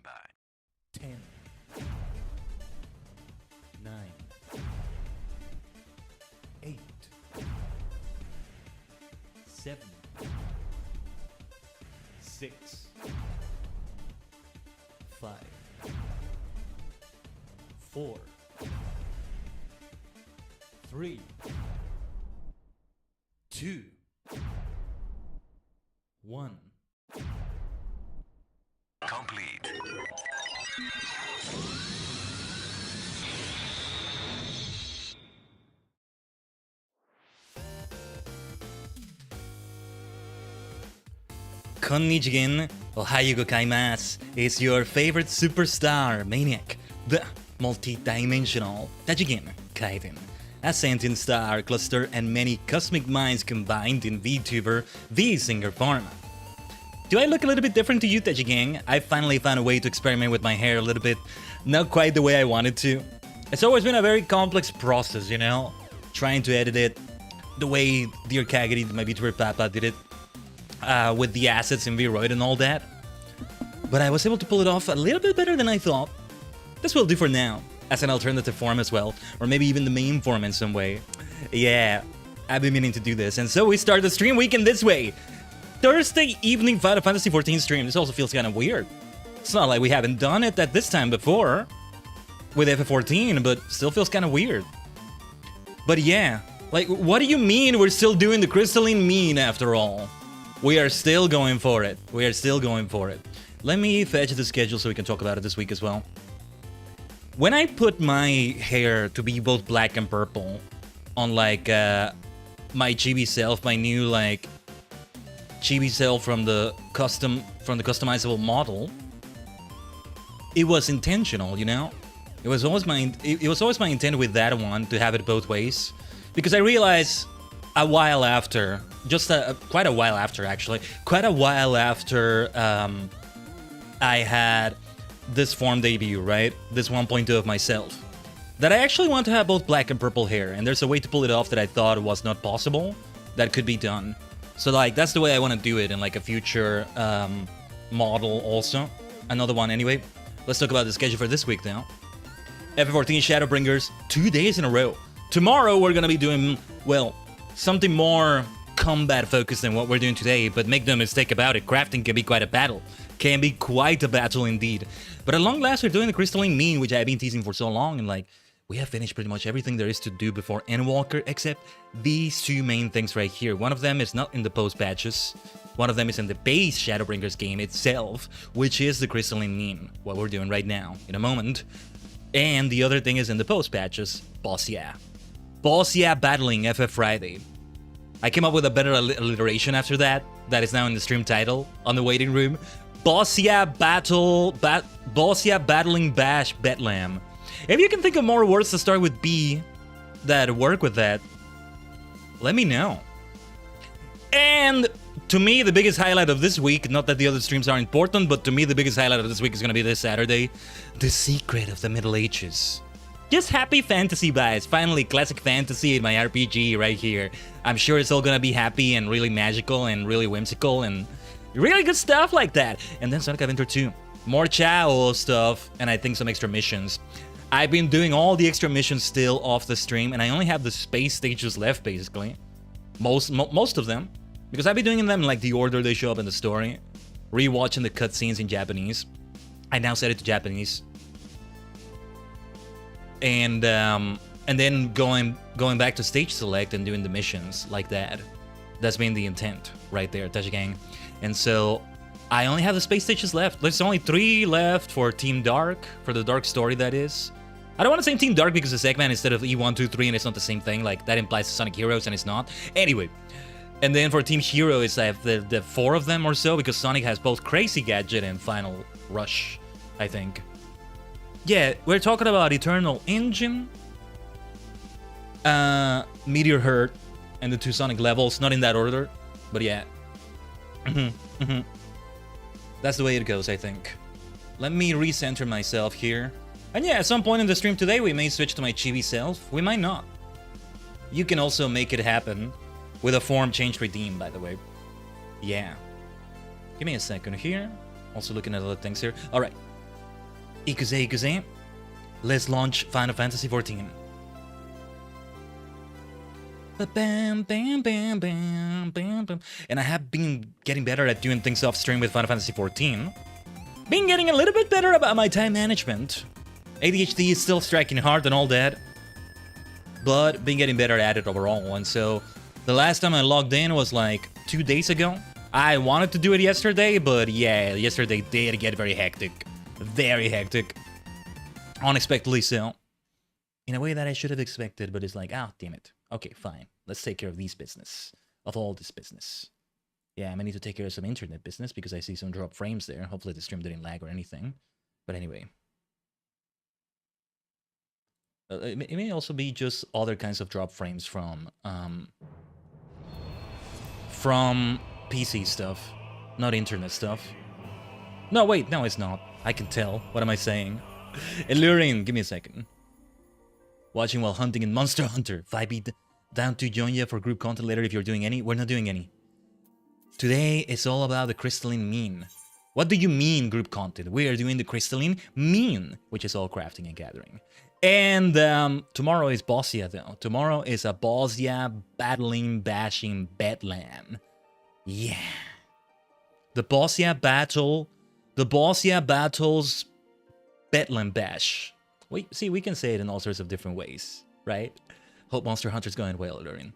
by. 10, 9, 8, 7, 6, 5, 4, 3, 2, 1. Complete. Konnichigen, Ohayo gozaimasu, is your favorite superstar maniac, the multi-dimensional Tajigen Khaiden, a sentient star cluster and many cosmic minds combined in VTuber V-Singer form. Do I look a little bit different to you, Tajigen? I finally found a way to experiment with my hair a little bit, not quite the way I wanted to. It's always been a very complex process, you know? Trying to edit it the way Dear Kagiri, my VTuber Papa, did it. With the assets in V-Roid and all that. But I was able to pull it off a little bit better than I thought. This will do for now, as an alternative form as well, or maybe even the main form in some way. Yeah, I've been meaning to do this, and so we start the stream weekend this way. Thursday evening Final Fantasy XIV stream. This also feels kind of weird. It's not like we haven't done it at this time before with FF14, but still feels kind of weird. But yeah, like, what do you mean we're still doing the Crystalline Mean after all? We are still going for it. We are still going for it. Let me fetch the schedule so we can talk about it this week as well. When I put my hair to be both black and purple on like my chibi self, my new like chibi self from the customizable model, it was intentional, you know? It was always my intent with that one to have it both ways, because I realized a while after, quite a while after I had this form debut, right? This 1.2 of myself, that I actually want to have both black and purple hair, and there's a way to pull it off that I thought was not possible, that could be done. So like, that's the way I want to do it in like a future model also. Another one anyway. Let's talk about the schedule for this week now. FF14 Shadowbringers, 2 days in a row. Tomorrow we're gonna be doing, well, something more combat focused than what we're doing today, but make no mistake about it, crafting can be quite a battle. Can be quite a battle indeed. But at long last, we're doing the Crystalline Mean, which I've been teasing for so long, and like, we have finished pretty much everything there is to do before Endwalker, except these two main things right here. One of them is not in the post patches. One of them is in the base Shadowbringers game itself, which is the Crystalline Mean, what we're doing right now, in a moment. And the other thing is in the post patches, Boss Yeah. Boss Yeah battling FF Friday. I came up with a better alliteration after that is now in the stream title, on the waiting room. Boss Yeah battling Bash Betlam. If you can think of more words to start with B that work with that, let me know. And to me, the biggest highlight of this week, not that the other streams are important, but to me the biggest highlight of this week is going to be this Saturday, The Secret of the Middle Ages. Just happy fantasy vibes. Finally, classic fantasy in my RPG right here. I'm sure it's all gonna be happy and really magical and really whimsical and really good stuff like that. And then Sonic Adventure 2. More Chao stuff, and I think some extra missions. I've been doing all the extra missions still off the stream, and I only have the space stages left, basically. Most of them. Because I've been doing them in like the order they show up in the story. Rewatching the cutscenes in Japanese. I now set it to Japanese. And then going back to stage select and doing the missions like that. That's been the intent right there, Tajigen. And so I only have the space stages left. There's only 3 left for Team Dark, for the Dark story that is. I don't want to say Team Dark because it's Eggman instead of E1, 2, 3, and it's not the same thing. Like, that implies Sonic Heroes and it's not. Anyway. And then for Team Hero, it's I have the 4 of them or so, because Sonic has both Crazy Gadget and Final Rush, I think. Yeah, we're talking about Eternal Engine, Meteor Hurt, and the 2 Sonic levels. Not in that order, but yeah. That's the way it goes, I think. Let me recenter myself here. And yeah, at some point in the stream today, we may switch to my chibi self. We might not. You can also make it happen with a form change redeem, by the way. Yeah. Give me a second here. Also looking at other things here. All right. Ikuze. Let's launch Final Fantasy XIV. Bam, bam, bam, bam, bam, bam. And I have been getting better at doing things off stream with Final Fantasy XIV. Been getting a little bit better about my time management. ADHD is still striking hard and all that, but been getting better at it overall. And so the last time I logged in was like 2 days ago. I wanted to do it yesterday, but yeah, yesterday did get very hectic. Very hectic. Unexpectedly so. In a way that I should have expected, but it's like, ah, damn it. Okay, fine. Let's take care of these business. Of all this business. Yeah, I might need to take care of some internet business because I see some drop frames there. Hopefully the stream didn't lag or anything. But anyway. It may also be just other kinds of drop frames from PC stuff, not internet stuff. No, wait, no, it's not. I can tell. What am I saying? Alluring, give me a second. Watching while hunting in Monster Hunter. 5B down to join you for group content later if you're doing any. We're not doing any. Today, it's all about the Crystalline Mean. What do you mean, group content? We are doing the Crystalline Mean, which is all crafting and gathering. And tomorrow is Bossia, though. Tomorrow is a Bossia battling, bashing Bedlam. Yeah. The Bossia battle. The Bossia battles Bedlam bash. See, we can say it in all sorts of different ways, right? Hope Monster Hunter's going well, Lorin.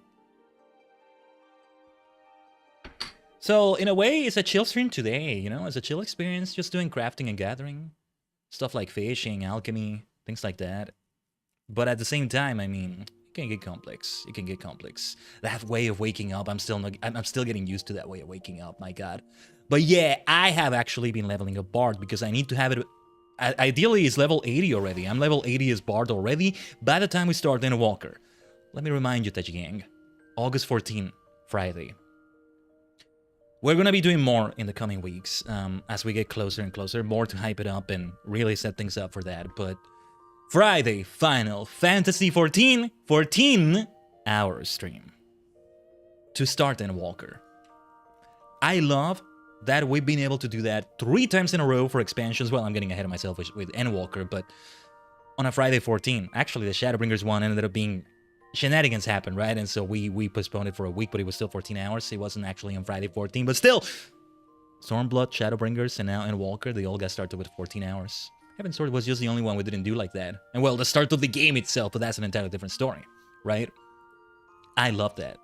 So, in a way, it's a chill stream today, you know? It's a chill experience, just doing crafting and gathering. Stuff like fishing, alchemy, things like that. But at the same time, I mean, it can get complex. It can get complex. That way of waking up, I'm still getting used to that way of waking up, my god. But yeah, I have actually been leveling up Bard because I need to have it. Ideally, it's level 80 already. I'm level 80 as Bard already by the time we start in a Walker. Let me remind you, Tajigen. August 14, Friday. We're gonna be doing more in the coming weeks as we get closer and closer. More to hype it up and really set things up for that. But Friday, Final Fantasy XIV, 14-hour stream to start in a Walker. I love that we've been able to do that 3 times in a row for expansions. Well, I'm getting ahead of myself with Endwalker, but on a Friday 14. Actually, the Shadowbringers one ended up being shenanigans happened, right? And so we postponed it for a week, but it was still 14 hours. It wasn't actually on Friday 14, but still. Stormblood, Shadowbringers, and now Endwalker, they all got started with 14 hours. Heavensward was just the only one we didn't do like that. And well, the start of the game itself, but that's an entirely different story, right? I love that.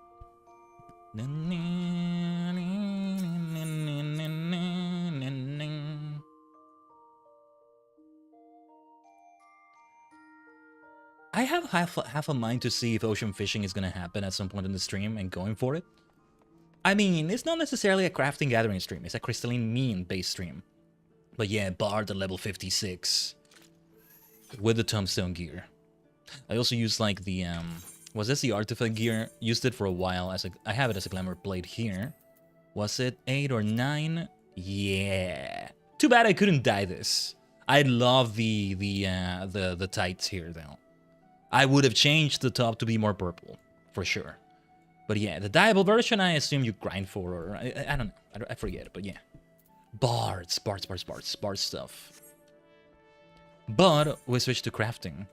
I have half a mind to see if ocean fishing is going to happen at some point in the stream and going for it. I mean, it's not necessarily a crafting gathering stream. It's a Crystalline Mean based stream. But yeah, Bard at level 56 with the tombstone gear. I also used like the was this the artifact gear? Used it for a while as I have it as a glamour blade here. Was it 8 or 9? Yeah. Too bad I couldn't dye this. I love the tights here though. I would have changed the top to be more purple for sure. But yeah, the dyeable version I assume you grind for, or I don't know. I forget, but yeah. Bard stuff. But we switch to crafting.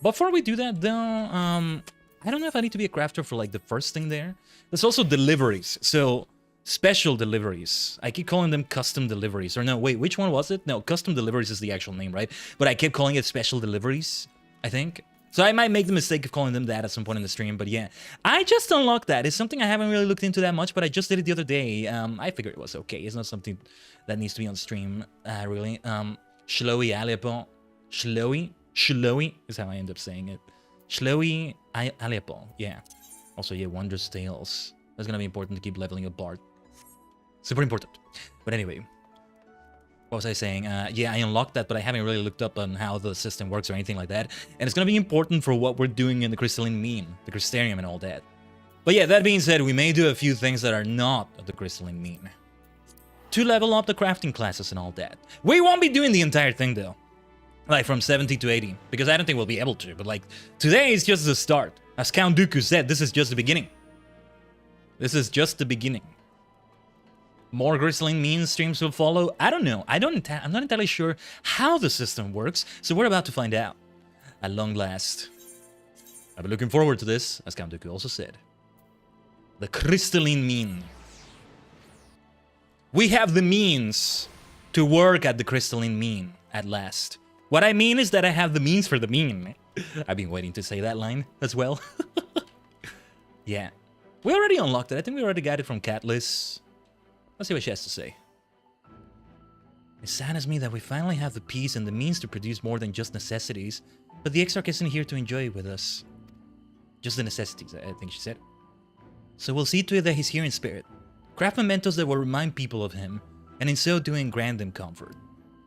Before we do that though, I don't know if I need to be a crafter for like the first thing there. There's also deliveries. So special deliveries. I keep calling them custom deliveries. Or no, wait, which one was it? No, custom deliveries is the actual name, right? But I kept calling it special deliveries, I think. So I might make the mistake of calling them that at some point in the stream, but yeah. I just unlocked that. It's something I haven't really looked into that much, but I just did it the other day. I figured it was okay. It's not something that needs to be on stream, really. Shlowy Aliapon. Shlowy is how I end up saying it. Shlowy Aliapon, yeah. Also, yeah, Wondrous Tales. That's gonna be important to keep leveling up Bard. Super important. But anyway. What was I saying? Yeah, I unlocked that, but I haven't really looked up on how the system works or anything like that. And it's going to be important for what we're doing in the Crystalline Mean, the Crystarium and all that. But yeah, that being said, we may do a few things that are not the Crystalline Mean to level up the crafting classes and all that. We won't be doing the entire thing, though. Like, from 70 to 80. Because I don't think we'll be able to. But, like, today is just the start. As Count Dooku said, this is just the beginning. This is just the beginning. More Crystalline Mean streams will follow. I don't know. I'm not entirely sure how the system works, so we're about to find out. At long last. I've been looking forward to this, as Kamdoku also said. The Crystalline Mean. We have the means to work at the Crystalline Mean at last. What I mean is that I have the means for the mean. I've been waiting to say that line as well. Yeah. We already unlocked it. I think we already got it from Catless. Let's see what she has to say. It saddens me that we finally have the peace and the means to produce more than just necessities, but the Exarch isn't here to enjoy it with us. Just the necessities, I think she said. So we'll see to it that he's here in spirit. Craft mementos that will remind people of him, and in so doing grant them comfort.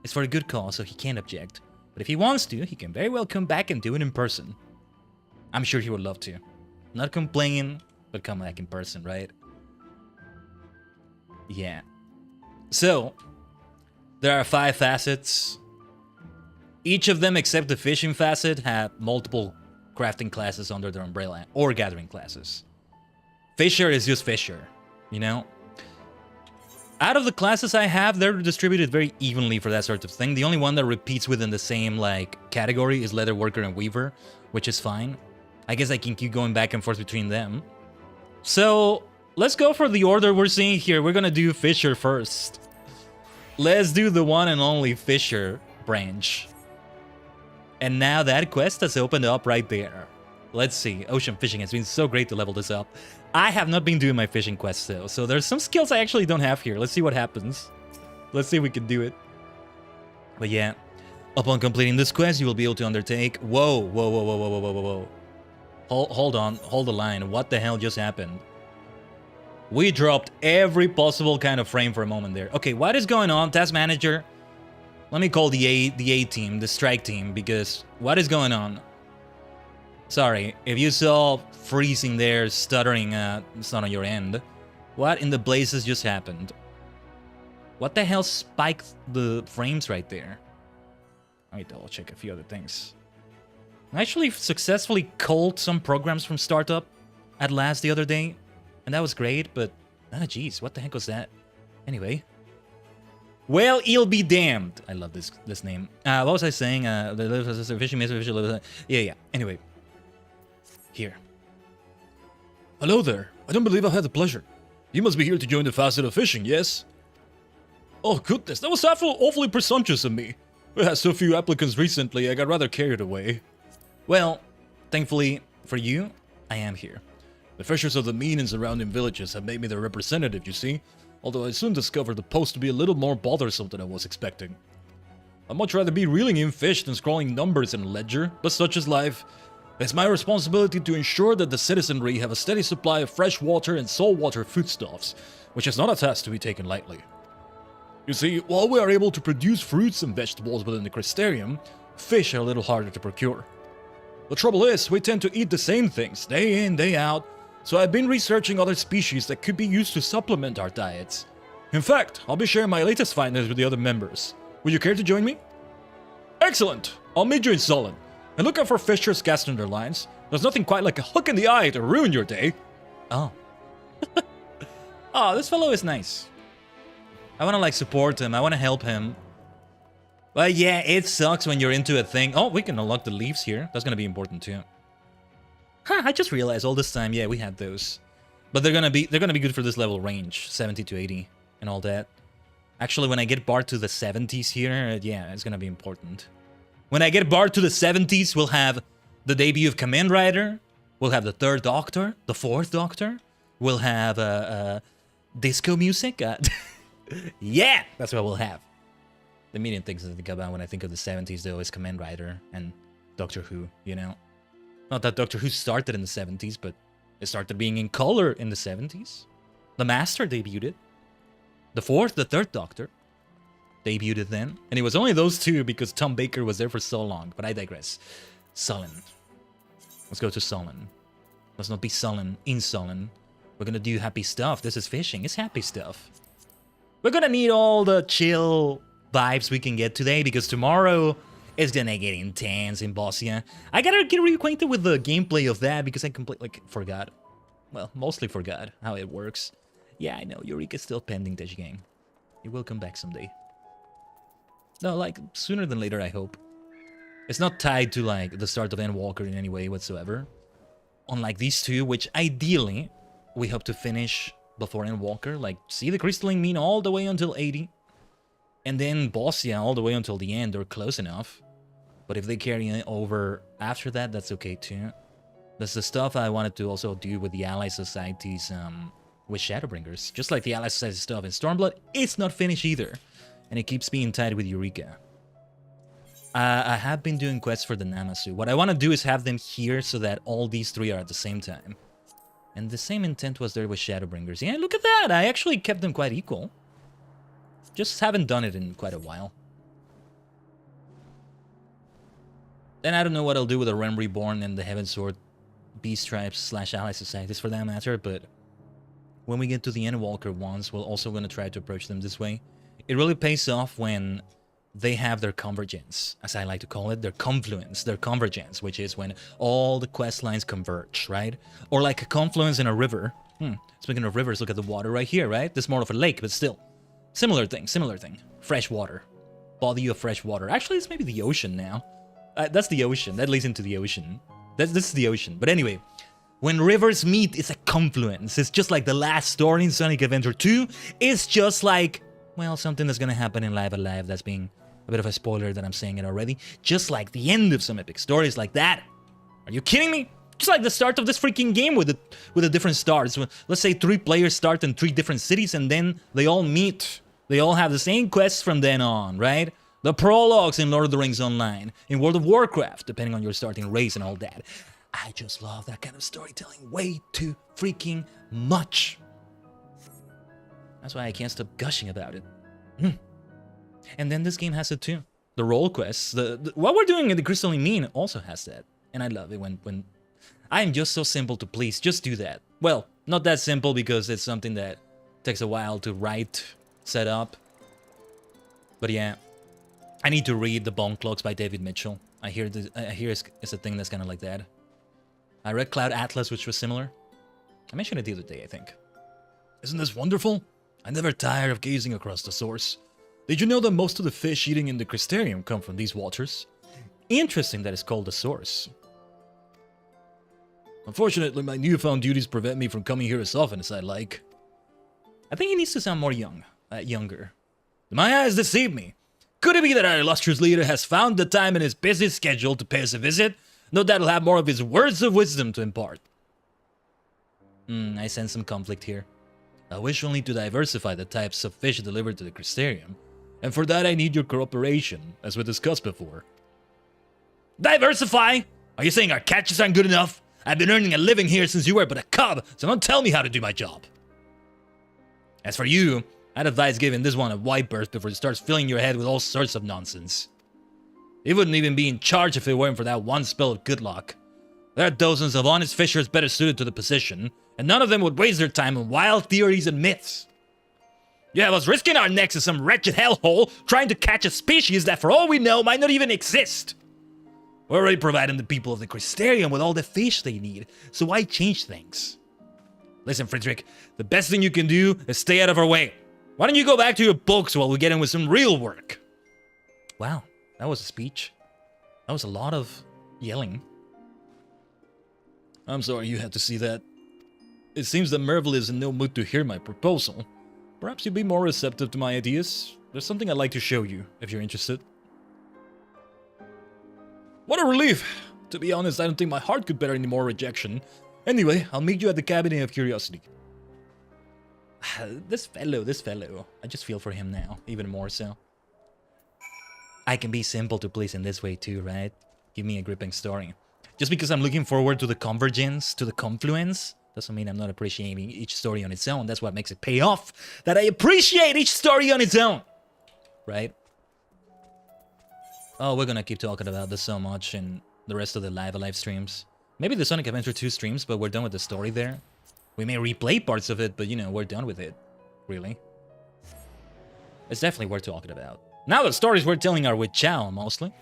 It's for a good cause, so he can't object. But if he wants to, he can very well come back and do it in person. I'm sure he would love to. Not complain, but come back in person, right? Yeah. So, there are 5 facets. Each of them, except the fishing facet, have multiple crafting classes under their umbrella, or gathering classes. Fisher is just Fisher, you know? Out of the classes I have, they're distributed very evenly for that sort of thing. The only one that repeats within the same, like, category is Leatherworker and Weaver, which is fine. I guess I can keep going back and forth between them. So, let's go for the order we're seeing here. We're gonna do Fisher first. Let's do the one and only Fisher branch. And now that quest has opened up right there. Let's see. Ocean fishing has been so great to level this up. I have not been doing my fishing quests though, so there's some skills I actually don't have here. Let's see what happens. Let's see if we can do it. But yeah, upon completing this quest, you will be able to undertake... Whoa, whoa, whoa, whoa, whoa, whoa, whoa, whoa. Hold on, hold the line. What the hell just happened? We dropped every possible kind of frame for a moment there. Okay, what is going on, task manager? Let me call the A team, the strike team, because what is going on? Sorry, if you saw freezing there, stuttering, it's not on your end. What in the blazes just happened? What the hell spiked the frames right there? Let me double check a few other things. I actually successfully culled some programs from startup at last the other day, and that was great, but geez, what the heck was that? Anyway. Well, he'll be damned. I love this name. What was I saying? The fishing yeah. Anyway. Here. Hello there. I don't believe I've had the pleasure. You must be here to join the facet of fishing, yes? Oh, goodness. That was awfully presumptuous of me. We had so few applicants recently, I got rather carried away. Well, thankfully for you, I am here. The fishers of the Mean and surrounding villages have made me their representative, you see, although I soon discovered the post to be a little more bothersome than I was expecting. I'd much rather be reeling in fish than scrolling numbers in a ledger, but such is life. It's my responsibility to ensure that the citizenry have a steady supply of fresh water and saltwater foodstuffs, which is not a task to be taken lightly. You see, while we are able to produce fruits and vegetables within the Crystarium, fish are a little harder to procure. The trouble is, we tend to eat the same things, day in, day out, so I've been researching other species that could be used to supplement our diets. In fact, I'll be sharing my latest findings with the other members. Would you care to join me? Excellent! I'll meet you in Sullen. And look out for fishers casting their lines. There's nothing quite like a hook in the eye to ruin your day. Oh. Oh, this fellow is nice. I want to, like, support him. I want to help him. But yeah, it sucks when you're into a thing. Oh, we can unlock the leaves here. That's going to be important too. Huh, I just realized all this time, yeah, we had those. But they're gonna be good for this level range, 70 to 80 and all that. Actually, when I get barred to the 70s here, yeah, it's gonna be important. When I get barred to the 70s, we'll have the debut of Command Rider. We'll have the 3rd Doctor, the 4th Doctor. We'll have disco music. Yeah, that's what we'll have. The immediate things I think about when I think of the 70s, though, is Command Rider and Doctor Who, you know? Not that Doctor Who started in the 70s, but it started being in color in the 70s. The Master debuted. The 4th, the 3rd Doctor debuted then. And it was only those two because Tom Baker was there for so long. But I digress. Sullen. Let's go to Sullen. Let's not be sullen in Sullen. We're gonna do happy stuff. This is fishing. It's happy stuff. We're gonna need all the chill vibes we can get today because tomorrow is gonna get intense in Bosnia. I gotta get reacquainted with the gameplay of that because I completely forgot. Well, mostly forgot how it works. Yeah, I know, Eureka's still pending, Tajigen. It will come back someday. No, like, sooner than later, I hope. It's not tied to, like, the start of Endwalker in any way whatsoever. Unlike these two, which ideally, we hope to finish before Endwalker. Like, see the Crystalline Mean all the way until 80. And then Bossia all the way until the end, or close enough. But if they carry it over after that, that's okay too. That's the stuff I wanted to also do with the Ally Societies, with Shadowbringers. Just like the Ally Society stuff in Stormblood, it's not finished either. And it keeps being tied with Eureka. I have been doing quests for the Namasu. What I want to do is have them here so that all these three are at the same time. And the same intent was there with Shadowbringers. Yeah, look at that! I actually kept them quite equal. Just haven't done it in quite a while. Then I don't know what I'll do with the Realm Reborn and the Heavensward Beast Tribes / Ally Societies for that matter, but when we get to the Endwalker ones, we're also going to try to approach them this way. It really pays off when they have their convergence, as I like to call it, their confluence, their convergence, which is when all the quest lines converge, right? Or like a confluence in a river. Speaking of rivers, look at the water right here, right? This is more of a lake, but still. Similar thing. Fresh water. Body of fresh water. Actually, it's maybe the ocean now. That's the ocean. That leads into the ocean. This is the ocean. But anyway, when rivers meet, it's a confluence. It's just like the last story in Sonic Adventure 2. It's just like, well, something that's gonna happen in Live Alive that's being a bit of a spoiler that I'm saying it already. Just like the end of some epic stories like that. Are you kidding me? Just like the start of this freaking game with the different starts. Let's say 3 players start in 3 different cities and then they all meet. They all have the same quests from then on, right? The prologues in Lord of the Rings Online, in World of Warcraft, depending on your starting race and all that. I just love that kind of storytelling way too freaking much. That's why I can't stop gushing about it. And then this game has it too. The role quests, what we're doing in the Crystalline Mean also has that. And I love it when I'm just so simple to please. Just do that. Well, not that simple because it's something that takes a while to write, set up. But yeah, I need to read The Bone Clocks by David Mitchell. I hear it's a thing that's kind of like that. I read Cloud Atlas, which was similar. I mentioned it the other day, I think. Isn't this wonderful? I never tire of gazing across the source. Did you know that most of the fish eating in the Crystarium come from these waters? Interesting that it's called the source. Unfortunately, my newfound duties prevent me from coming here as often as I'd like. I think he needs to sound more younger. My eyes deceive me. Could it be that our illustrious leader has found the time in his busy schedule to pay us a visit? No doubt he'll have more of his words of wisdom to impart. I sense some conflict here. I wish only to diversify the types of fish delivered to the Crystarium, and for that I need your cooperation, as we discussed before. Diversify? Are you saying our catches aren't good enough? I've been earning a living here since you were but a cub, so don't tell me how to do my job. As for you, I'd advise giving this one a wide berth before it starts filling your head with all sorts of nonsense. He wouldn't even be in charge if it weren't for that one spell of good luck. There are dozens of honest fishers better suited to the position, and none of them would waste their time on wild theories and myths. You have us risking our necks in some wretched hellhole trying to catch a species that for all we know might not even exist. We're already providing the people of the Crystarium with all the fish they need, so why change things? Listen, Friedrich, the best thing you can do is stay out of our way. Why don't you go back to your books while we get in with some real work? Wow, that was a speech. That was a lot of yelling. I'm sorry you had to see that. It seems that Merville is in no mood to hear my proposal. Perhaps you'd be more receptive to my ideas. There's something I'd like to show you, if you're interested. What a relief! To be honest, I don't think my heart could bear any more rejection. Anyway, I'll meet you at the Cabinet of Curiosity. This fellow. I just feel for him now, even more so. I can be simple to please in this way too, right? Give me a gripping story. Just because I'm looking forward to the convergence, to the confluence, doesn't mean I'm not appreciating each story on its own. That's what makes it pay off, that I appreciate each story on its own. Right? Oh, we're gonna keep talking about this so much in the rest of the live streams. Maybe the Sonic Adventure 2 streams, but we're done with the story there. We may replay parts of it, but you know, we're done with it. Really. It's definitely worth talking about. Now the stories we're telling are with Chao, mostly.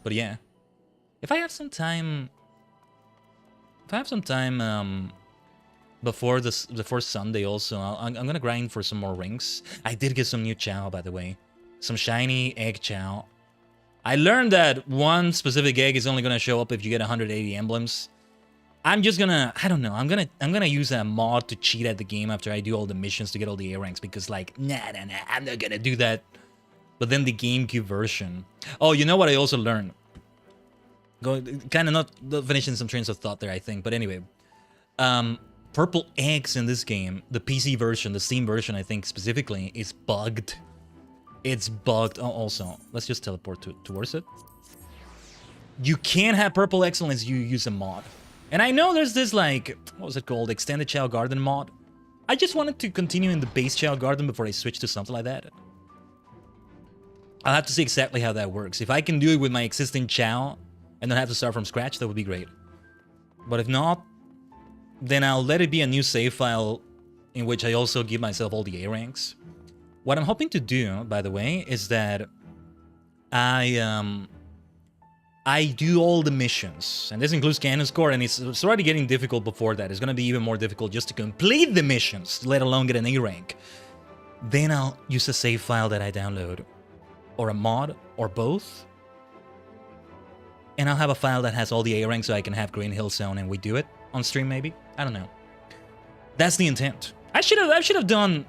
But yeah. If I have some time... before before Sunday also. I'm gonna grind for some more rings. I did get some new chow, by the way. Some shiny egg chow. I learned that one specific egg is only gonna show up if you get 180 emblems. I'm just gonna, I don't know, I'm gonna use a mod to cheat at the game after I do all the missions to get all the A ranks, because like, nah, I'm not gonna do that. But then the GameCube version. Oh, you know what I also learned? Kind of not finishing some trains of thought there, I think, but anyway. Purple eggs in this game, the PC version, the Steam version, I think specifically, is bugged. It's bugged. Oh, also, let's just teleport towards it. You can't have purple eggs unless you use a mod. And I know there's this, like, what was it called? Extended Chow Garden mod. I just wanted to continue in the base Chow Garden before I switch to something like that. I'll have to see exactly how that works. If I can do it with my existing Chow and don't have to start from scratch, that would be great. But if not, then I'll let it be a new save file in which I also give myself all the A ranks. What I'm hoping to do, by the way, is that I do all the missions, and this includes Cannon Score, and it's already getting difficult before that. It's going to be even more difficult just to complete the missions, let alone get an A rank. Then I'll use a save file that I download, or a mod, or both. And I'll have a file that has all the A ranks so I can have Green Hill Zone and we do it on stream maybe. I don't know. That's the intent. I should have done,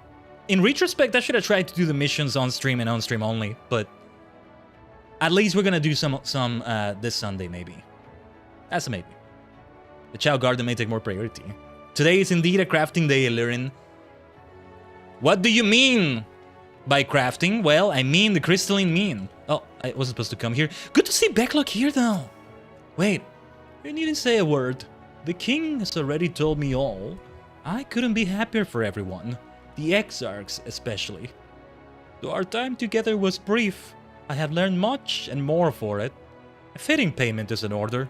in retrospect, I should have tried to do the missions on stream and on stream only, but at least we're gonna do some this Sunday maybe. That's a maybe. The Chow Garden may take more priority. Today is indeed a crafting day, Illyrin. What do you mean by crafting? Well, I mean the Crystalline Mean. Oh, I wasn't supposed to come here. Good to see Backlog here though. Wait, you needn't say a word. The king has already told me all. I couldn't be happier for everyone, the exarchs especially. Though our time together was brief, I have learned much and more for it. A fitting payment is in order.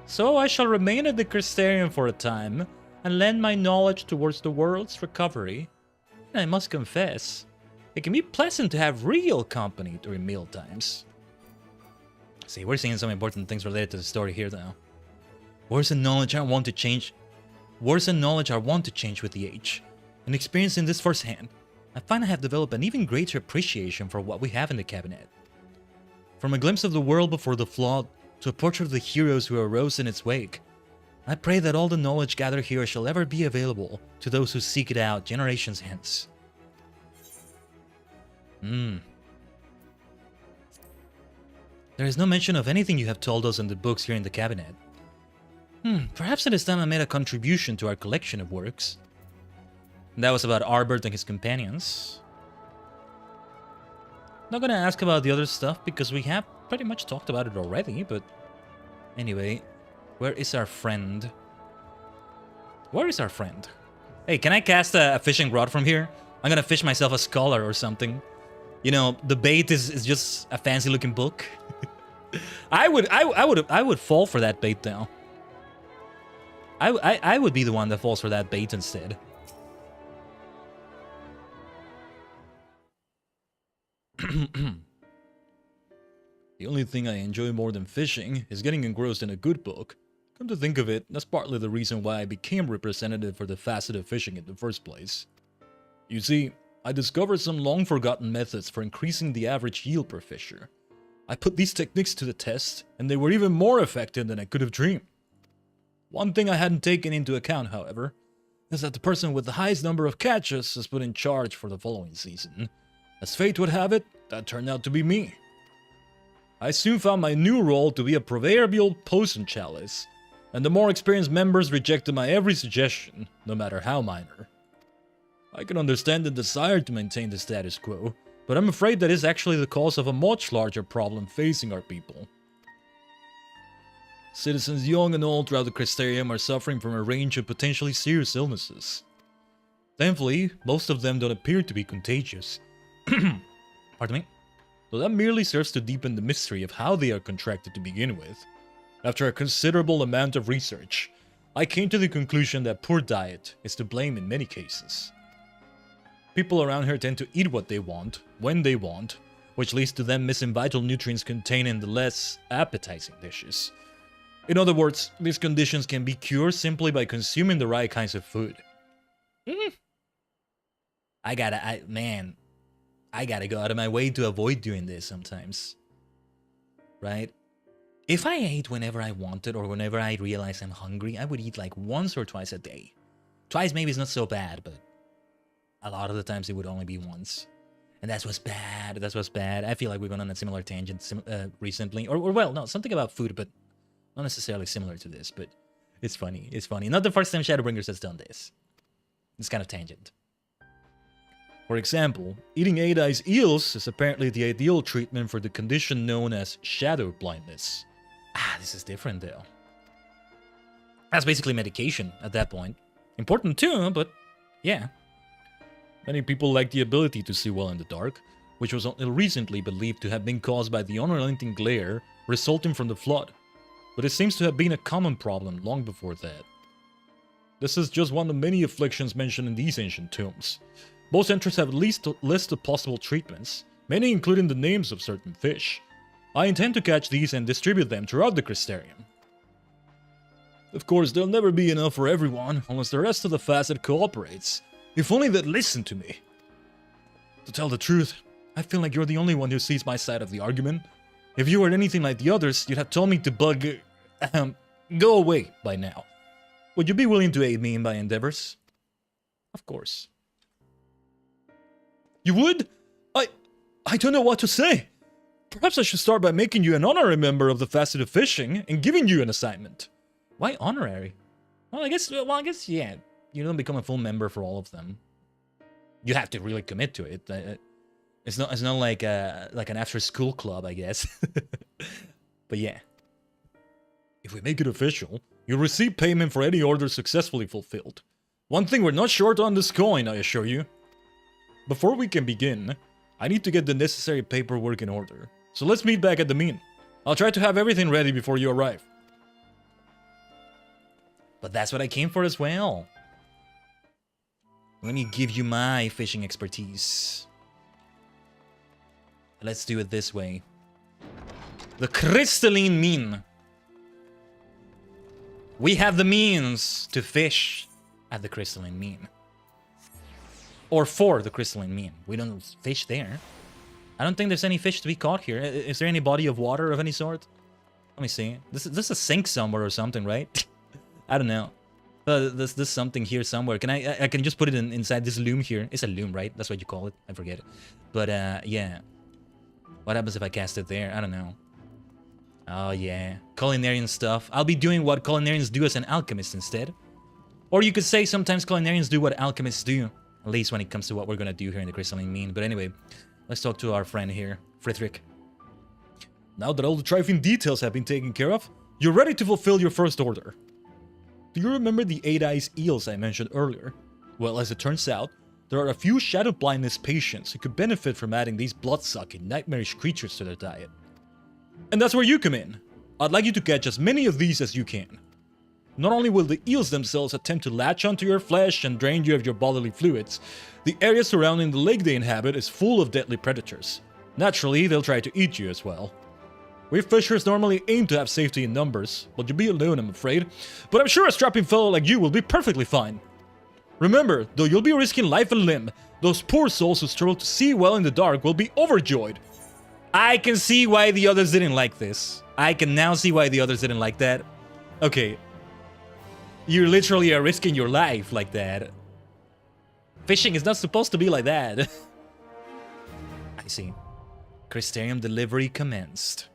So I shall remain at the Crystarium for a time and lend my knowledge towards the world's recovery. And I must confess, it can be pleasant to have real company during mealtimes. See, we're seeing some important things related to the story here though. Words and knowledge I want to change. Words and knowledge I want to change with the age. And experiencing this firsthand, I find I have developed an even greater appreciation for what we have in the cabinet. From a glimpse of the world before the flood to a portrait of the heroes who arose in its wake, I pray that all the knowledge gathered here shall ever be available to those who seek it out generations hence. There is no mention of anything you have told us in the books here in the cabinet. Perhaps it is time I made a contribution to our collection of works. That was about Arbert and his companions. Not gonna ask about the other stuff because we have pretty much talked about it already, but anyway, where is our friend? Where is our friend? Hey, can I cast a fishing rod from here? I'm gonna fish myself a scholar or something. You know, the bait is just a fancy looking book. I would fall for that bait though. I would be the one that falls for that bait instead. The only thing I enjoy more than fishing is getting engrossed in a good book. Come to think of it, that's partly the reason why I became representative for the facet of fishing in the first place. You see, I discovered some long-forgotten methods for increasing the average yield per fisher. I put these techniques to the test, and they were even more effective than I could have dreamed. One thing I hadn't taken into account, however, is that the person with the highest number of catches is put in charge for the following season. As fate would have it, that turned out to be me. I soon found my new role to be a proverbial poison chalice, and the more experienced members rejected my every suggestion, no matter how minor. I can understand the desire to maintain the status quo, but I'm afraid that is actually the cause of a much larger problem facing our people. Citizens young and old throughout the Crystarium are suffering from a range of potentially serious illnesses. Thankfully, most of them don't appear to be contagious. Pardon me? Though that merely serves to deepen the mystery of how they are contracted to begin with. After a considerable amount of research, I came to the conclusion that poor diet is to blame in many cases. People around here tend to eat what they want, when they want, which leads to them missing vital nutrients contained in the less appetizing dishes. In other words, these conditions can be cured simply by consuming the right kinds of food. I gotta go out of my way to avoid doing this sometimes. Right? If I ate whenever I wanted or whenever I realized I'm hungry, I would eat like once or twice a day. Twice maybe is not so bad, but a lot of the times it would only be once. And that's what's bad. That's what's bad. I feel like we've gone on a similar tangent recently. Or well, no, something about food, but not necessarily similar to this. But it's funny. It's funny. Not the first time Shadowbringers has done this. It's kind of tangent. For example, eating 8-eyes eels is apparently the ideal treatment for the condition known as shadow blindness. This is different though. That's basically medication at that point. Important too, but yeah. Many people lack the ability to see well in the dark, which was until recently believed to have been caused by the unrelenting glare resulting from the flood. But it seems to have been a common problem long before that. This is just one of many afflictions mentioned in these ancient tombs. Most entries have at least a list of possible treatments, many including the names of certain fish. I intend to catch these and distribute them throughout the Crystarium. Of course, there'll never be enough for everyone, unless the rest of the facet cooperates. If only they'd listen to me. To tell the truth, I feel like you're the only one who sees my side of the argument. If you were anything like the others, you'd have told me to go away by now. Would you be willing to aid me in my endeavors? Of course. You would? I don't know what to say. Perhaps I should start by making you an honorary member of the facet of fishing and giving you an assignment. Why honorary? Well, I guess, yeah. You don't become a full member for all of them. You have to really commit to it. It's not like an after-school club, I guess. But yeah. If we make it official, you'll receive payment for any order successfully fulfilled. One thing we're not short on this coin, I assure you. Before we can begin, I need to get the necessary paperwork in order. So let's meet back at the mean. I'll try to have everything ready before you arrive. But that's what I came for as well. Let me give you my fishing expertise. Let's do it this way. The Crystalline Mean. We have the means to fish at the Crystalline Mean. Or for the Crystalline Mean. We don't fish there. I don't think there's any fish to be caught here. Is there any body of water of any sort? Let me see. This is a sink somewhere or something, right? I don't know. There's something here somewhere. Can I can just put it inside this loom here? It's a loom, right? That's what you call it. I forget it. But yeah. What happens if I cast it there? I don't know. Oh yeah. Culinarian stuff. I'll be doing what culinarians do as an alchemist instead. Or you could say sometimes culinarians do what alchemists do. At least when it comes to what we're gonna do here in the Crystalline Mean. But anyway, let's talk to our friend here, Friedrich. Now that all the trifling details have been taken care of, you're ready to fulfill your first order. Do you remember the 8-eyes eels I mentioned earlier? Well, as it turns out, there are a few shadow blindness patients who could benefit from adding these blood-sucking, nightmarish creatures to their diet. And that's where you come in. I'd like you to catch as many of these as you can. Not only will the eels themselves attempt to latch onto your flesh and drain you of your bodily fluids, the area surrounding the lake they inhabit is full of deadly predators. Naturally, they'll try to eat you as well. We fishers normally aim to have safety in numbers, but you'll be alone, I'm afraid. But I'm sure a strapping fellow like you will be perfectly fine. Remember, though you'll be risking life and limb, those poor souls who struggle to see well in the dark will be overjoyed. I can see why the others didn't like this. I can now see why the others didn't like that. Okay. You literally are risking your life like that. Fishing is not supposed to be like that. I see. Crystarium delivery commenced.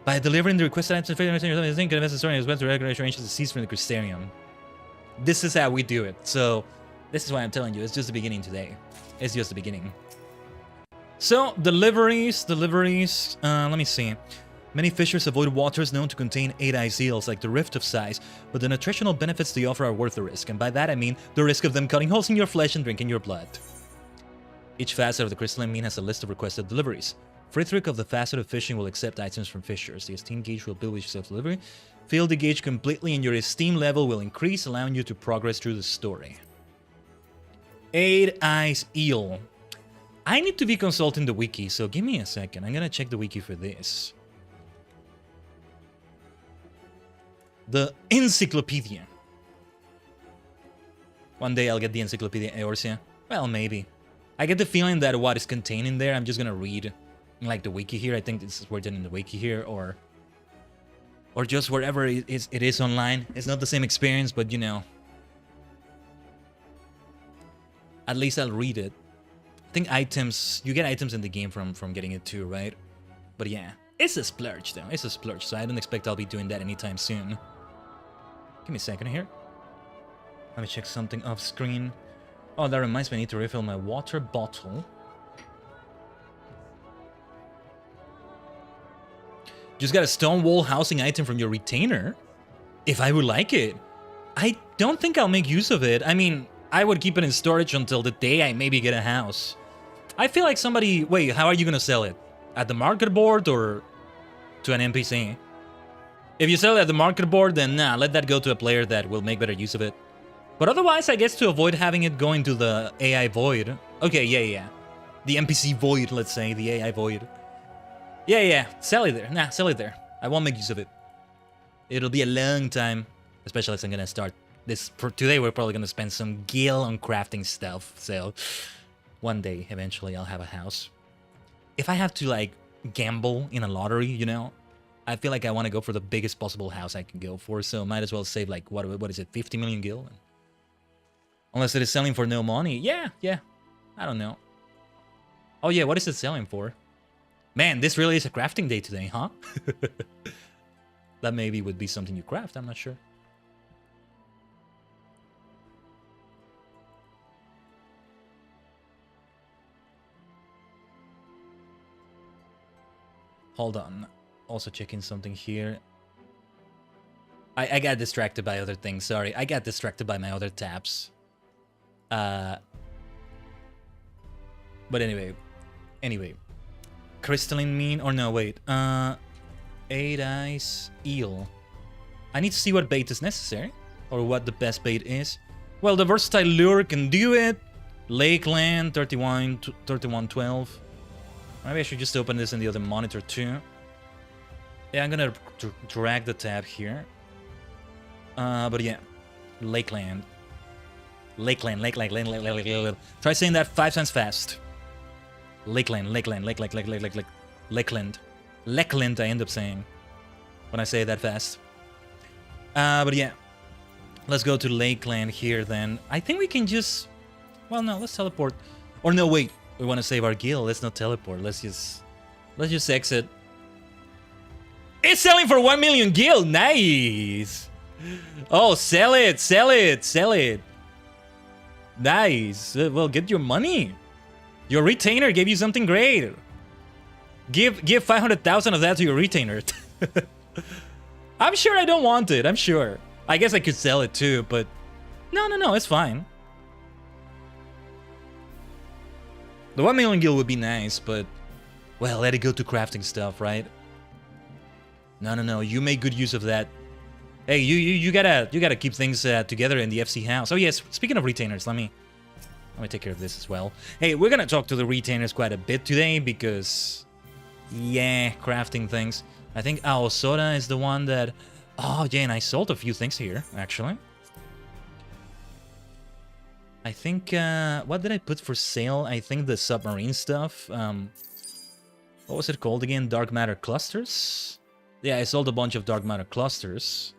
By delivering the requested items, arranges to cease from the Crystarium. This is how we do it. So, this is why I'm telling you, it's just the beginning today. It's just the beginning. So, deliveries, let me see. Many fishers avoid waters known to contain 8-eyes eels like the Rift of Sighs, but the nutritional benefits they offer are worth the risk, and by that I mean the risk of them cutting holes in your flesh and drinking your blood. Each facet of the Crystalline Mean has a list of requested deliveries. Friedrich of the facet of fishing will accept items from fishers. The esteem gauge will build with self-delivery. Fill the gauge completely and your esteem level will increase, allowing you to progress through the story. 8-eyes eel. I need to be consulting the wiki, so give me a second. I'm gonna check the wiki for this. The encyclopedia. One day I'll get the Encyclopedia Eorzea. Well, maybe. I get the feeling that what is contained in there, I'm just gonna read like the wiki here. I think this is written in the wiki here, or just wherever it is online. It's not the same experience, but you know. At least I'll read it. I think items, you get items in the game from getting it too, right? But yeah, it's a splurge though. It's a splurge, so I don't expect I'll be doing that anytime soon. Give me a second here. Let me check something off screen. Oh, that reminds me, I need to refill my water bottle. Just got a stone wall housing item from your retainer. If I would like it. I don't think I'll make use of it. I mean, I would keep it in storage until the day I maybe get a house. I feel like somebody... Wait, how are you gonna sell it? At the market board or to an NPC? If you sell it at the market board, then nah, let that go to a player that will make better use of it. But otherwise, I guess to avoid having it going to the AI void. Okay, yeah. The NPC void, let's say, the AI void. Yeah, sell it there. Nah, sell it there. I won't make use of it. It'll be a long time, especially as I'm gonna start this. For today, we're probably gonna spend some gil on crafting stuff. So one day, eventually, I'll have a house. If I have to like gamble in a lottery, you know, I feel like I want to go for the biggest possible house I can go for. So might as well save like what is it, 50 million gil? Unless it is selling for no money. Yeah. I don't know. Oh yeah, what is it selling for? Man, this really is a crafting day today, huh? That maybe would be something you craft, I'm not sure. Hold on. Also checking something here. I got distracted by other things, sorry. I got distracted by my other tabs. But anyway. Crystalline Mean, or no, wait. 8 Eyes Eel. I need to see what bait is necessary, or what the best bait is. Well, the versatile lure can do it. Lakeland, 3112. Maybe I should just open this in the other monitor too. Yeah, I'm gonna drag the tab here. But yeah, Lakeland. Lakeland. Try saying that 5 times fast. Lakeland, I end up saying when I say that fast. But yeah, let's go to Lakeland here then. I think we can just, well, no, let's teleport. Or no, wait, we want to save our gil. Let's not teleport. Let's just exit. It's selling for 1 million gil. Nice. Oh, sell it. Nice. Well, get your money. Your retainer gave you something great. Give 500,000 of that to your retainer. I'm sure I don't want it. I'm sure. I guess I could sell it too, but no, it's fine. The 1 million gil would be nice, but well, let it go to crafting stuff, right? No. You make good use of that. Hey, you gotta keep things together in the FC house. Oh yes, speaking of retainers, let me take care of this as well. Hey, we're gonna talk to the retainers quite a bit today because, yeah, crafting things. I think Aosora is the one that... Oh, yeah, and I sold a few things here, actually. I think, what did I put for sale? I think the submarine stuff. What was it called again? Dark matter clusters? Yeah, I sold a bunch of dark matter clusters.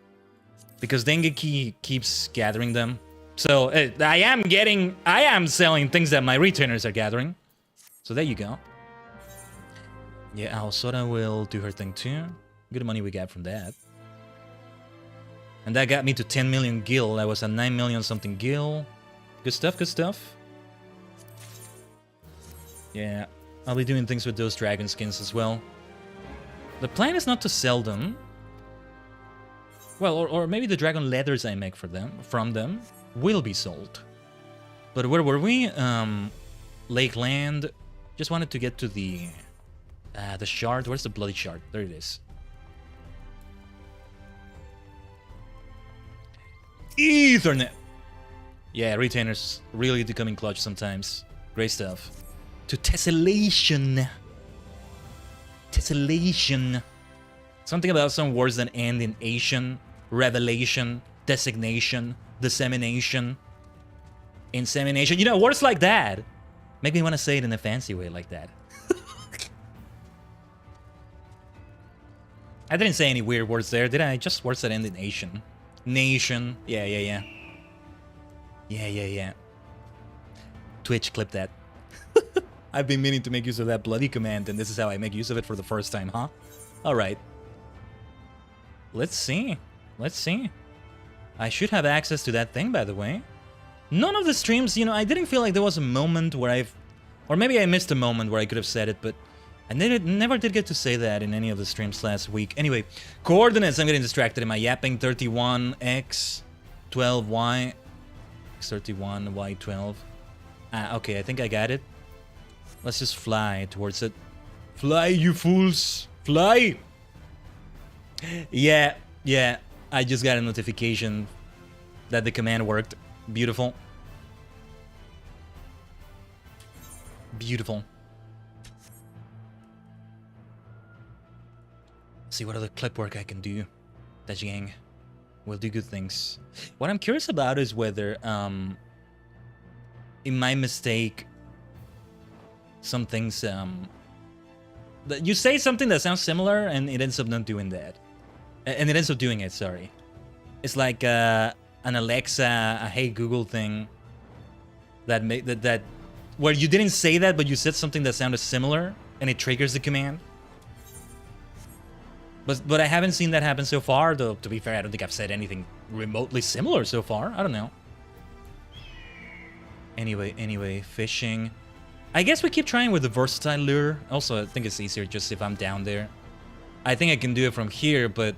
Because Dengeki keeps gathering them. So, I am selling things that my retainers are gathering. So there you go. Yeah, Aosora will do her thing too. Good money we got from that. And that got me to 10 million gil. I was at 9 million something gil. Good stuff. Yeah, I'll be doing things with those dragon skins as well. The plan is not to sell them. Well, or maybe the dragon leathers I make from them will be sold. But where were we? Lakeland. Just wanted to get to the shard. Where's the bloody shard? There it is. Ethernet. Yeah, retainers really do come in clutch sometimes. Great stuff. To tessellation. Tessellation. Something about some words that end in Asian. revelation, designation, dissemination, insemination. You know, words like that make me want to say it in a fancy way like that. I didn't say any weird words there, did I? Just words that end in nation. Nation. Yeah. Twitch, clip that. I've been meaning to make use of that bloody command, and this is how I make use of it for the first time, huh? Alright. Let's see. I should have access to that thing, by the way. None of the streams, you know, I didn't feel like there was a moment where or maybe I missed a moment where I could have said it, but I never did get to say that in any of the streams last week. Anyway, coordinates, I'm getting distracted. Am I yapping? 31x, 12y, x31, y12. Okay, I think I got it. Let's just fly towards it. Fly, you fools! Fly! Yeah. I just got a notification that the command worked. Beautiful. See what other clip work I can do. Tajigen will do good things. What I'm curious about is whether, in my mistake, some things, you say something that sounds similar and it ends up not doing that. And it ends up doing it, sorry. It's like an Alexa, a Hey Google thing that where you didn't say that, but you said something that sounded similar and it triggers the command. But I haven't seen that happen so far, though, to be fair, I don't think I've said anything remotely similar so far. I don't know. Anyway, fishing. I guess we keep trying with the versatile lure. Also, I think it's easier just if I'm down there. I think I can do it from here, but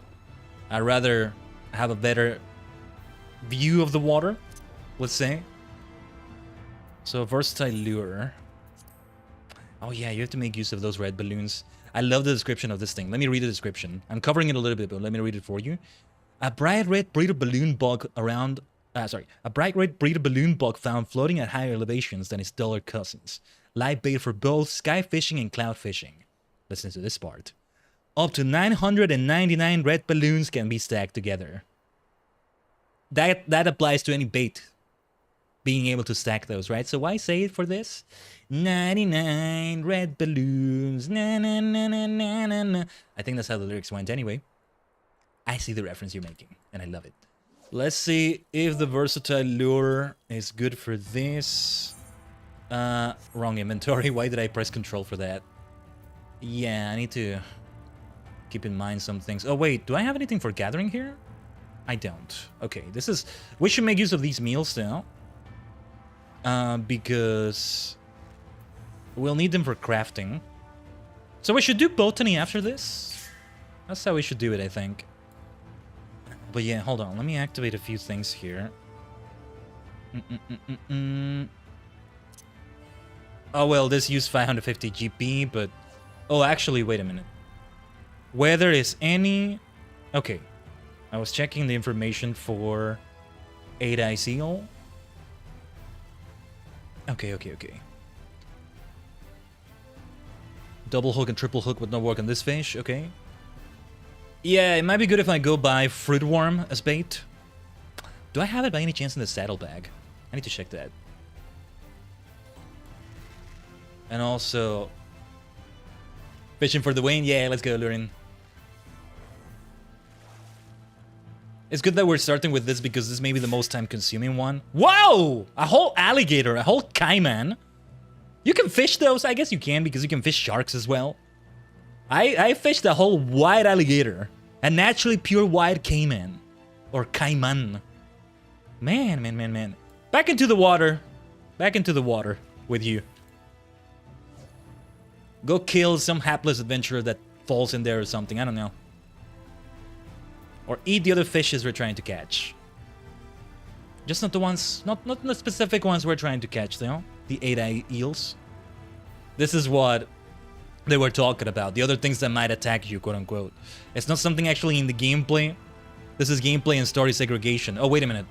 I'd rather have a better view of the water, let's say. So, versatile lure. Oh yeah, you have to make use of those red balloons. I love the description of this thing. Let me read the description. I'm covering it a little bit, but let me read it for you. A bright red breeder balloon bug a bright red breeder balloon bug found floating at higher elevations than its duller cousins. Live bait for both sky fishing and cloud fishing. Listen to this part. Up to 999 red balloons can be stacked together. That applies to any bait. Being able to stack those, right? So why say it for this? 99 red balloons. Na na na na na na na. I think that's how the lyrics went anyway. I see the reference you're making, and I love it. Let's see if the versatile lure is good for this. Wrong inventory. Why did I press control for that? Yeah, I need to keep in mind some things. Oh wait, do I have anything for gathering here? I don't. Okay, we should make use of these meals now. Because we'll need them for crafting. So we should do botany after this. That's how we should do it, I think. But yeah, hold on. Let me activate a few things here. Oh, well, this used 550 GP, but... Oh, actually, wait a minute. Where there is any... Okay. I was checking the information for 8-eye seal. Okay. Double hook and triple hook would not work on this fish, okay. Yeah, it might be good if I go buy fruit worm as bait. Do I have it by any chance in the saddlebag? I need to check that. And also... Fishing for the Wayne? Yeah, let's go, Lurin. It's good that we're starting with this because this may be the most time-consuming one. Whoa! A whole alligator, a whole caiman. You can fish those? I guess you can because you can fish sharks as well. I fished a whole white alligator. A naturally pure white caiman. Or caiman. Man. Back into the water. Back into the water with you. Go kill some hapless adventurer that falls in there or something. I don't know. Or eat the other fishes we're trying to catch. Just not the ones, not the specific ones we're trying to catch, though. The 8-eye eels. This is what they were talking about. The other things that might attack you, quote unquote. It's not something actually in the gameplay. This is gameplay and story segregation. Oh, wait a minute.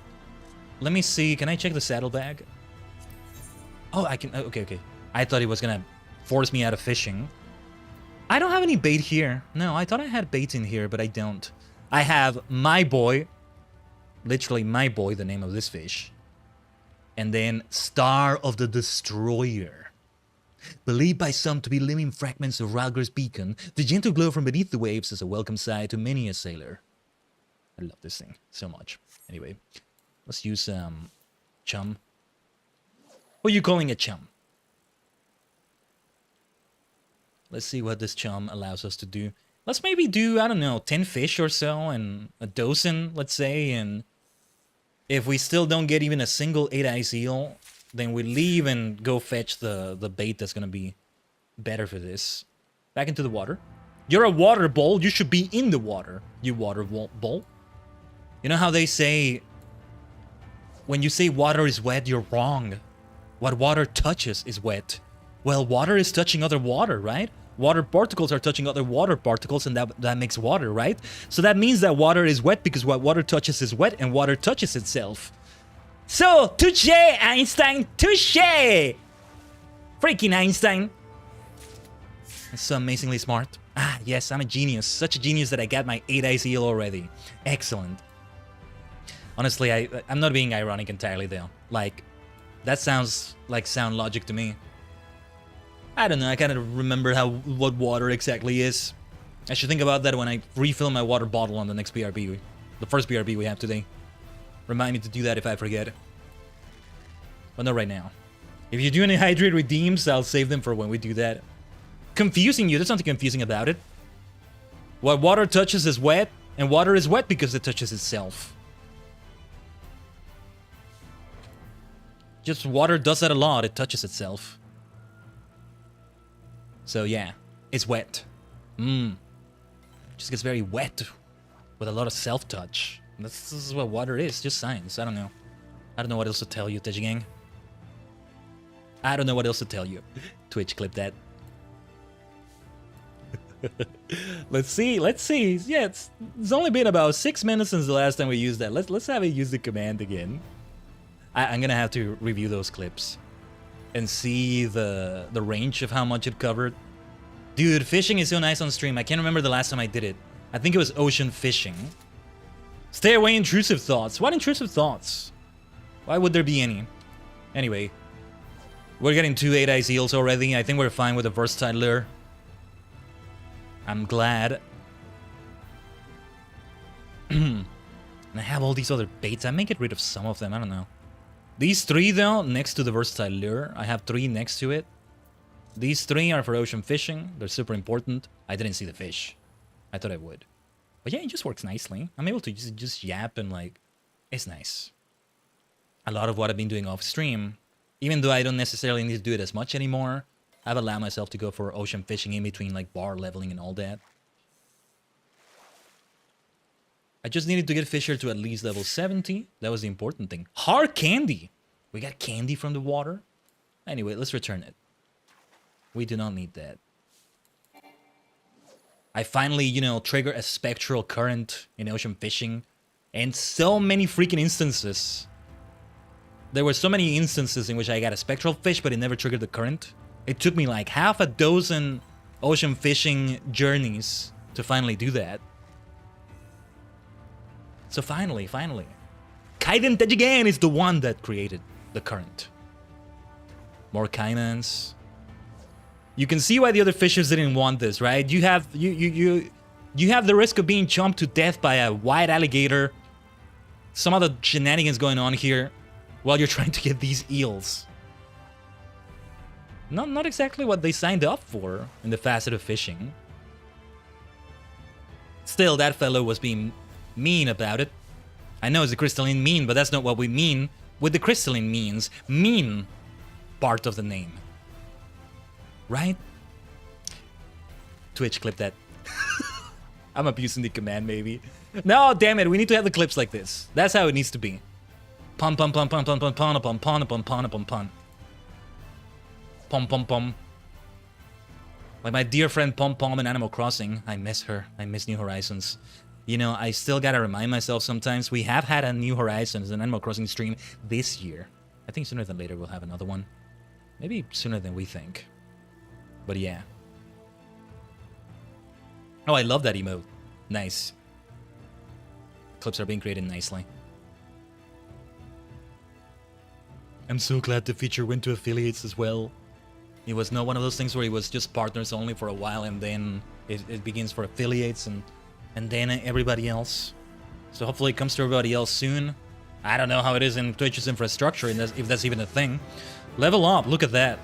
Let me see. Can I check the saddlebag? Oh, I can. Okay. I thought he was gonna force me out of fishing. I don't have any bait here. No, I thought I had bait in here, but I don't. I have my boy, literally my boy, the name of this fish. And then Star of the Destroyer. Believed by some to be living fragments of Ralger's beacon, the gentle glow from beneath the waves is a welcome sight to many a sailor. I love this thing so much. Anyway, let's use chum. What are you calling a chum? Let's see what this chum allows us to do. Let's maybe do, I don't know, 10 fish or so, and a dozen, let's say, and if we still don't get even a single 8-eye seal, then we leave and go fetch the bait that's gonna be better for this. Back into the water. You're a water bowl, you should be in the water, you water bowl. You know how they say, when you say water is wet, you're wrong. What water touches is wet. Well, water is touching other water, right? Water particles are touching other water particles, and that makes water, right? So that means that water is wet because what water touches is wet, and water touches itself. So, touche, Einstein, touche! Freaking Einstein. It's so amazingly smart. Ah, yes, I'm a genius. Such a genius that I got my 8-eye seal already. Excellent. Honestly, I'm not being ironic entirely, though. Like, that sounds like sound logic to me. I don't know, I kind of remember what water exactly is. I should think about that when I refill my water bottle on the next BRB. The first BRB we have today. Remind me to do that if I forget. But not right now. If you do any hydrate redeems, I'll save them for when we do that. Confusing you, there's nothing confusing about it. What water touches is wet, and water is wet because it touches itself. Just water does that a lot, it touches itself. So yeah, it's wet. Just gets very wet with a lot of self-touch. This is what water is, just science. I don't know. I don't know what else to tell you, Tajigen. I don't know what else to tell you. Twitch, clip that. Let's see. Yeah, it's only been about 6 minutes since the last time we used that. Let's have it use the command again. I'm gonna have to review those clips and see the range of how much it covered. Dude, fishing is so nice on stream. I can't remember the last time I did it. I think it was ocean fishing. Stay away, intrusive thoughts. What intrusive thoughts? Why would there be any? Anyway, we're getting 2 8-eye seals already. I think we're fine with a versatile lure. I'm glad. And I have all these other baits. I may get rid of some of them. I don't know. These 3, though, next to the versatile lure. I have 3 next to it. These 3 are for ocean fishing. They're super important. I didn't see the fish. I thought I would. But yeah, it just works nicely. I'm able to just yap and, like, it's nice. A lot of what I've been doing off stream, even though I don't necessarily need to do it as much anymore, I've allowed myself to go for ocean fishing in between, like, bar leveling and all that. I just needed to get Fisher to at least level 70. That was the important thing. Hard candy! We got candy from the water. Anyway, let's return it. We do not need that. I finally, you know, trigger a spectral current in ocean fishing. And so many freaking instances. There were so many instances in which I got a spectral fish, but it never triggered the current. It took me like half a dozen ocean fishing journeys to finally do that. So finally. Khaiden Tajigen is the one that created the current. More Kaimans. You can see why the other fishers didn't want this, right? You have the risk of being chomped to death by a white alligator. Some other shenanigans going on here while you're trying to get these eels. Not exactly what they signed up for in the facet of fishing. Still, that fellow was being mean about it. I know it's a Crystalline Mean, but that's not what we mean with the Crystalline Means. Mean part of the name. Right? Twitch, clip that. I'm abusing the command, maybe. No, damn it, we need to have the clips like this. That's how it needs to be. Pum pum pum pum pum pum pum pum pum pum pum pum pum. Pom pom pom. Like my dear friend Pom Pom in Animal Crossing. I miss her. I miss New Horizons. You know, I still gotta remind myself sometimes. We have had a New Horizons, an Animal Crossing stream this year. I think sooner than later we'll have another one. Maybe sooner than we think. But yeah. Oh, I love that emote. Nice. Clips are being created nicely. I'm so glad the feature went to affiliates as well. It was not one of those things where it was just partners only for a while and then it begins for affiliates and then everybody else. So hopefully it comes to everybody else soon. I don't know how it is in Twitch's infrastructure, if that's even a thing. Level up, look at that.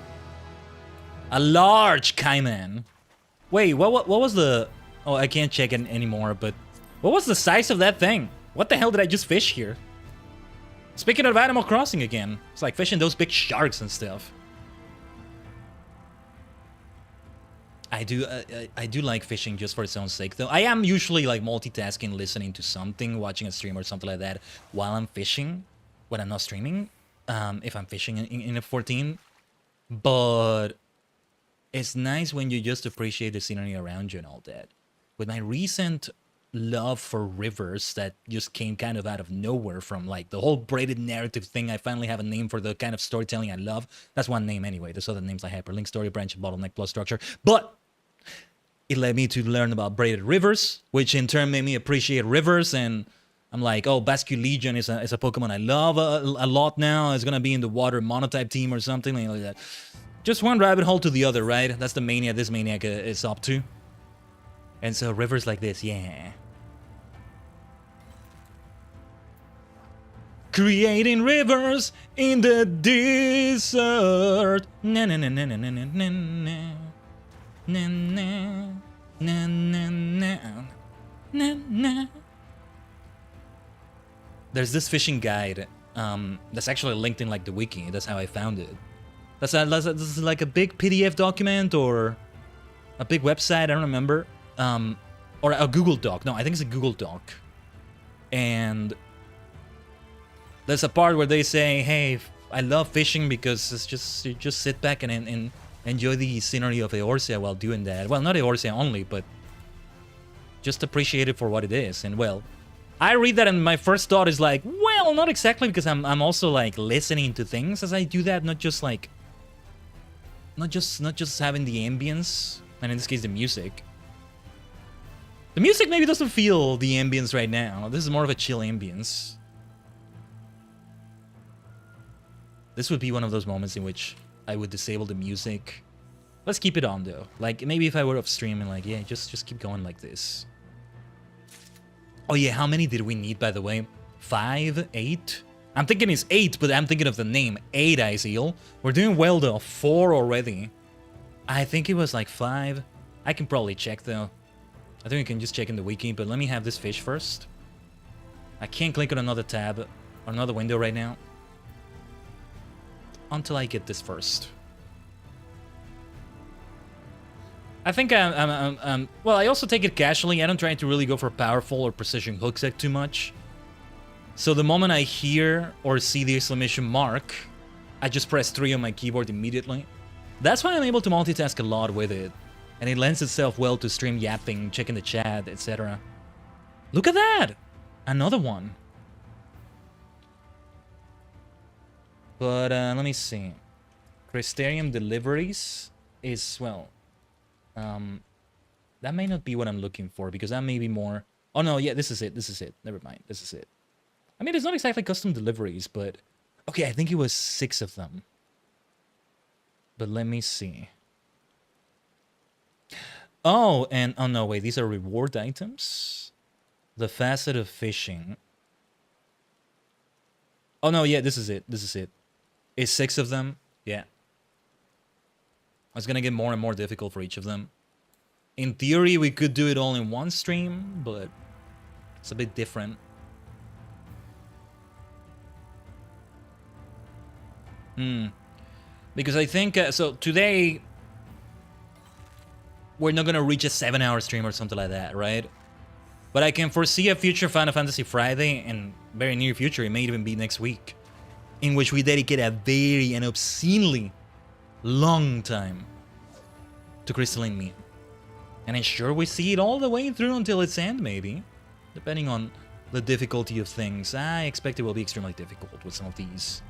A large Khaiden. Wait, what was the... Oh, I can't check it anymore, but... What was the size of that thing? What the hell did I just fish here? Speaking of Animal Crossing again. It's like fishing those big sharks and stuff. I do like fishing just for its own sake, though. I am usually like multitasking, listening to something, watching a stream or something like that while I'm fishing, when I'm not streaming, if I'm fishing in a 14. But it's nice when you just appreciate the scenery around you and all that. With my recent love for rivers that just came kind of out of nowhere from like the whole braided narrative thing, I finally have a name for the kind of storytelling I love. That's one name anyway. There's other names like hyperlink, story, branch, bottleneck, plus structure. But it led me to learn about braided rivers, which in turn made me appreciate rivers. And I'm like, oh, Basque Legion is a Pokemon I love a lot now. It's gonna be in the water monotype team or something like that. Just one rabbit hole to the other, right? That's the mania this maniac is up to. And so rivers like this, yeah. Creating rivers in the desert. Na na na na na na na na na na na na na. There's this fishing guide that's actually linked in like the wiki. That's how I found it. This is like a big PDF document or a big website. I don't remember. Or a Google Doc. No, I think it's a Google Doc. And there's a part where they say, hey, I love fishing because it's just you just sit back and enjoy the scenery of Eorzea while doing that. Well, not Eorzea only, but just appreciate it for what it is. And well, I read that and my first thought is like, well, not exactly, because I'm also like listening to things as I do that, not just like not just having the ambience, and in this case the music. The music maybe doesn't feel the ambience right now. This is more of a chill ambience. This would be one of those moments in which I would disable the music. Let's keep it on though. Like maybe if I were off stream and like, yeah, just keep going like this. Oh yeah, how many did we need, by the way? 5? 8? I'm thinking it's 8, but I'm thinking of the name. 8, Isil. We're doing well though. 4 already. I think it was like 5. I can probably check though. I think we can just check in the wiki, but let me have this fish first. I can't click on another tab or another window right now until I get this first. I think well, I also take it casually. I don't try to really go for powerful or precision hooks too much. So the moment I hear or see the exclamation mark, I just press 3 on my keyboard immediately. That's why I'm able to multitask a lot with it. And it lends itself well to stream yapping, checking the chat, etc. Look at that! Another one. But let me see. Crystarium deliveries is, well... that may not be what I'm looking for, because that may be more... Oh no, yeah, this is it, this is it. Never mind, this is it. I mean, it's not exactly custom deliveries, but... Okay, I think it was 6 of them. But let me see. Oh, and... Oh no, wait, these are reward items? The facet of fishing. Oh no, yeah, this is it, this is it. It's 6 of them, yeah. It's gonna get more and more difficult for each of them. In theory, we could do it all in one stream, but it's a bit different. Because I think, so today, we're not gonna reach a 7-hour stream or something like that, right? But I can foresee a future Final Fantasy Friday, and very near future, it may even be next week, in which we dedicate a very and obscenely long time to Crystalline Mean. And I'm sure we see it all the way through until its end, maybe. Depending on the difficulty of things. I expect it will be extremely difficult with some of these.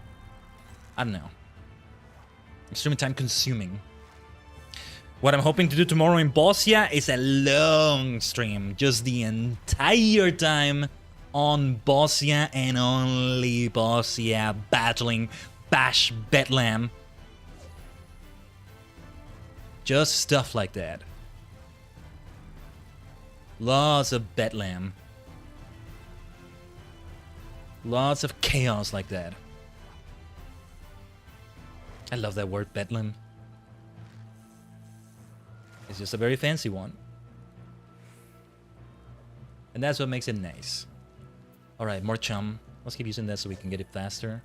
I don't know. Extremely time consuming. What I'm hoping to do tomorrow in Bosnia is a long stream. Just the entire time on Bosnia and only Bosnia battling Bash Betlam. Just stuff like that. Lots of Betlam. Lots of chaos like that. I love that word, Bedlam. It's just a very fancy one. And that's what makes it nice. Alright, more chum. Let's keep using that so we can get it faster.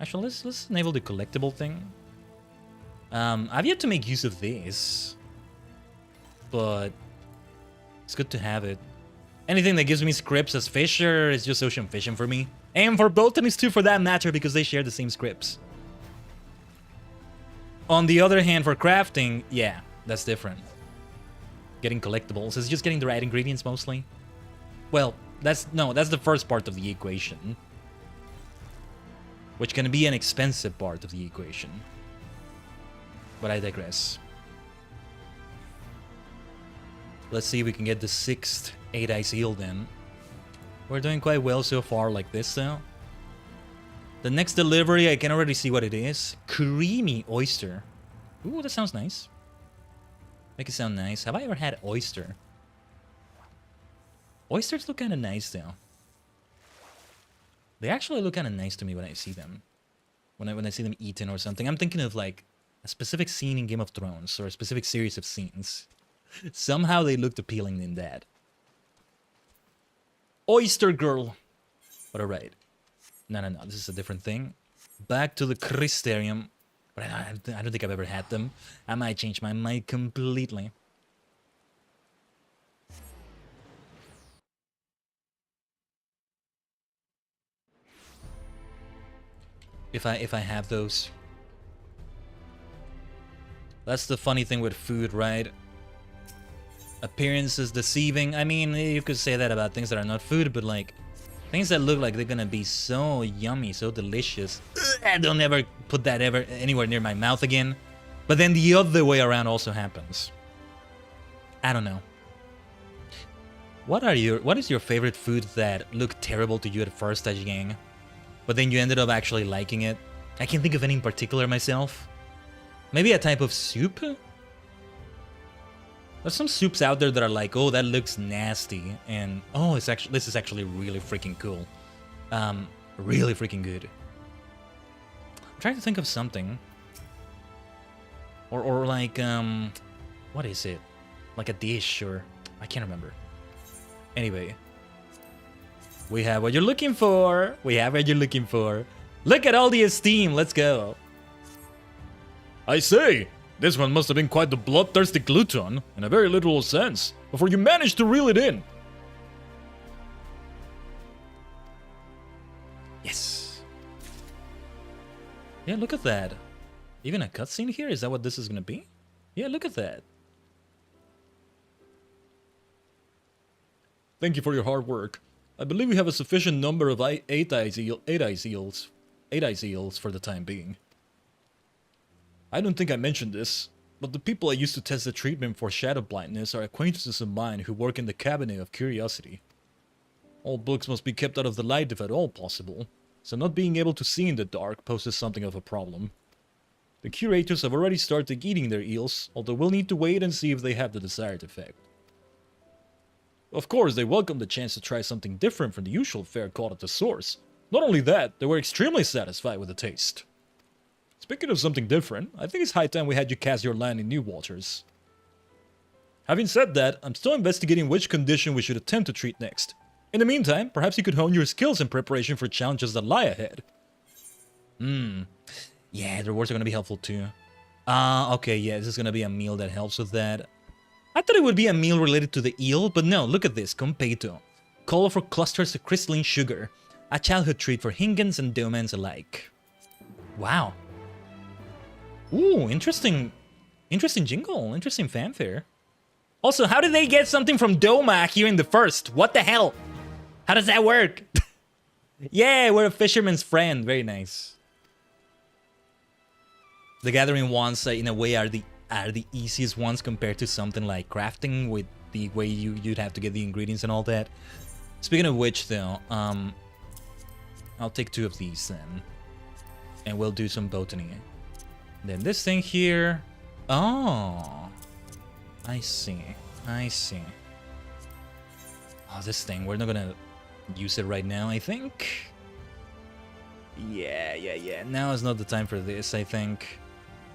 Actually, let's enable the collectible thing. I've yet to make use of this. But it's good to have it. Anything that gives me scripts as Fisher is just ocean fishing for me. And for botanists too, for that matter, because they share the same scripts. On the other hand, for crafting, yeah, that's different. Getting collectibles is just getting the right ingredients mostly. Well, that's the first part of the equation. Which can be an expensive part of the equation. But I digress. Let's see if we can get the 6th 8-eye seal then. We're doing quite well so far like this though. The next delivery, I can already see what it is. Creamy oyster. Ooh, that sounds nice. Make it sound nice. Have I ever had oyster? Oysters look kind of nice though. They actually look kind of nice to me when I see them. When I see them eaten or something. I'm thinking of like a specific scene in Game of Thrones or a specific series of scenes. Somehow they looked appealing in that. Oyster girl. But alright. No, this is a different thing. Back to the Crystarium. But I don't think I've ever had them. I might change my mind completely. If I have those. That's the funny thing with food, right? Appearance is deceiving. I mean, you could say that about things that are not food, but like things that look like they're gonna be so yummy, so delicious. Don't ever put that ever anywhere near my mouth again. But then the other way around also happens. I don't know. What is your favorite food that looked terrible to you at first, Tajigen, but then you ended up actually liking it? I can't think of any in particular myself. Maybe a type of soup? There's some soups out there that are like, oh, that looks nasty, and oh, this is actually really freaking cool. Really freaking good. I'm trying to think of something. Or like, what is it? Like a dish, or I can't remember. Anyway, we have what you're looking for. We have what you're looking for. Look at all the esteem. Let's go. I say, this one must have been quite the bloodthirsty glutton, in a very literal sense, before you managed to reel it in. Yes. Yeah, look at that. Even a cutscene here? Is that what this is gonna be? Yeah, look at that. Thank you for your hard work. I believe we have a sufficient number of 8-eye seals for the time being. I don't think I mentioned this, but the people I used to test the treatment for shadow blindness are acquaintances of mine who work in the Cabinet of Curiosity. All books must be kept out of the light if at all possible, so not being able to see in the dark poses something of a problem. The curators have already started eating their eels, although we'll need to wait and see if they have the desired effect. Of course, they welcomed the chance to try something different from the usual fare caught at the source. Not only that, they were extremely satisfied with the taste. Speaking of something different, I think it's high time we had you cast your line in new waters. Having said that, I'm still investigating which condition we should attempt to treat next. In the meantime, perhaps you could hone your skills in preparation for challenges that lie ahead. Yeah, the rewards are gonna be helpful too. Okay, yeah, this is gonna be a meal that helps with that. I thought it would be a meal related to the eel, but no, look at this, Competo. Colorful clusters of crystalline sugar. A childhood treat for Hingans and Domans alike. Wow. Ooh, interesting jingle, interesting fanfare. Also, how did they get something from Doma here in the first? What the hell? How does that work? Yeah, we're a fisherman's friend. Very nice. The gathering ones, in a way, are the easiest ones compared to something like crafting with the way you'd have to get the ingredients and all that. Speaking of which, though, I'll take 2 of these then. And we'll do some botany. Then this thing here... Oh! I see. I see. Oh, this thing. We're not gonna use it right now, I think. Yeah. Now is not the time for this, I think.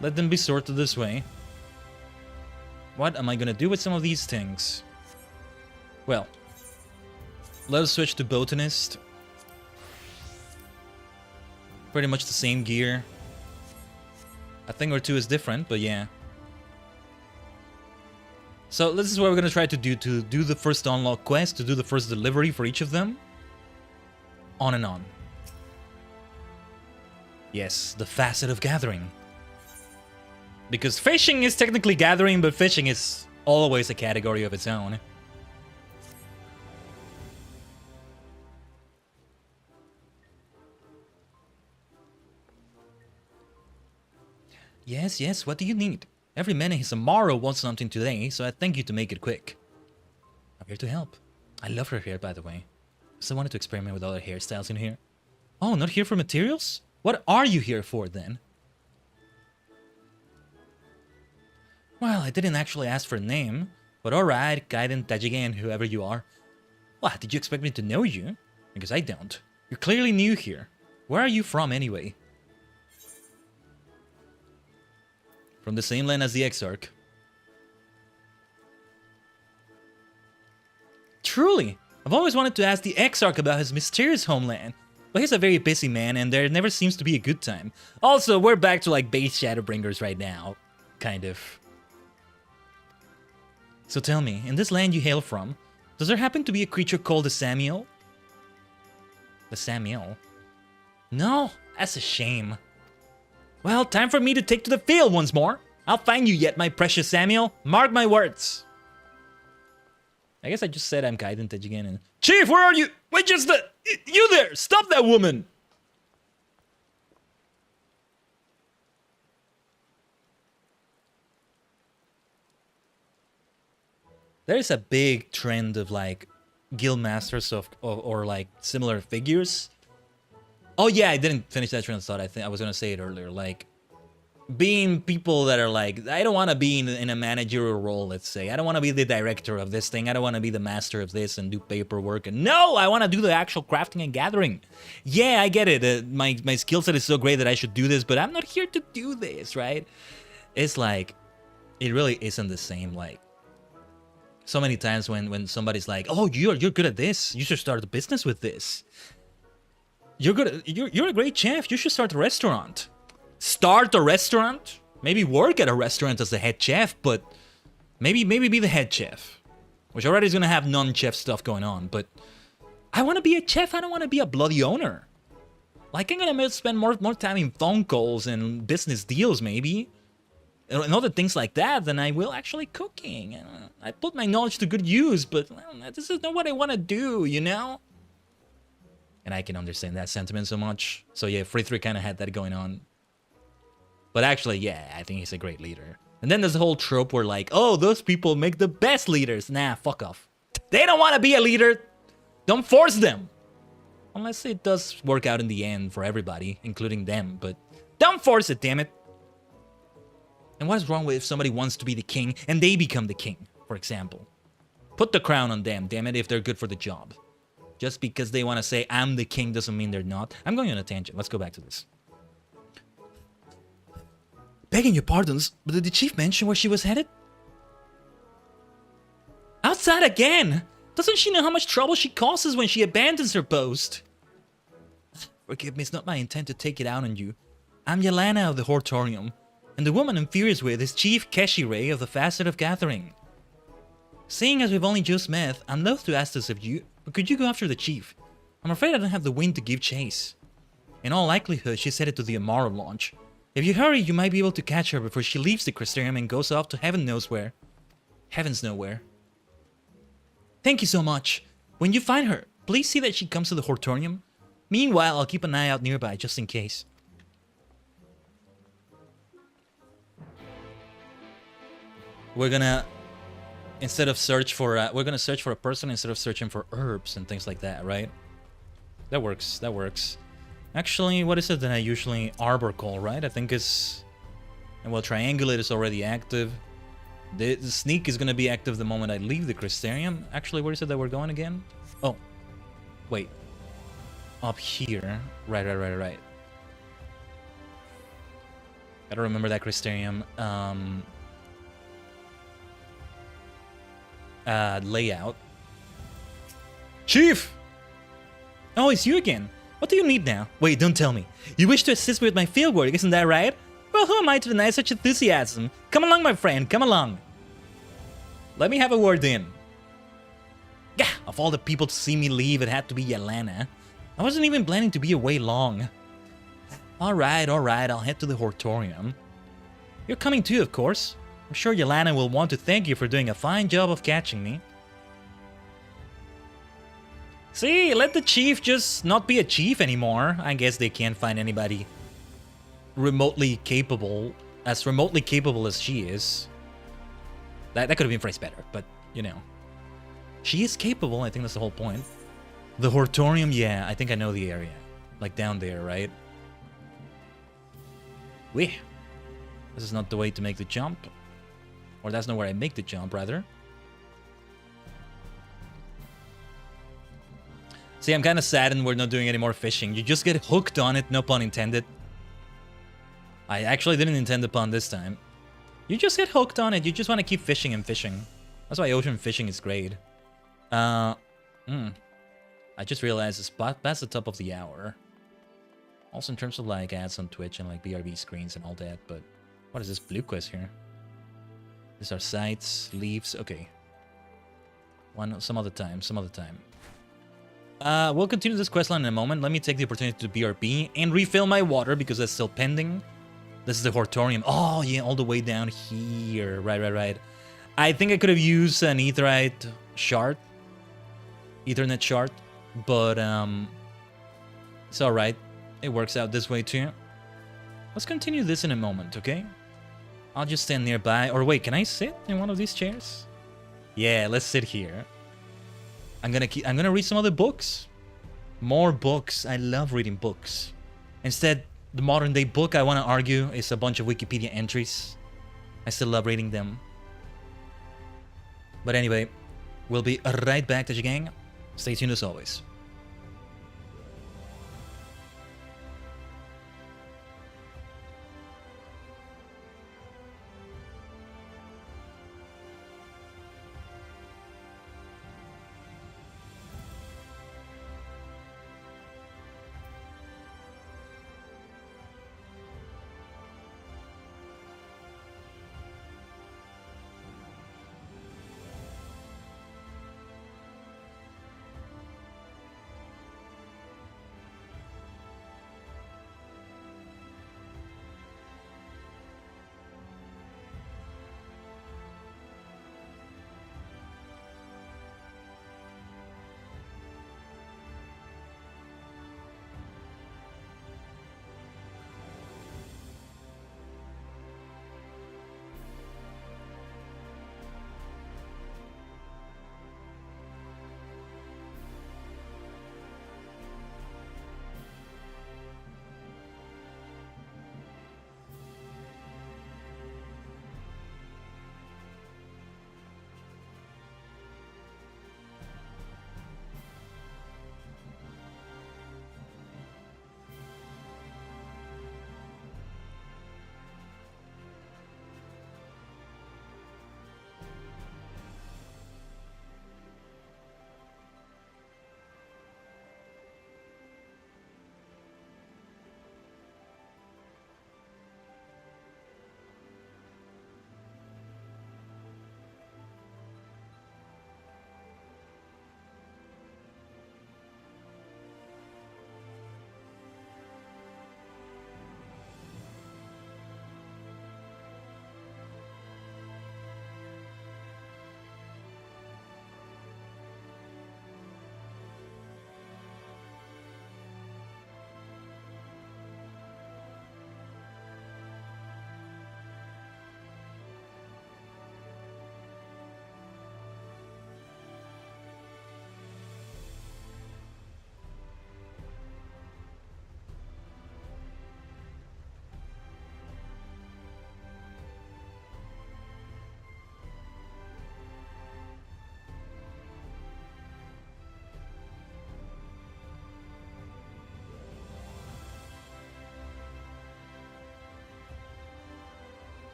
Let them be sorted this way. What am I gonna do with some of these things? Well, let us switch to botanist. Pretty much the same gear. A thing or two is different, but yeah. So this is what we're gonna try to do the first unlock quest, to do the first delivery for each of them. On and on. Yes, the facet of gathering. Because fishing is technically gathering, but fishing is always a category of its own. Yes, what do you need? Every man in his Amaro wants something today, so I thank you to make it quick. I'm here to help. I love her hair, by the way. So I wanted to experiment with other hairstyles in here. Oh, not here for materials? What are you here for, then? Well, I didn't actually ask for a name, but alright, Khaiden, Tajigen, whoever you are. What, did you expect me to know you? Because I don't. You're clearly new here. Where are you from, anyway? From the same land as the Exarch. Truly! I've always wanted to ask the Exarch about his mysterious homeland. But he's a very busy man, and there never seems to be a good time. Also, we're back to like base Shadowbringers right now. Kind of. So tell me, in this land you hail from, does there happen to be a creature called the Samuel? The Samuel? No, that's a shame. Well, time for me to take to the field once more. I'll find you yet, my precious Samuel. Mark my words. I guess I just said I'm Khaiden Tajigen and... Chief, where are you? Wait, just the... You there! Stop that woman! There's a big trend of like guild masters or like similar figures. Oh yeah, I didn't finish that train of thought. I think I was gonna say it earlier. Like being people that are like, I don't want to be in a managerial role. Let's say I don't want to be the director of this thing. I don't want to be the master of this and do paperwork. And no, I want to do the actual crafting and gathering. Yeah, I get it. My skill set is so great that I should do this, but I'm not here to do this, right? It's like it really isn't the same. Like so many times when somebody's like, oh, you're good at this. You should start a business with this. You're good. You're a great chef. You should start a restaurant. Start a restaurant? Maybe work at a restaurant as the head chef, but maybe be the head chef. Which already is gonna have non-chef stuff going on, but I wanna be a chef, I don't wanna be a bloody owner. Like I'm gonna spend more time in phone calls and business deals maybe. And other things like that than I will actually cooking. I put my knowledge to good use, but well, this is not what I wanna do, you know? And I can understand that sentiment so much. So yeah, FFXIV kinda had that going on. But actually, yeah, I think he's a great leader. And then there's the whole trope where like, oh, those people make the best leaders. Nah, fuck off. They don't want to be a leader. Don't force them. Unless it does work out in the end for everybody, including them. But don't force it, damn it. And what is wrong with if somebody wants to be the king and they become the king, for example? Put the crown on them, damn it, if they're good for the job. Just because they want to say, I'm the king, doesn't mean they're not. I'm going on a tangent. Let's go back to this. Begging your pardons, but did the chief mention where she was headed? Outside again! Doesn't she know how much trouble she causes when she abandons her post? Forgive me, it's not my intent to take it out on you. I'm Yelena of the Hortorium, and the woman I'm furious with is Chief Keshire of the Facet of Gathering. Seeing as we've only just met, I'm loath to ask this of you, but could you go after the chief? I'm afraid I don't have the wind to give chase. In all likelihood, she's headed to the Amaro launch. If you hurry, you might be able to catch her before she leaves the Crystalline and goes off to heaven knows where. Heavens nowhere. Thank you so much. When you find her, please see that she comes to the Hortorium. Meanwhile, I'll keep an eye out nearby just in case. We're gonna Instead of search for, we're gonna search for a person instead of searching for herbs and things like that, right? That works, that works. Actually, what is it that I usually arbor call, right? I think it's... And well, triangulate is already active. The sneak is gonna be active the moment I leave the Crystarium. Actually, where is it that we're going again? Oh, wait. Up here. Right. Gotta remember that Crystarium. Layout. Chief! Oh, it's you again. What do you need now? Wait, don't tell me. You wish to assist me with my fieldwork, isn't that right? Well, who am I to deny such enthusiasm? Come along, my friend, come along. Let me have a word in. Yeah, of all the people to see me leave, it had to be Yelena. I wasn't even planning to be away long. Alright, I'll head to the Hortorium. You're coming too, of course. I'm sure Yelena will want to thank you for doing a fine job of catching me. See, let the chief just not be a chief anymore. I guess they can't find anybody remotely capable as she is. That could have been phrased better, but you know. She is capable, I think that's the whole point. The Hortorium, yeah, I think I know the area. Like down there, right? Weh. This is not the way to make the jump. Or that's not where I make the jump, rather. See, I'm kind of saddened we're not doing any more fishing. You just get hooked on it, no pun intended. I actually didn't intend the pun this time. You just get hooked on it. You just want to keep fishing and fishing. That's why ocean fishing is great. I just realized it's past the top of the hour. Also in terms of like ads on Twitch and like BRB screens and all that, but what is this blue quest here? These are sites, leaves, okay. Some other time. We'll continue this questline in a moment. Let me take the opportunity to BRB and refill my water because that's still pending. This is the Hortorium. Oh, yeah, all the way down here. Right. I think I could have used an Ethernet shard, but it's alright. It works out this way too. Let's continue this in a moment, okay? I'll just stand nearby. Or wait, can I sit in one of these chairs? Yeah, let's sit here. I'm gonna read some other books. More books. I love reading books. Instead, the modern day book I want to argue is a bunch of Wikipedia entries. I still love reading them. But anyway, we'll be right back, Tajigen. Stay tuned as always.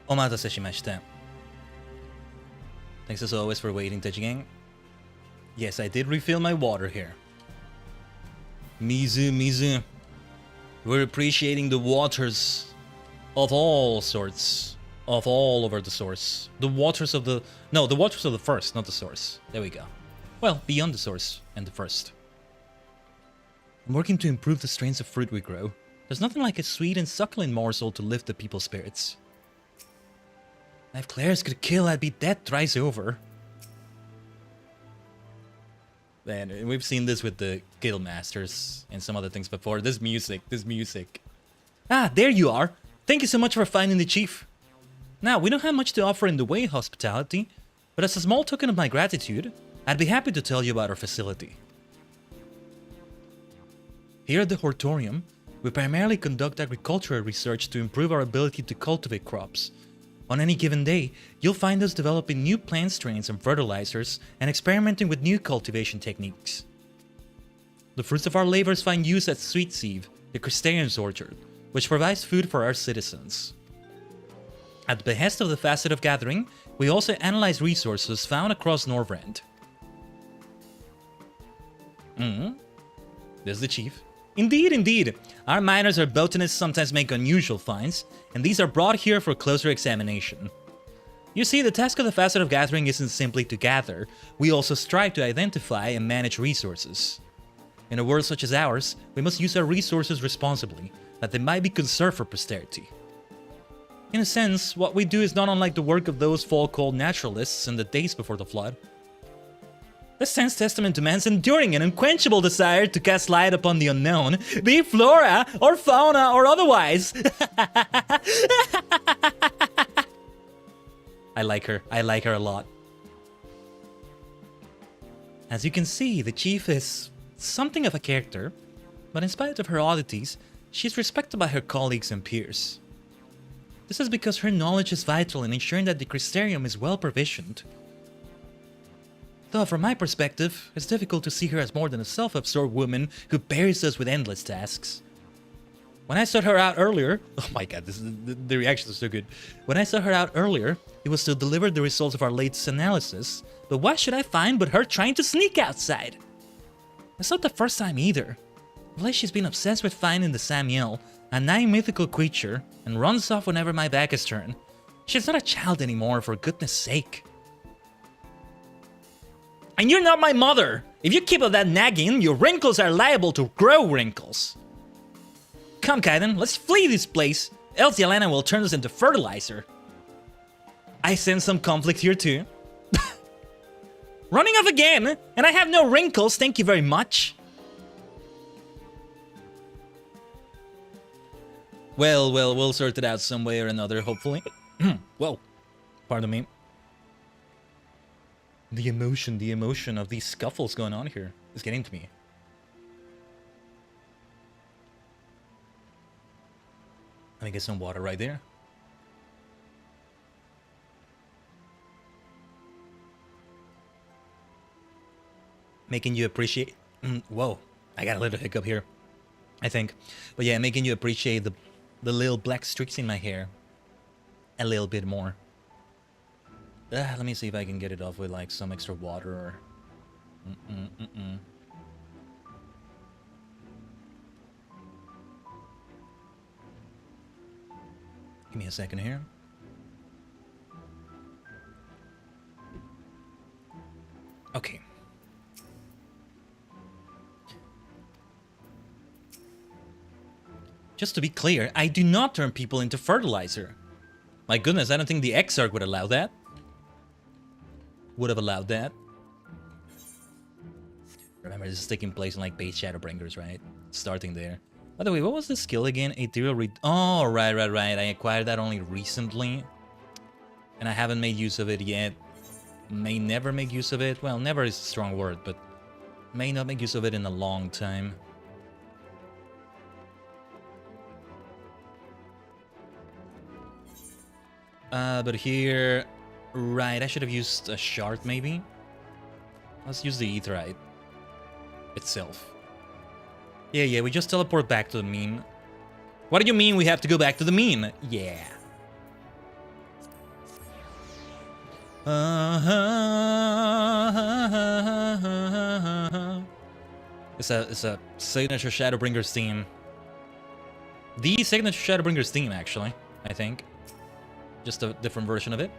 Omatase shimashita. Thanks as always for waiting, Tajigen. Yes, I did refill my water here. Mizu. We're appreciating the waters of all sorts. Of all over the source. The waters of the... No, the waters of the first, not the source. There we go. Well, beyond the source and the first. I'm working to improve the strains of fruit we grow. There's nothing like a sweet and succulent morsel to lift the people's spirits. If Claire's could kill, I'd be dead thrice over. Man, we've seen this with the Guild Masters and some other things before. This music. Ah, there you are. Thank you so much for finding the chief. Now, we don't have much to offer in the way of hospitality, but as a small token of my gratitude, I'd be happy to tell you about our facility. Here at the Hortorium, we primarily conduct agricultural research to improve our ability to cultivate crops. On any given day, you'll find us developing new plant strains and fertilizers and experimenting with new cultivation techniques. The fruits of our labors find use at Sweet Sieve, the Crystalline's orchard, which provides food for our citizens. At the behest of the FFXIV Gathering, we also analyze resources found across Norvrend. There's the chief. Indeed. Our miners or botanists sometimes make unusual finds, and these are brought here for closer examination. You see, the task of the FFXIV Gathering isn't simply to gather, we also strive to identify and manage resources. In a world such as ours, we must use our resources responsibly, that they might be conserved for posterity. In a sense, what we do is not unlike the work of those folk called naturalists in the days before the flood. This stands testament to man's enduring and unquenchable desire to cast light upon the unknown, be it flora or fauna or otherwise. I like her a lot. As you can see, the chief is something of a character, but in spite of her oddities, she's respected by her colleagues and peers. This is because her knowledge is vital in ensuring that the Crystarium is well provisioned. Though from my perspective, it's difficult to see her as more than a self-absorbed woman who buries us with endless tasks. When I sought her out earlier, oh my god, the reaction is so good. When I sought her out earlier, it was to deliver the results of our latest analysis, but what should I find but her trying to sneak outside? It's not the first time either. Of late she's been obsessed with finding the Samiel, a nigh mythical creature, and runs off whenever my back is turned. She's not a child anymore, for goodness sake. And you're not my mother! If you keep up that nagging, your wrinkles are liable to grow wrinkles. Come, Khaiden, let's flee this place, else Yelena will turn us into fertilizer. I sense some conflict here too. Running off again, and I have no wrinkles, thank you very much. Well, we'll sort it out some way or another, hopefully. Whoa, pardon me. The emotion of these scuffles going on here is getting to me. Let me get some water right there. Making you appreciate... Whoa, I got a little hiccup here, I think. But yeah, making you appreciate the little black streaks in my hair a little bit more. Let me see if I can get it off with like some extra water or... Give me a second here. Okay. Just to be clear, I do not turn people into fertilizer. My goodness, I don't think the Exarch would allow that. Would have allowed that. Remember, this is taking place in like base Shadowbringers, right? Starting there. By the way, what was the skill again? Ethereal read. Oh, right. I acquired that only recently. And I haven't made use of it yet. May never make use of it. Well, never is a strong word, but may not make use of it in a long time. But here... Right, I should have used a shard, maybe? Let's use the Aetheryte itself. Yeah, we just teleport back to the mean. What do you mean we have to go back to the mean? Yeah. It's a signature Shadowbringers theme. The signature Shadowbringers theme, actually, I think. Just a different version of it.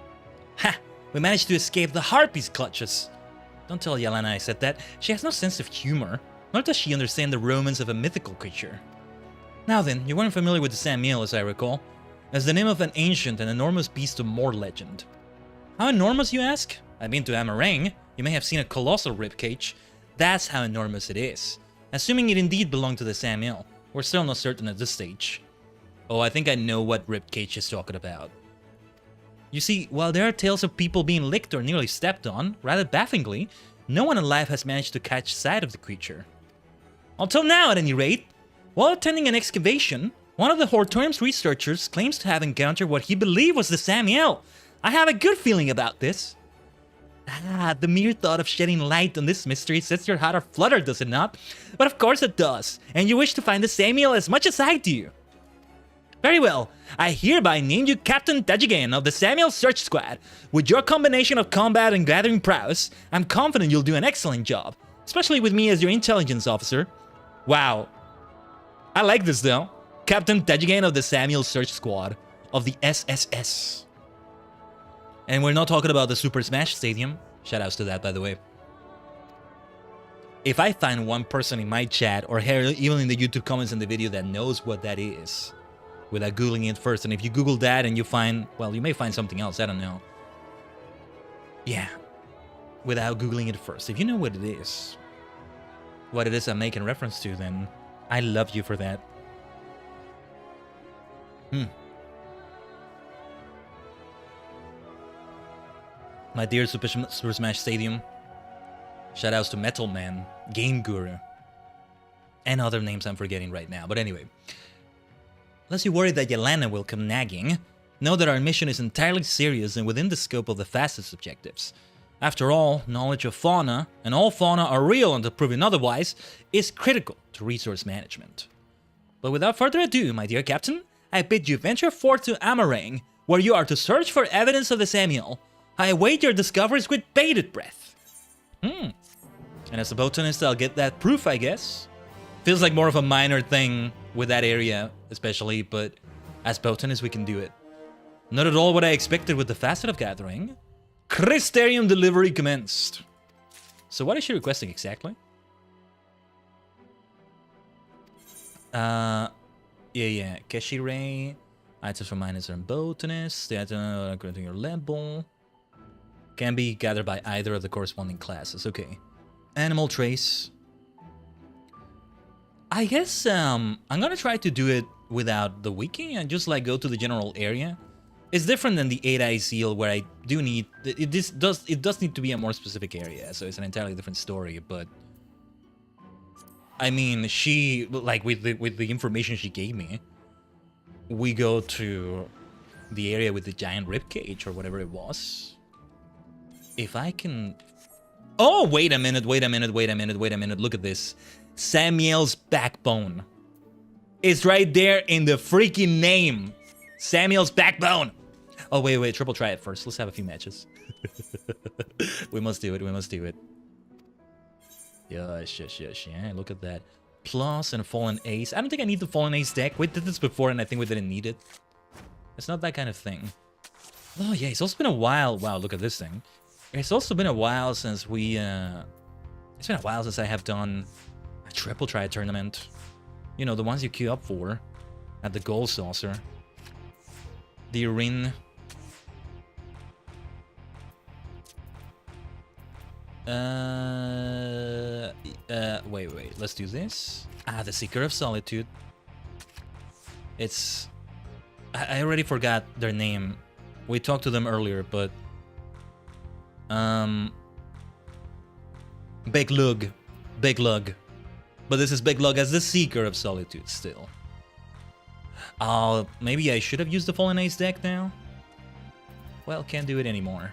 Ha! We managed to escape the Harpy's clutches. Don't tell Yelena I said that. She has no sense of humor, nor does she understand the romance of a mythical creature. Now then, you weren't familiar with the Samuel, as I recall, as the name of an ancient and enormous beast of more legend. How enormous, you ask? I've been to Amarang. You may have seen a colossal ribcage. That's how enormous it is. Assuming it indeed belonged to the Samuel. We're still not certain at this stage. Oh, I think I know what ribcage is talking about. You see, while there are tales of people being licked or nearly stepped on, rather bafflingly, no one alive has managed to catch sight of the creature. Until now, at any rate. While attending an excavation, one of the Hortorium's researchers claims to have encountered what he believed was the Samuel. I have a good feeling about this. The mere thought of shedding light on this mystery sets your heart aflutter, does it not? But of course it does, and you wish to find the Samuel as much as I do. Very well, I hereby name you Captain Tajigen of the Samuel Search Squad. With your combination of combat and gathering prowess, I'm confident you'll do an excellent job, especially with me as your intelligence officer. Wow. I like this though. Captain Tajigen of the Samuel Search Squad of the SSS. And we're not talking about the Super Smash Stadium. Shoutouts to that, by the way. If I find one person in my chat or even in the YouTube comments in the video that knows what that is, without Googling it first, and if you Google that and you find, well, you may find something else, I don't know. Yeah, without Googling it first. If you know what it is I'm making reference to, then I love you for that. My dear Super Smash Stadium. Shoutouts to Metal Man, Game Guru, and other names I'm forgetting right now. But anyway, lest you worry that Yelena will come nagging, know that our mission is entirely serious and within the scope of the fastest objectives. After all, knowledge of fauna, and all fauna are real until proven otherwise, is critical to resource management. But without further ado, my dear Captain, I bid you venture forth to Amarang, where you are to search for evidence of the Samuel. I await your discoveries with bated breath. And as a botanist, I'll get that proof, I guess. Feels like more of a minor thing with that area, especially, but as botanists, we can do it. Not at all what I expected with the facet of gathering. Crystarium delivery commenced. So what is she requesting exactly? Yeah. Keshire. Items from miners and botanists. The item according to your level. Can be gathered by either of the corresponding classes. Okay. Animal trace. I guess I'm gonna try to do it without the wiki and just like go to the general area. It's different than the 8-Eye Seal where I do need it does need to be a more specific area, so it's an entirely different story, but I mean, she like with the information she gave me, we go to the area with the giant ribcage or whatever it was. If I can... Oh, wait a minute, look at this. Samuel's backbone. It's right there in the freaking name. Samuel's backbone. Oh, wait, triple try it first. Let's have a few matches. We must do it. Yes, yeah, look at that. Plus and Fallen Ace. I don't think I need the Fallen Ace deck. We did this before and I think we didn't need it. It's not that kind of thing. Oh, yeah, it's also been a while. Wow, look at this thing. It's also been a while since we, it's been a while since I have done a triple try tournament. You know, the ones you queue up for at the Gold Saucer. The Rin. Wait, let's do this. The Seeker of Solitude. It's... I already forgot their name. We talked to them earlier, but... Big Lug. But this is Big Lug as the Seeker of Solitude still. Oh, maybe I should have used the Fallen Ace deck now? Well, can't do it anymore.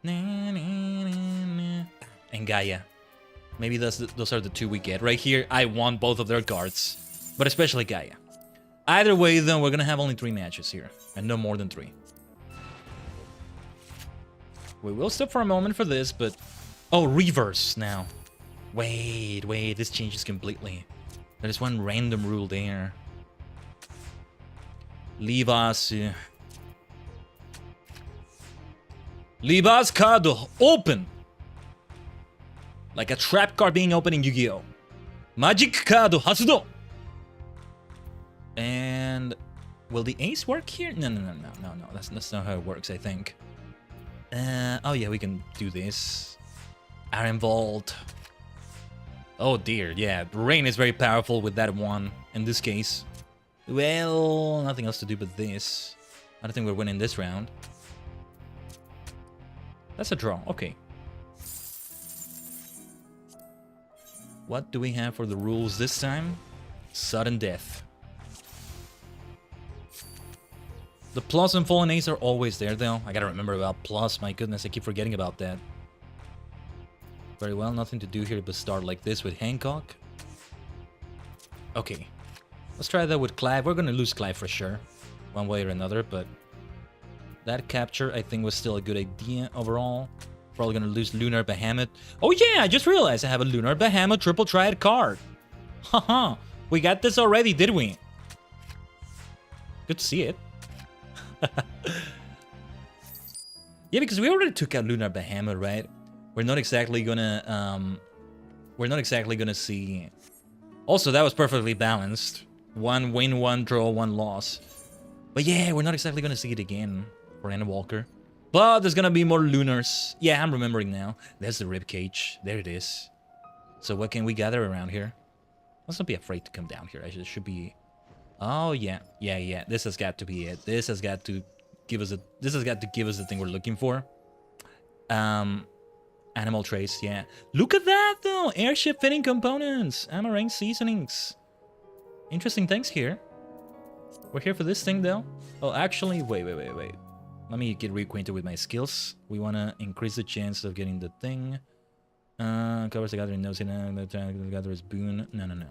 And Gaia. Maybe those are the two we get. Right here, I want both of their cards. But especially Gaia. Either way, though, we're gonna have only 3 matches here. And no more than 3. We will stop for a moment for this, but... Oh, reverse now. Wait, this changes completely. There's one random rule there. Leave us card open. Like a trap card being opened in Yu-Gi-Oh! Magic card Hasudo. And will the ace work here? No. That's not how it works, I think. Oh yeah, we can do this. Iron Vault. Oh dear, yeah. Rain is very powerful with that one in this case. Well, nothing else to do but this. I don't think we're winning this round. That's a draw, okay. What do we have for the rules this time? Sudden death. The plus and fallen ace are always there though. I gotta remember about plus, my goodness, I keep forgetting about that. Very well, nothing to do here but start like this with Hancock. Okay. Let's try that with Clive. We're gonna lose Clive for sure. One way or another, but... that capture, I think, was still a good idea overall. Probably gonna lose Lunar Bahamut. Oh yeah, I just realized I have a Lunar Bahamut triple triad card. Haha, we got this already, did we? Good to see it. Yeah, because we already took out Lunar Bahamut, right? We're not exactly gonna see. Also, that was perfectly balanced. 1 win, 1 draw, 1 loss. But yeah, we're not exactly gonna see it again for Endwalker. But there's gonna be more Lunars. Yeah, I'm remembering now. There's the ribcage. There it is. So what can we gather around here? Let's not be afraid to come down here. It should be... Oh yeah. This has got to be it. This has got to give us the thing we're looking for. Animal trace, yeah. Look at that though! Airship fitting components! Amarang seasonings. Interesting things here. We're here for this thing though. Oh, actually, wait. Let me get reacquainted with my skills. We want to increase the chance of getting the thing. Covers the gathering nose in the gatherer's boon. No.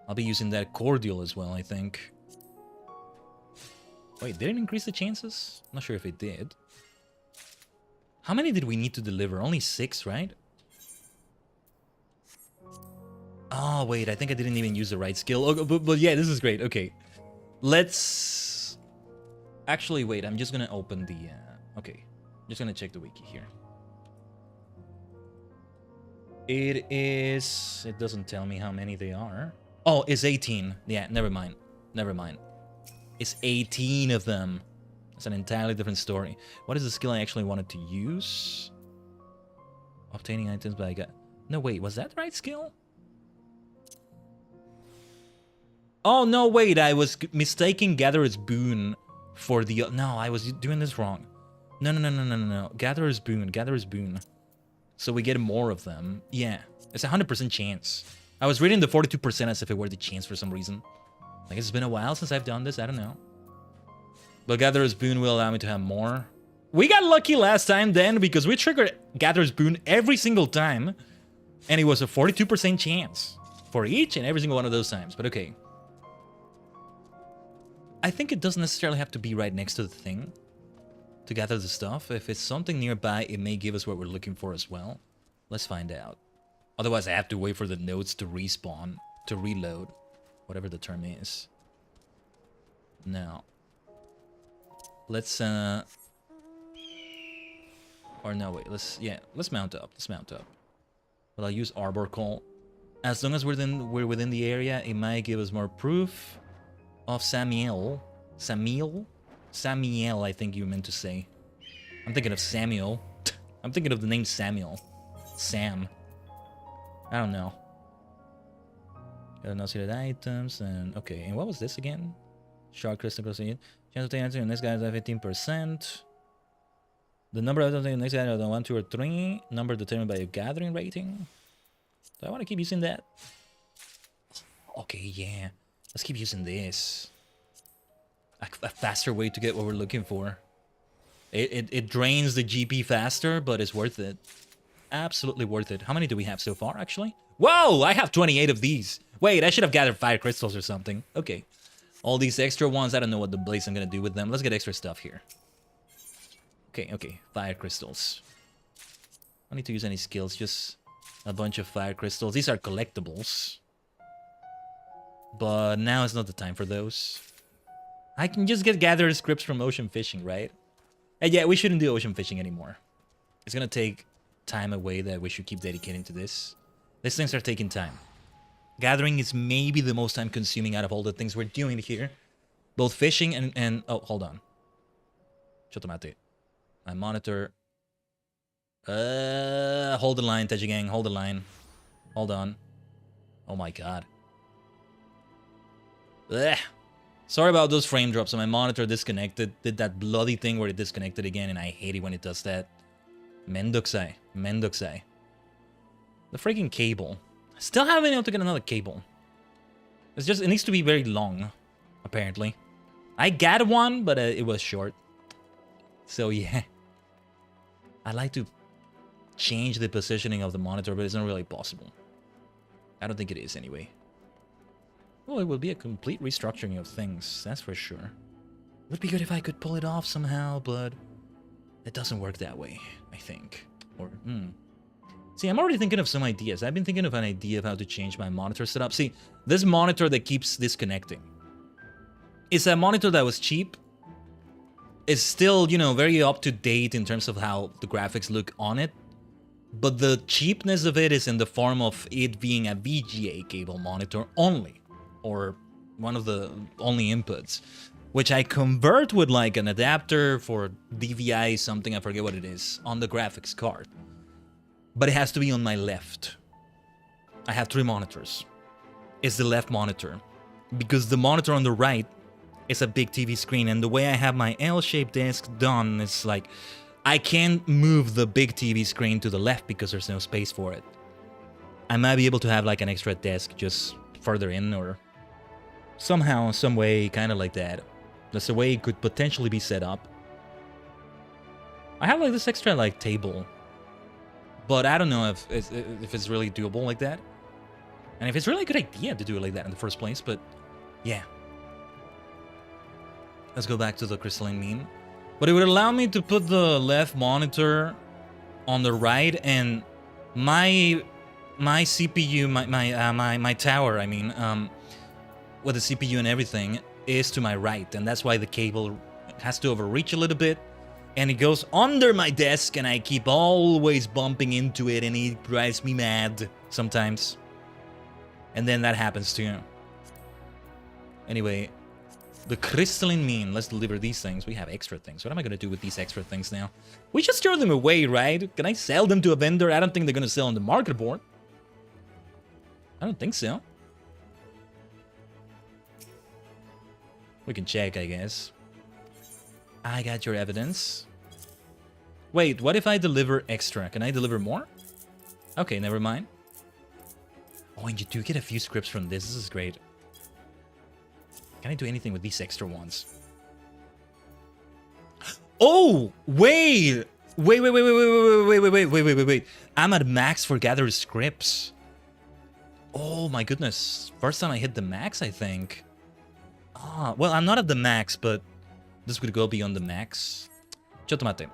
I'll be using that cordial as well, I think. Wait, did it increase the chances? I'm not sure if it did. How many did we need to deliver? Only 6, right? Oh, wait, I think I didn't even use the right skill. Oh, but yeah, this is great. Okay. Let's... Actually, wait, I'm just gonna open the... Okay. Just gonna check the wiki here. It is... It doesn't tell me how many they are. Oh, it's 18. Yeah, never mind. It's 18 of them. It's an entirely different story. What is the skill I actually wanted to use? Obtaining items by... No, wait, was that the right skill? Oh, no, wait, I was mistaking Gatherer's Boon for the... No, I was doing this wrong. No. Gatherer's Boon. So we get more of them. Yeah, it's a 100% chance. I was reading the 42% as if it were the chance for some reason. Like, it's been a while since I've done this, I don't know. But Gatherer's Boon will allow me to have more. We got lucky last time then, because we triggered Gatherer's Boon every single time. And it was a 42% chance for each and every single one of those times, but okay. I think it doesn't necessarily have to be right next to the thing to gather the stuff. If it's something nearby, it may give us what we're looking for as well. Let's find out. Otherwise, I have to wait for the nodes to respawn, to reload, whatever the term is. Now, let's or no, wait, let's mount up. But I'll use Arbor Call. As long as we're within the area, it might give us more proof of Samuel, I think you meant to say. I'm thinking of Samuel. I'm thinking of the name Samuel. Sam. I don't know. Got associated items and okay. And what was this again? Shark crystal associated. Chance of taking answer. This guy is at 15%. The number of items in the next guy are the 1, 2, or 3. Number determined by your gathering rating. Do I want to keep using that? Okay, yeah. Let's keep using this. A faster way to get what we're looking for. It drains the GP faster, but it's worth it. Absolutely worth it. How many do we have so far, actually? Whoa! I have 28 of these. Wait, I should have gathered 5 crystals or something. Okay. All these extra ones, I don't know what the blaze I'm gonna do with them. Let's get extra stuff here. Okay, okay. Fire crystals. I don't need to use any skills, just a bunch of fire crystals. These are collectibles. But now is not the time for those. I can just get gathered scripts from ocean fishing, right? And yeah, we shouldn't do ocean fishing anymore. It's gonna take time away that we should keep dedicating to this. These things are taking time. Gathering is maybe the most time consuming out of all the things we're doing here. Both fishing and oh, hold on. Chotomate. My monitor. Hold the line, Tajigen, hold the line. Hold on. Oh my god. Ugh. Sorry about those frame drops. My monitor disconnected. Did that bloody thing where it disconnected again, and I hate it when it does that. Mendokusai. Mendokusai. The freaking cable. Still haven't been able to get another cable. It's just, it needs to be very long, apparently. I got one, but it was short. So yeah. I'd like to change the positioning of the monitor, but it's not really possible. I don't think it is anyway. Well, it will be a complete restructuring of things, that's for sure. It would be good if I could pull it off somehow, but it doesn't work that way, I think. Or, See, I'm already thinking of some ideas. I've been thinking of an idea of how to change my monitor setup. See, this monitor that keeps disconnecting. It's a monitor that was cheap. It's still, you know, very up to date in terms of how the graphics look on it. But the cheapness of it is in the form of it being a VGA cable monitor only. Or one of the only inputs. Which I convert with like an adapter for DVI something, I forget what it is, on the graphics card. But it has to be on my left. I have 3 monitors. It's the left monitor. Because the monitor on the right is a big TV screen. And the way I have my L-shaped desk done is like, I can't move the big TV screen to the left because there's no space for it. I might be able to have like an extra desk just further in or somehow, some way, kind of like that. That's the way it could potentially be set up. I have like this extra like table. But I don't know if it's really doable like that. And if it's really a good idea to do it like that in the first place, but yeah. Let's go back to the Crystalline Mean. But it would allow me to put the left monitor on the right and my CPU, my tower, I mean, with the CPU and everything, is to my right. And that's why the cable has to overreach a little bit. And it goes under my desk, and I keep always bumping into it, and it drives me mad sometimes. And then that happens too. Anyway, the Crystalline Mean. Let's deliver these things. We have extra things. What am I going to do with these extra things now? We just throw them away, right? Can I sell them to a vendor? I don't think they're going to sell on the market board. I don't think so. We can check, I guess. I got your evidence. Wait, what if I deliver extra? Can I deliver more? Okay, never mind. Oh, and you do get a few scripts from this. This is great. Can I do anything with these extra ones? Oh, wait! Wait. I'm at max for gathered scripts. Oh my goodness. First time I hit the max, I think. Ah, well, I'm not at the max, but this would go beyond the max. Chotomate.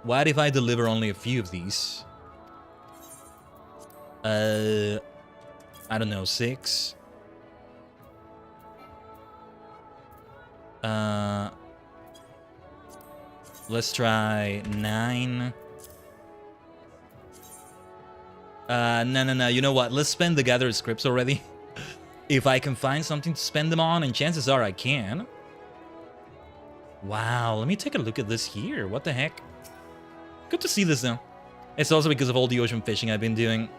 What if I deliver only a few of these? I don't know, 6? Let's try 9. No. You know what? Let's spend the gathered scripts already. If I can find something to spend them on, and chances are I can. Wow, let me take a look at this here. What the heck? Good to see this, though. It's also because of all the ocean fishing I've been doing.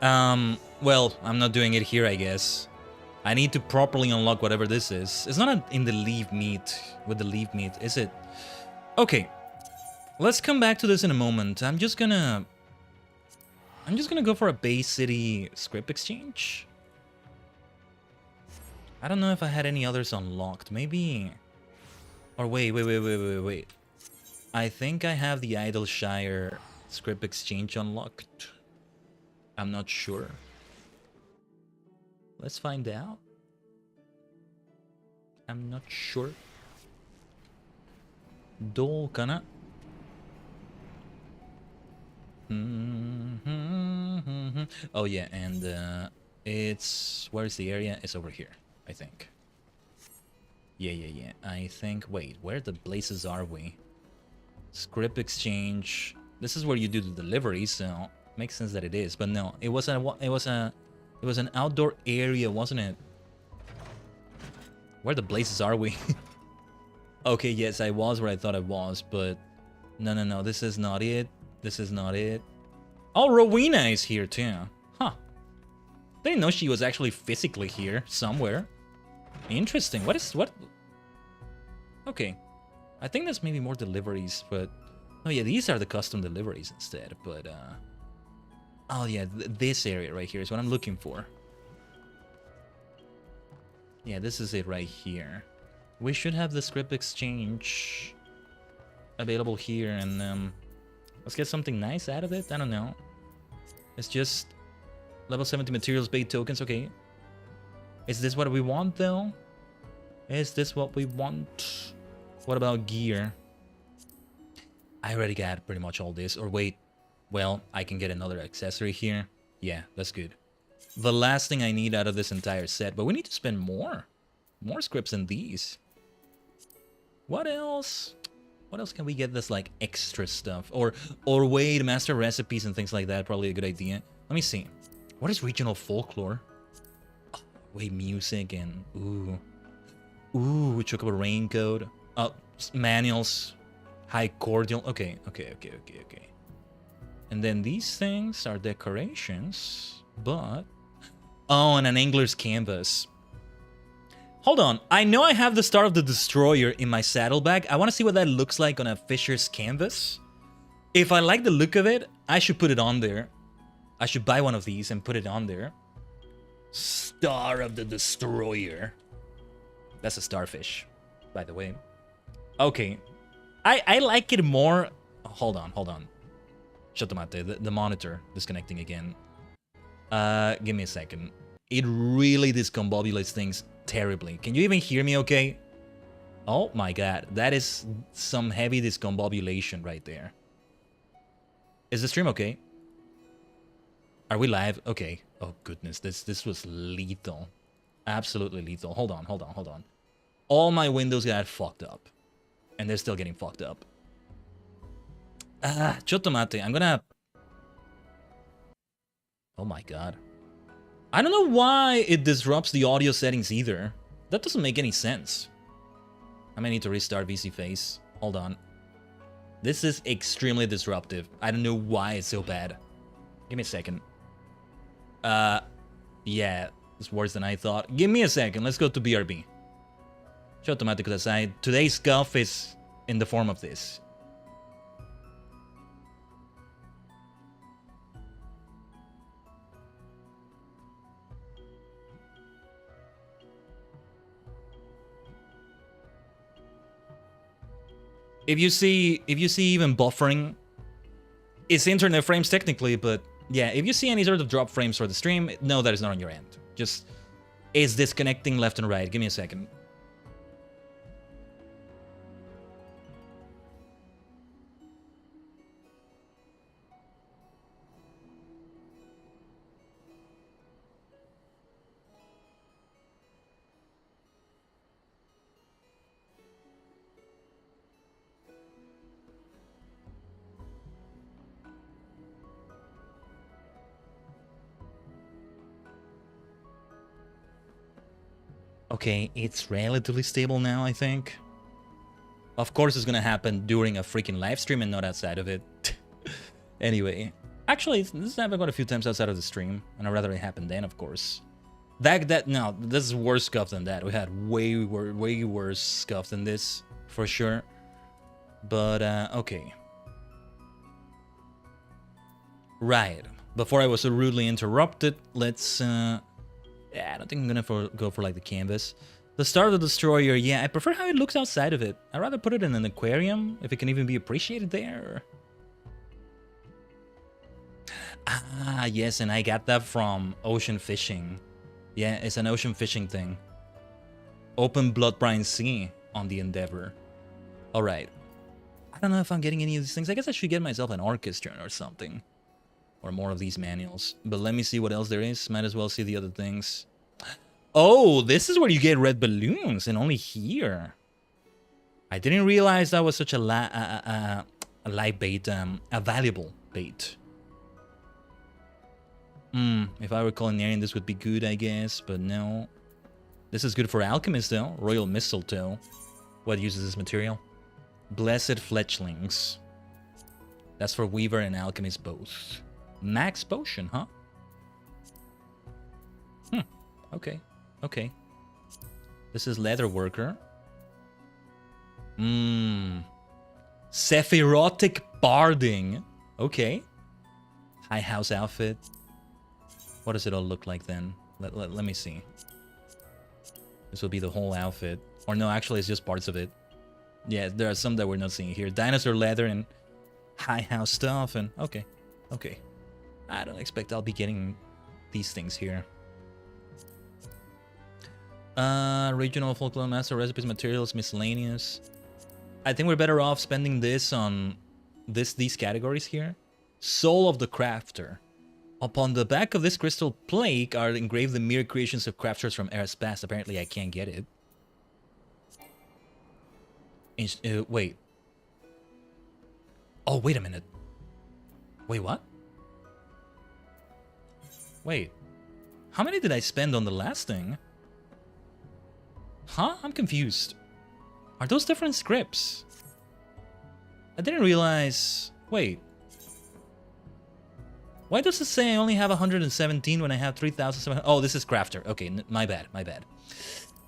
Well, I'm not doing it here, I guess. I need to properly unlock whatever this is. It's not in the leaf meat, with the leaf meat, is it? Okay. Let's come back to this in a moment. I'm just gonna go for a base city script exchange. I don't know if I had any others unlocked. Maybe... Or wait. I think I have the Idleshire script exchange unlocked. I'm not sure. Let's find out. I'm not sure. Dolkana. Oh yeah, and it's... Where's the area? It's over here, I think. Yeah. I think... Wait, where the blazes are we? Script exchange. This is where you do the delivery, so makes sense that it is. But no, it was an outdoor area, wasn't it? Where the blazes are we? Okay, yes, I was where I thought I was, but no, this is not it. This is not it. Oh, Rowena is here too. Huh. Didn't know she was actually physically here somewhere. Interesting. What? Okay. I think there's maybe more deliveries, but... Oh yeah, these are the custom deliveries instead, but oh yeah, this area right here is what I'm looking for. Yeah, this is it right here. We should have the script exchange available here, and let's get something nice out of it. I don't know. It's just level 70 materials bait tokens. Okay. Is this what we want though? Is this what we want? What about gear? I already got pretty much all this. Or wait, well, I can get another accessory here. Yeah, that's good. The last thing I need out of this entire set, but we need to spend more scripts than these. What else? What else can we get that's like extra stuff? Or wait, master recipes and things like that, probably a good idea. Let me see. What is regional folklore? Oh, wait, music and ooh, chocolate raincoat. Manuals. High cordial. Okay. And then these things are decorations, but... Oh, and an angler's canvas. Hold on. I know I have the Star of the Destroyer in my saddlebag. I want to see what that looks like on a fisher's canvas. If I like the look of it, I should put it on there. I should buy one of these and put it on there. Star of the Destroyer. That's a starfish, by the way. Okay. I like it more... Hold on. Shut the monitor disconnecting again. Give me a second. It really discombobulates things terribly. Can you even hear me okay? Oh my god. That is some heavy discombobulation right there. Is the stream okay? Are we live? Okay. Oh goodness. This was lethal. Absolutely lethal. Hold on. All my windows got fucked up. And they're still getting fucked up. Chotomate, I'm gonna... Oh my god. I don't know why it disrupts the audio settings either. That doesn't make any sense. I might need to restart VC Face. Hold on. This is extremely disruptive. I don't know why it's so bad. Give me a second. Yeah, it's worse than I thought. Give me a second. Let's go to BRB. Chotomate kudasai. Today's scuff is in the form of this. If you see even buffering, it's internet frames technically, but yeah, if you see any sort of drop frames for the stream, no, that is not on your end. Just, it's disconnecting left and right. Give me a second. Okay, it's relatively stable now, I think. Of course it's gonna happen during a freaking live stream and not outside of it. Anyway. Actually, this has happened quite a few times outside of the stream. And I'd rather it happen then, of course. No, this is worse scuff than that. We had way worse scuff than this, for sure. But, okay. Right. Before I was so rudely interrupted, let's, yeah, I don't think I'm gonna go for like the canvas. The Star of the Destroyer, yeah, I prefer how it looks outside of it. I'd rather put it in an aquarium, if it can even be appreciated there. Ah, yes, and I got that from ocean fishing. Yeah, it's an ocean fishing thing. Open Blood Brine Sea on the Endeavor. Alright. I don't know if I'm getting any of these things. I guess I should get myself an orchestra or something. Or more of these manuals. But let me see what else there is. Might as well see the other things. Oh, this is where you get red balloons. And only here. I didn't realize that was such a live bait. A valuable bait. If I were culinarian, this would be good, I guess. But no. This is good for alchemists, though. Royal Mistletoe. What uses this material? Blessed Fletchlings. That's for Weaver and Alchemist both. Max Potion, huh? Okay. Okay. This is Leather Worker. Sephirotic Barding. Okay. High House Outfit. What does it all look like then? Let me see. This will be the whole outfit. Or no, actually it's just parts of it. Yeah, there are some that we're not seeing here. Dinosaur leather and high house stuff and okay. Okay. I don't expect I'll be getting these things here. Regional folklore master recipes, materials, miscellaneous. I think we're better off spending this on these categories here. Soul of the Crafter. Upon the back of this crystal plate are engraved the mere creations of crafters from eras past. Apparently I can't get it. Wait. Oh, wait a minute. Wait, what? Wait. How many did I spend on the last thing? Huh? I'm confused. Are those different scripts? I didn't realize... Wait. Why does it say I only have 117 when I have 3,700? Oh, this is Crafter. Okay, my bad, my bad.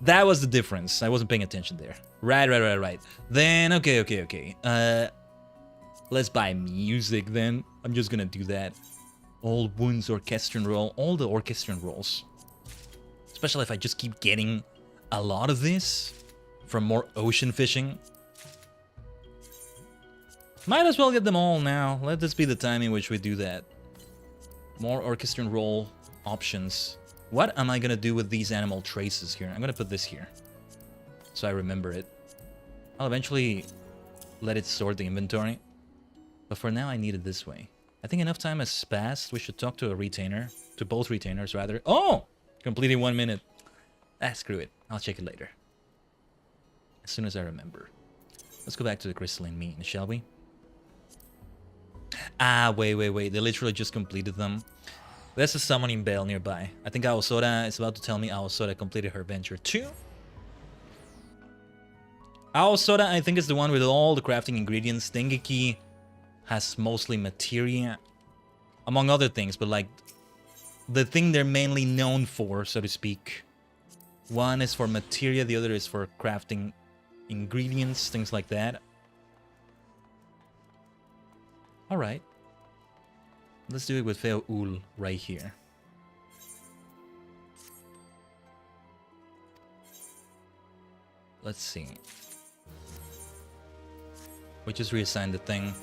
That was the difference. I wasn't paying attention there. Right. Then, okay. Let's buy music then. I'm just gonna do that. All wounds orchestrion roll. All the orchestrion rolls. Especially if I just keep getting a lot of this from more ocean fishing. Might as well get them all now. Let this be the time in which we do that. More orchestrion roll options. What am I gonna do with these animal traces here? I'm gonna put this here, so I remember it. I'll eventually let it sort the inventory, but for now I need it this way. I think enough time has passed. We should talk to a retainer, to both retainers rather. Oh! Completing 1 minute. Ah, screw it. I'll check it later. As soon as I remember. Let's go back to the Crystalline Mean, shall we? Ah, wait. They literally just completed them. There's a summoning bell nearby. I think Aosoda is about to tell me Aosoda completed her venture too. Aosoda, I think, is the one with all the crafting ingredients. Dengeki has mostly materia, among other things, but like the thing they're mainly known for, so to speak. One is for materia, the other is for crafting ingredients, things like that. Alright. Let's do it with Feoul right here. Let's see. We just reassigned the thing.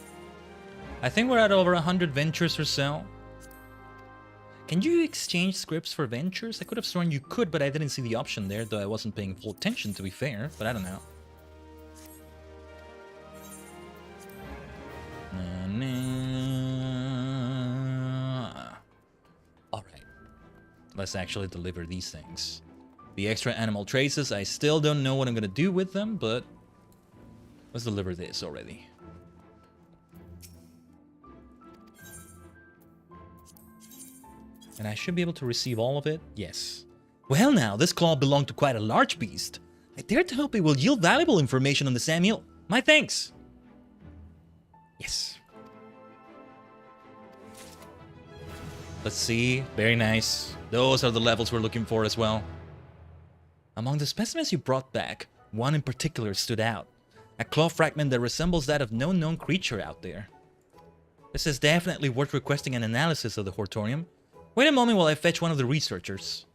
I think we're at over 100 ventures or so. Can you exchange scripts for ventures? I could have sworn you could, but I didn't see the option there, though I wasn't paying full attention, to be fair, but I don't know. Alright. Let's actually deliver these things. The extra animal traces, I still don't know what I'm gonna do with them, but let's deliver this already. And I should be able to receive all of it? Yes. Well now, this claw belonged to quite a large beast. I dare to hope it will yield valuable information on the Samuel. My thanks. Yes. Let's see. Very nice. Those are the levels we're looking for as well. Among the specimens you brought back, one in particular stood out. A claw fragment that resembles that of no known creature out there. This is definitely worth requesting an analysis of the Hortorium. Wait a moment while I fetch one of the researchers.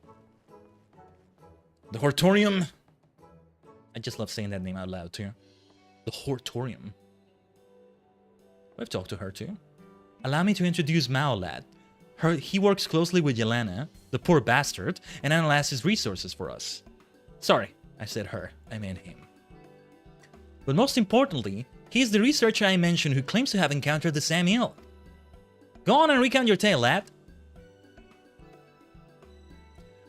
The Hortorium. I just love saying that name out loud too. The Hortorium. We've talked to her too. Allow me to introduce Maolad. He works closely with Yelena, the poor bastard, and analyzes resources for us. Sorry, I said her, I meant him. But most importantly, he's the researcher I mentioned who claims to have encountered the Samuel. Go on and recount your tale, lad.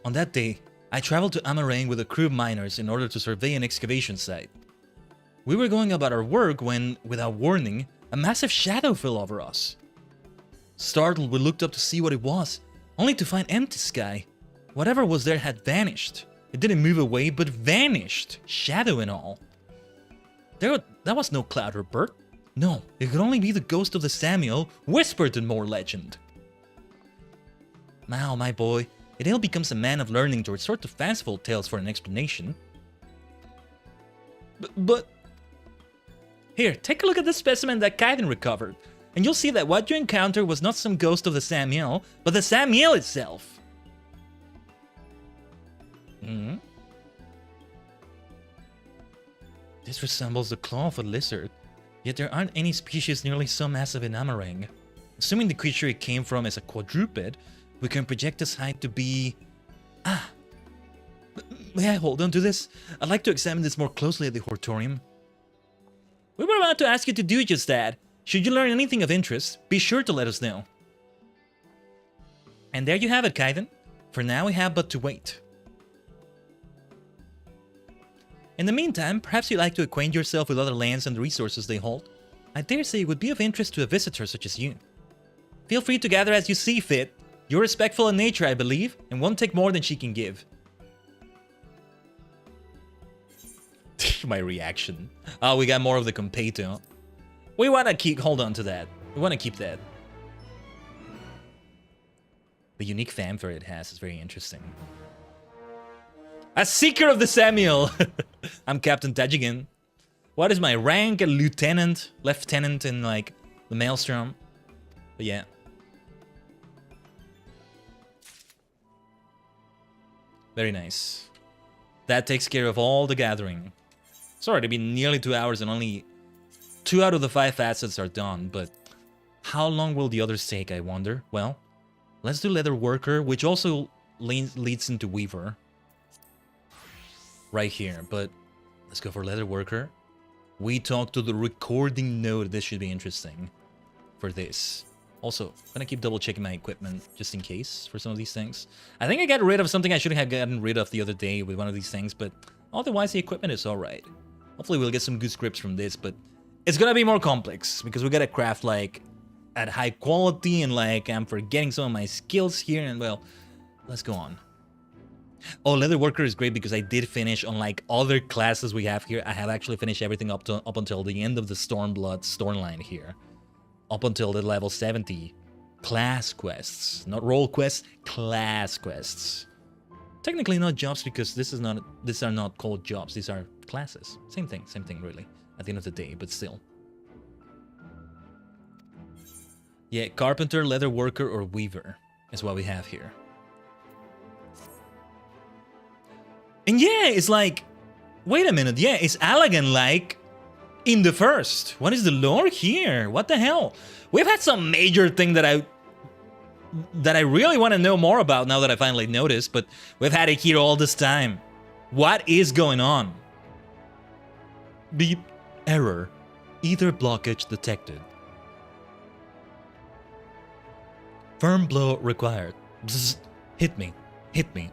On that day, I traveled to Amarang with a crew of miners in order to survey an excavation site. We were going about our work when, without warning, a massive shadow fell over us. Startled, we looked up to see what it was, only to find empty sky. Whatever was there had vanished. It didn't move away, but vanished, shadow and all. That was no cloud or bird. No, it could only be the ghost of the Samuel, whispered in more legend. Now, my boy, Idale becomes a man of learning to resort to fanciful tales for an explanation. But... Here, take a look at the specimen that Khaiden recovered, and you'll see that what you encountered was not some ghost of the Samuel, but the Samuel itself. Hmm? This resembles the claw of a lizard, yet there aren't any species nearly so massive in Amarang. Assuming the creature it came from is a quadruped, we can project its height to be... May I hold on to this? I'd like to examine this more closely at the Hortorium. We were about to ask you to do just that. Should you learn anything of interest, be sure to let us know. And there you have it, Khaiden. For now, we have but to wait. In the meantime, perhaps you'd like to acquaint yourself with other lands and the resources they hold. I dare say it would be of interest to a visitor such as you. Feel free to gather as you see fit. You're respectful in nature, I believe, and won't take more than she can give. My reaction. Oh, we got more of the Competo. We want to hold on to that. We want to keep that. The unique fanfare it has is very interesting. A Seeker of the Samuel! I'm Captain Tajigen. What is my rank? A lieutenant in, like, the Maelstrom. But yeah. Very nice. That takes care of all the gathering. Sorry, it'll be nearly 2 hours and only 2 out of the 5 facets are done, but how long will the others take, I wonder? Well, let's do Leather Worker, which also leads into Weaver. Right here, but let's go for Leather Worker. We talk to the recording node. This should be interesting for this. Also, I'm gonna keep double checking my equipment just in case for some of these things. I think I got rid of something I shouldn't have gotten rid of the other day with one of these things, but otherwise the equipment is alright. Hopefully we'll get some good scripts from this, but it's gonna be more complex because we gotta craft like at high quality and like I'm forgetting some of my skills here and well, let's go on. Oh, Leather Worker is great because I did finish on like other classes we have here. I have actually finished everything up until the end of the Stormblood storyline here. Up until the level 70 class quests. Not role quests, class quests. Technically not jobs because these are not called jobs, these are classes. Same thing really, at the end of the day, but still. Yeah, Carpenter, Leather Worker, or Weaver is what we have here. And yeah, it's like, wait a minute, yeah, it's Allagan like in the first. What is the lore here? What the hell? We've had some major thing that I really want to know more about now that I finally noticed, but we've had it here all this time. What is going on? Beep. Error. Ether blockage detected. Firm blow required. Bzz. Hit me. Hit me.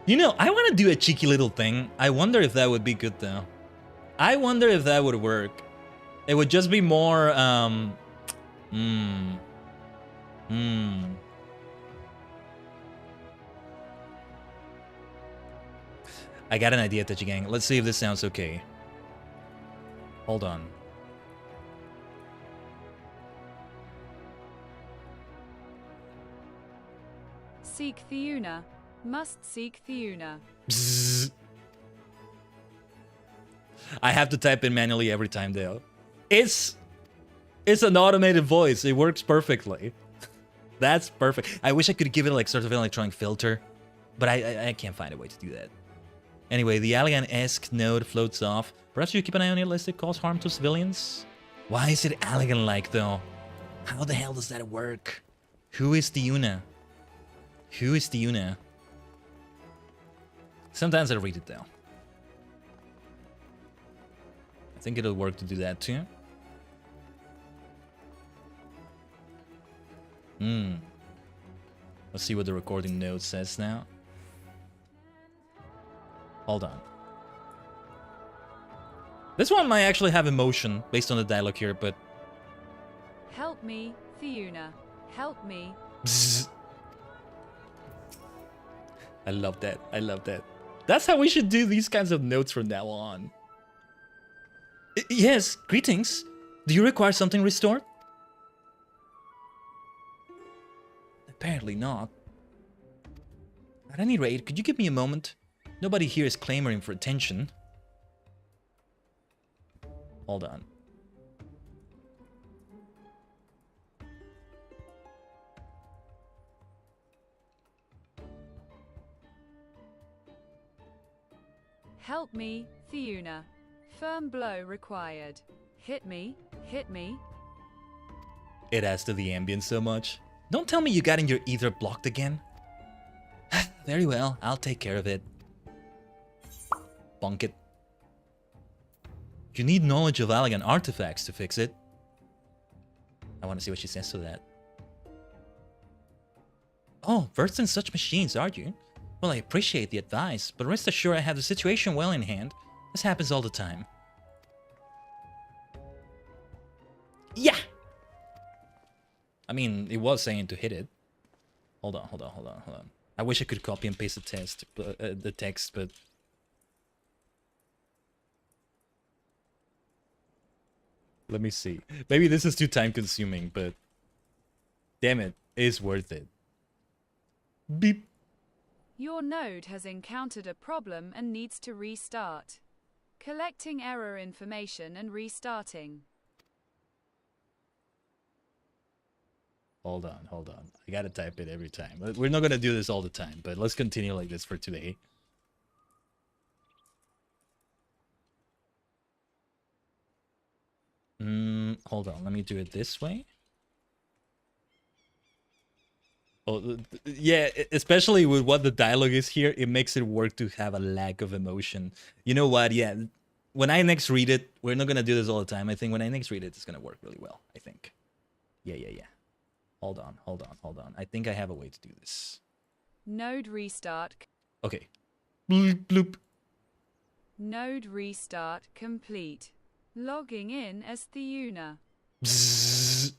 You know, I want to do a cheeky little thing. I wonder if that would be good, though. I wonder if that would work. It would just be more, I got an idea, Tajigen. Let's see if this sounds okay. Hold on. Seek Theuna. Must seek Theuna. Bzzz. I have to type in manually every time, though. It's an automated voice. It works perfectly. That's perfect. I wish I could give it like sort of an electronic filter, but I can't find a way to do that. Anyway, the Allagan-esque node floats off. Perhaps you keep an eye on it lest it cause harm to civilians? Why is it Allagan-like, though? How the hell does that work? Who is Theuna? Who is Tiuna? Sometimes I read it though. I think it'll work to do that too. Let's see what the recording note says now. Hold on. This one might actually have emotion based on the dialogue here, but... Help me, Tiuna. Help me. Bzz. I love that. I love that. That's how we should do these kinds of notes from now on. Yes, greetings. Do you require something restored? Apparently not. At any rate, could you give me a moment? Nobody here is clamoring for attention. Hold on. Help me, Tiuna. Firm blow required. Hit me, hit me. It adds to the ambience so much. Don't tell me you got in your ether blocked again. Very well, I'll take care of it. Bonk it. You need knowledge of alien artifacts to fix it. I want to see what she says to that. Oh, versed in such machines, are you? Well, I appreciate the advice, but rest assured I have the situation well in hand. This happens all the time. Yeah! I mean, it was saying to hit it. Hold on. I wish I could copy and paste the text, but... Let me see. Maybe this is too time-consuming, but... Damn it, it's worth it. Beep. Your node has encountered a problem and needs to restart. Collecting error information and restarting. Hold on. I gotta type it every time. We're not gonna do this all the time, but let's continue like this for today. Hold on, let me do it this way. Oh, yeah, especially with what the dialogue is here, it makes it work to have a lack of emotion. You know what? Yeah, when I next read it, we're not gonna do this all the time. I think when I next read it, it's gonna work really well. I think. Yeah. Hold on. I think I have a way to do this. Node restart. Okay. Bloop, bloop. Node restart complete. Logging in as Tiuna. Bzzz.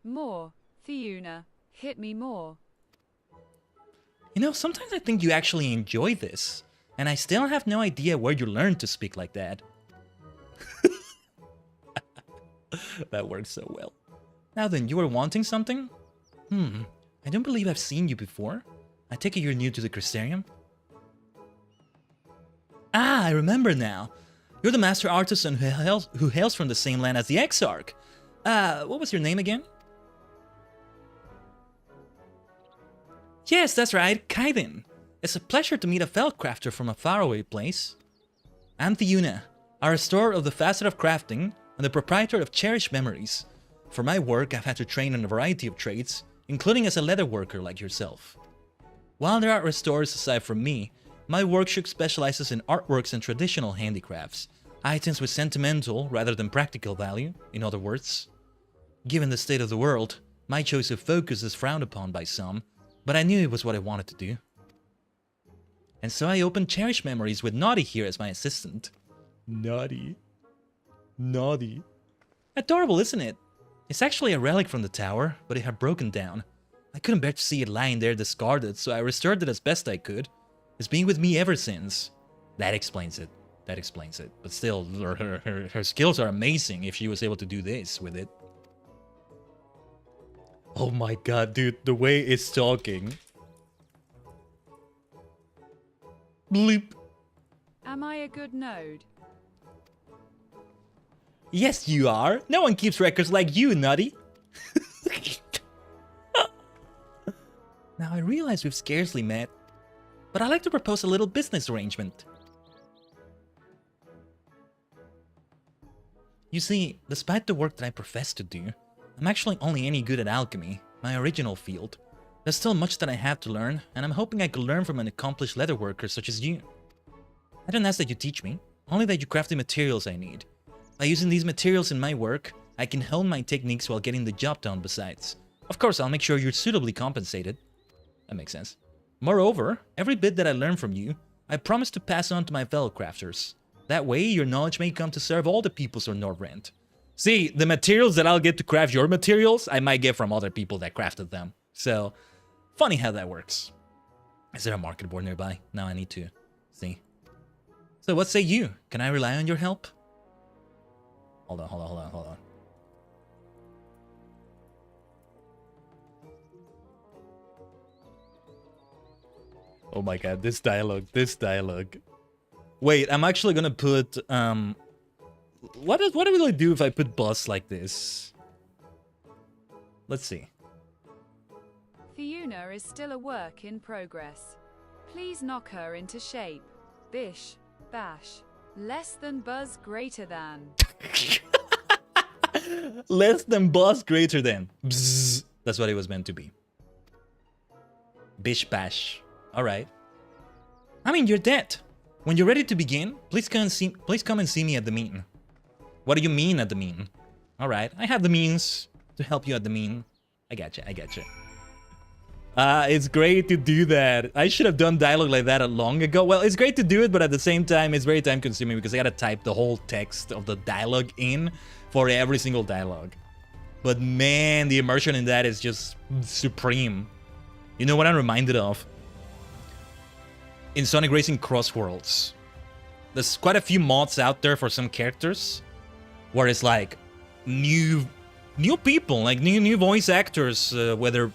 More, Tiuna. Hit me more. You know, sometimes I think you actually enjoy this, and I still have no idea where you learned to speak like that. That works so well. Now then, you were wanting something? I don't believe I've seen you before. I take it you're new to the Crystarium? Ah, I remember now. You're the master artisan who hails from the same land as the Exarch. What was your name again? Yes, that's right, Khaiden. It's a pleasure to meet a fellow crafter from a faraway place. I'm Tiuna, a restorer of the facet of crafting and the proprietor of cherished memories. For my work, I've had to train in a variety of trades, including as a leather worker like yourself. While there are restorers aside from me, my workshop specializes in artworks and traditional handicrafts, items with sentimental rather than practical value, in other words. Given the state of the world, my choice of focus is frowned upon by some, but I knew it was what I wanted to do. And so I opened Cherished Memories with Naughty here as my assistant. Naughty. Adorable, isn't it? It's actually a relic from the tower, but it had broken down. I couldn't bear to see it lying there discarded, so I restored it as best I could. It's been with me ever since. That explains it. But still, her skills are amazing if she was able to do this with it. Oh my god, dude, the way it's talking. Bleep. Am I a good node? Yes, you are. No one keeps records like you, Nutty. Now, I realize we've scarcely met, but I'd like to propose a little business arrangement. You see, despite the work that I profess to do, I'm actually only any good at alchemy, my original field. There's still much that I have to learn, and I'm hoping I could learn from an accomplished leatherworker such as you. I don't ask that you teach me, only that you craft the materials I need. By using these materials in my work, I can hone my techniques while getting the job done besides. Of course, I'll make sure you're suitably compensated. That makes sense. Moreover, every bit that I learn from you, I promise to pass on to my fellow crafters. That way, your knowledge may come to serve all the peoples of Northrend. See, the materials that I'll get to craft your materials, I might get from other people that crafted them. So, funny how that works. Is there a market board nearby? Now I need to see. So what say you? Can I rely on your help? Hold on. Oh my god, this dialogue. Wait, I'm actually gonna put, what will I do if I put boss like this? Let's see. Fiona is still a work in progress. Please knock her into shape. Bish, bash. Less than buzz, greater than. Less than buzz, greater than. Bzzz. That's what it was meant to be. Bish bash. Alright. I mean, you're dead. When you're ready to begin, please come and see me at the mean. What do you mean at the mean? Alright, I have the means to help you at the mean. I gotcha. It's great to do that. I should have done dialogue like that long ago. Well, it's great to do it, but at the same time, it's very time consuming because I gotta type the whole text of the dialogue in for every single dialogue. But man, the immersion in that is just supreme. You know what I'm reminded of? In Sonic Racing Cross Worlds, there's quite a few mods out there for some characters where it's like new people, like new voice actors, whether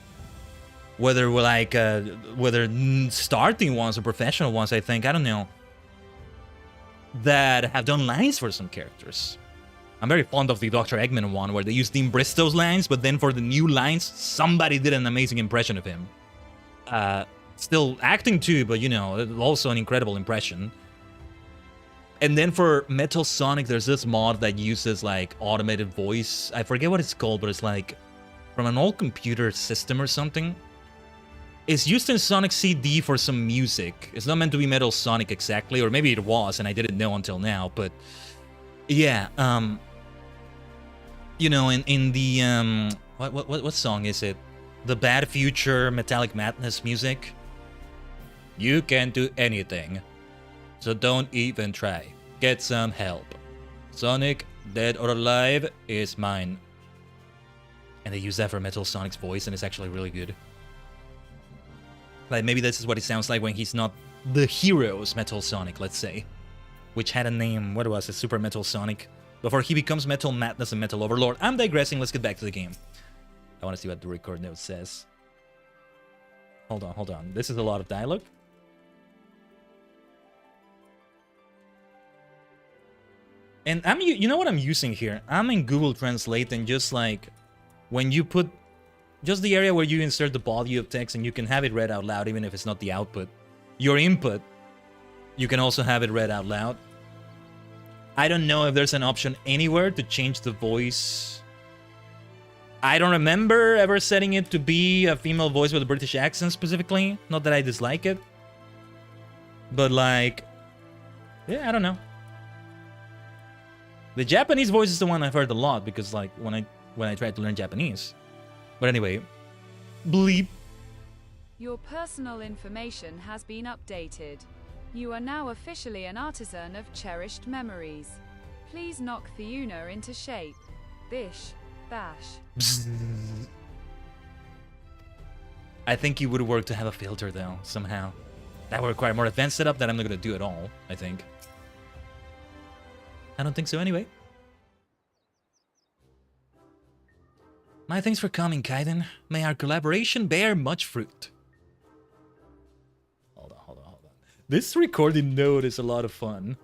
starting ones or professional ones, I think, I don't know, that have done lines for some characters. I'm very fond of the Dr. Eggman one where they used Dean Bristow's lines, but then for the new lines, somebody did an amazing impression of him. Still acting too, but you know, also an incredible impression. And then for Metal Sonic, there's this mod that uses like automated voice. I forget what it's called, but it's like from an old computer system or something. It's used in Sonic CD for some music. It's not meant to be Metal Sonic exactly, or maybe it was and I didn't know until now, but yeah, you know, in the what song is it? The Bad Future Metallic Madness music. You can't do anything, so don't even try. Get some help. Sonic, dead or alive, is mine. And they use that for Metal Sonic's voice, and it's actually really good. Like, maybe this is what it sounds like when he's not the hero's Metal Sonic, let's say. Which had a name, what was it, Super Metal Sonic? Before he becomes Metal Madness and Metal Overlord. I'm digressing, let's get back to the game. I want to see what the record note says. Hold on. This is a lot of dialogue. And you know what I'm using here? I'm in Google Translate, and just like when you put just the area where you insert the body of text and you can have it read out loud even if it's not the output. Your input, you can also have it read out loud. I don't know if there's an option anywhere to change the voice. I don't remember ever setting it to be a female voice with a British accent specifically. Not that I dislike it. But like, yeah, I don't know. The Japanese voice is the one I've heard a lot because like when I tried to learn Japanese. But anyway, bleep. Your personal information has been updated. You are now officially an artisan of cherished memories. Please knock Fiona into shape. Bish, bash. I think it would work to have a filter though, somehow. That would require more advanced setup that I'm not gonna do at all, I think. I don't think so anyway. My thanks for coming, Khaiden. May our collaboration bear much fruit. Hold on. This recording note is a lot of fun.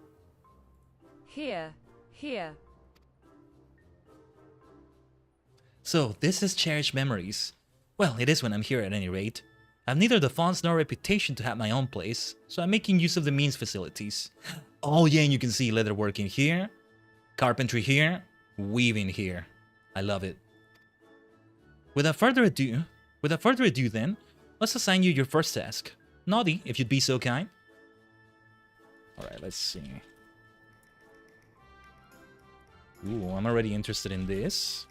Here. So, this is cherished memories. Well, it is when I'm here at any rate. I've neither the funds nor reputation to have my own place, so I'm making use of the means facilities. Oh yeah, and you can see leatherworking here, carpentry here, weaving here. I love it. Without further ado then, Let's assign you your first task. Naughty, if you'd be so kind. Alright, let's see. Ooh, I'm already interested in this.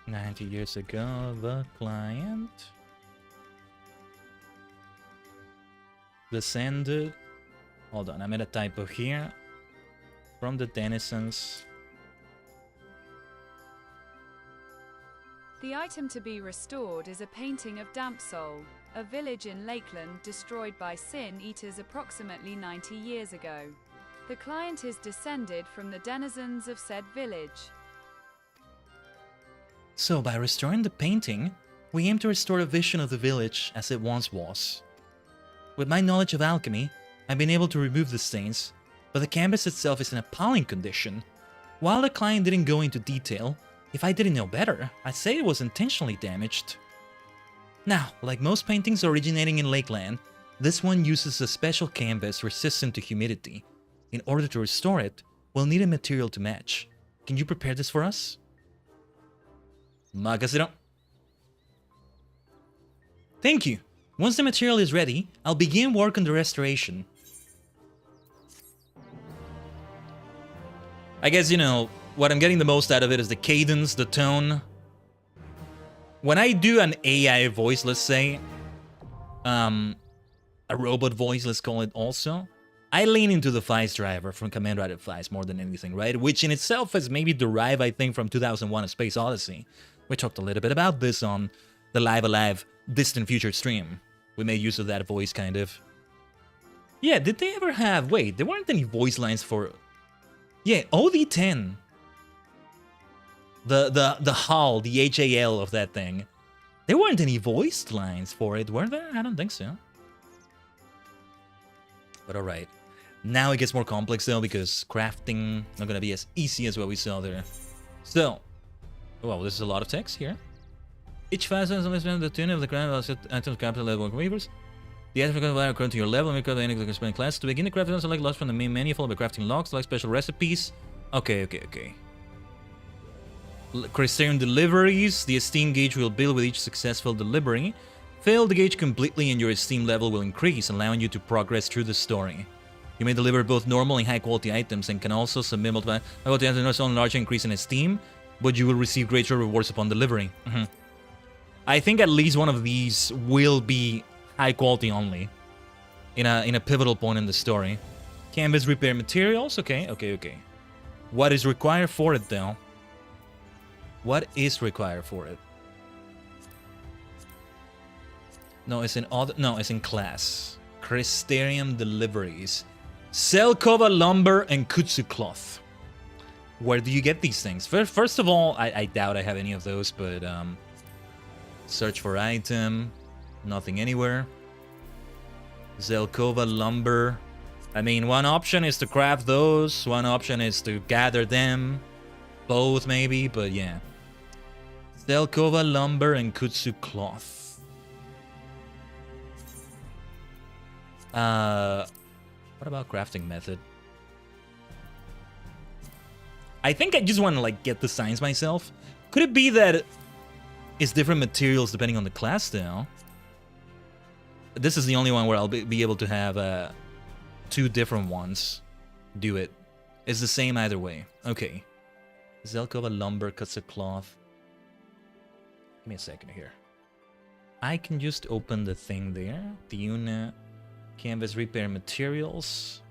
"90 years ago, the client descended." Hold on, I made a typo here. "From the denizens." The item to be restored is a painting of Dampsol, a village in Lakeland destroyed by Sin Eaters approximately 90 years ago. The client is descended from the denizens of said village. So, by restoring the painting, we aim to restore a vision of the village as it once was. With my knowledge of alchemy, I've been able to remove the stains, but the canvas itself is in appalling condition. While the client didn't go into detail, if I didn't know better, I'd say it was intentionally damaged. Now, like most paintings originating in Lakeland, this one uses a special canvas resistant to humidity. In order to restore it, we'll need a material to match. Can you prepare this for us? Makasero. Thank you. Once the material is ready, I'll begin work on the restoration. I guess, you know, what I'm getting the most out of it is the cadence, the tone. When I do an AI voice, let's say, a robot voice, let's call it also, I lean into the Vice driver from Kamen Rider Vice more than anything, right? Which in itself is maybe derived, I think, from 2001: A Space Odyssey. We talked a little bit about this on the Live Alive Distant Future stream. We made use of that voice, kind of. Yeah, did they ever have... Wait, there weren't any voice lines for... Yeah, OD10. The HAL, the HAL of that thing. There weren't any voice lines for it, were there? I don't think so. But alright. Now it gets more complex though, because crafting not gonna be as easy as what we saw there. So... Well, this is a lot of text here. Each phase has the tune of the ground will set items capital level weavers. The items are according to your level and record any corresponding class. To begin the crafting, select logs from the main menu, followed by crafting logs, select special recipes. Okay. Crystalline deliveries. The esteem gauge will build with each successful delivery. Fail the gauge completely and your esteem level will increase, allowing you to progress through the story. You may deliver both normal and high quality items and can also submit multiple high quality items on a large increase in esteem, but you will receive greater rewards upon delivery. I think at least one of these will be high quality only. In a pivotal point in the story. Canvas repair materials. Okay. What is required for it though? What is required for it? No, it's in other. No, it's in class. Crystarium deliveries. Selkova lumber and kutsu cloth. Where do you get these things? First of all, I doubt I have any of those, but search for item. Nothing anywhere. Zelkova lumber. I mean, one option is to craft those. One option is to gather them. Both maybe, but yeah. Zelkova lumber and kutsu cloth. What about crafting method? I think I just want to like get the signs myself. Could it be that it's different materials depending on the class though? This is the only one where I'll be able to have two different ones do it. It's the same either way. Okay. Zelkova lumber, cuts a cloth. Give me a second here. I can just open the thing there. Tiuna, canvas repair materials.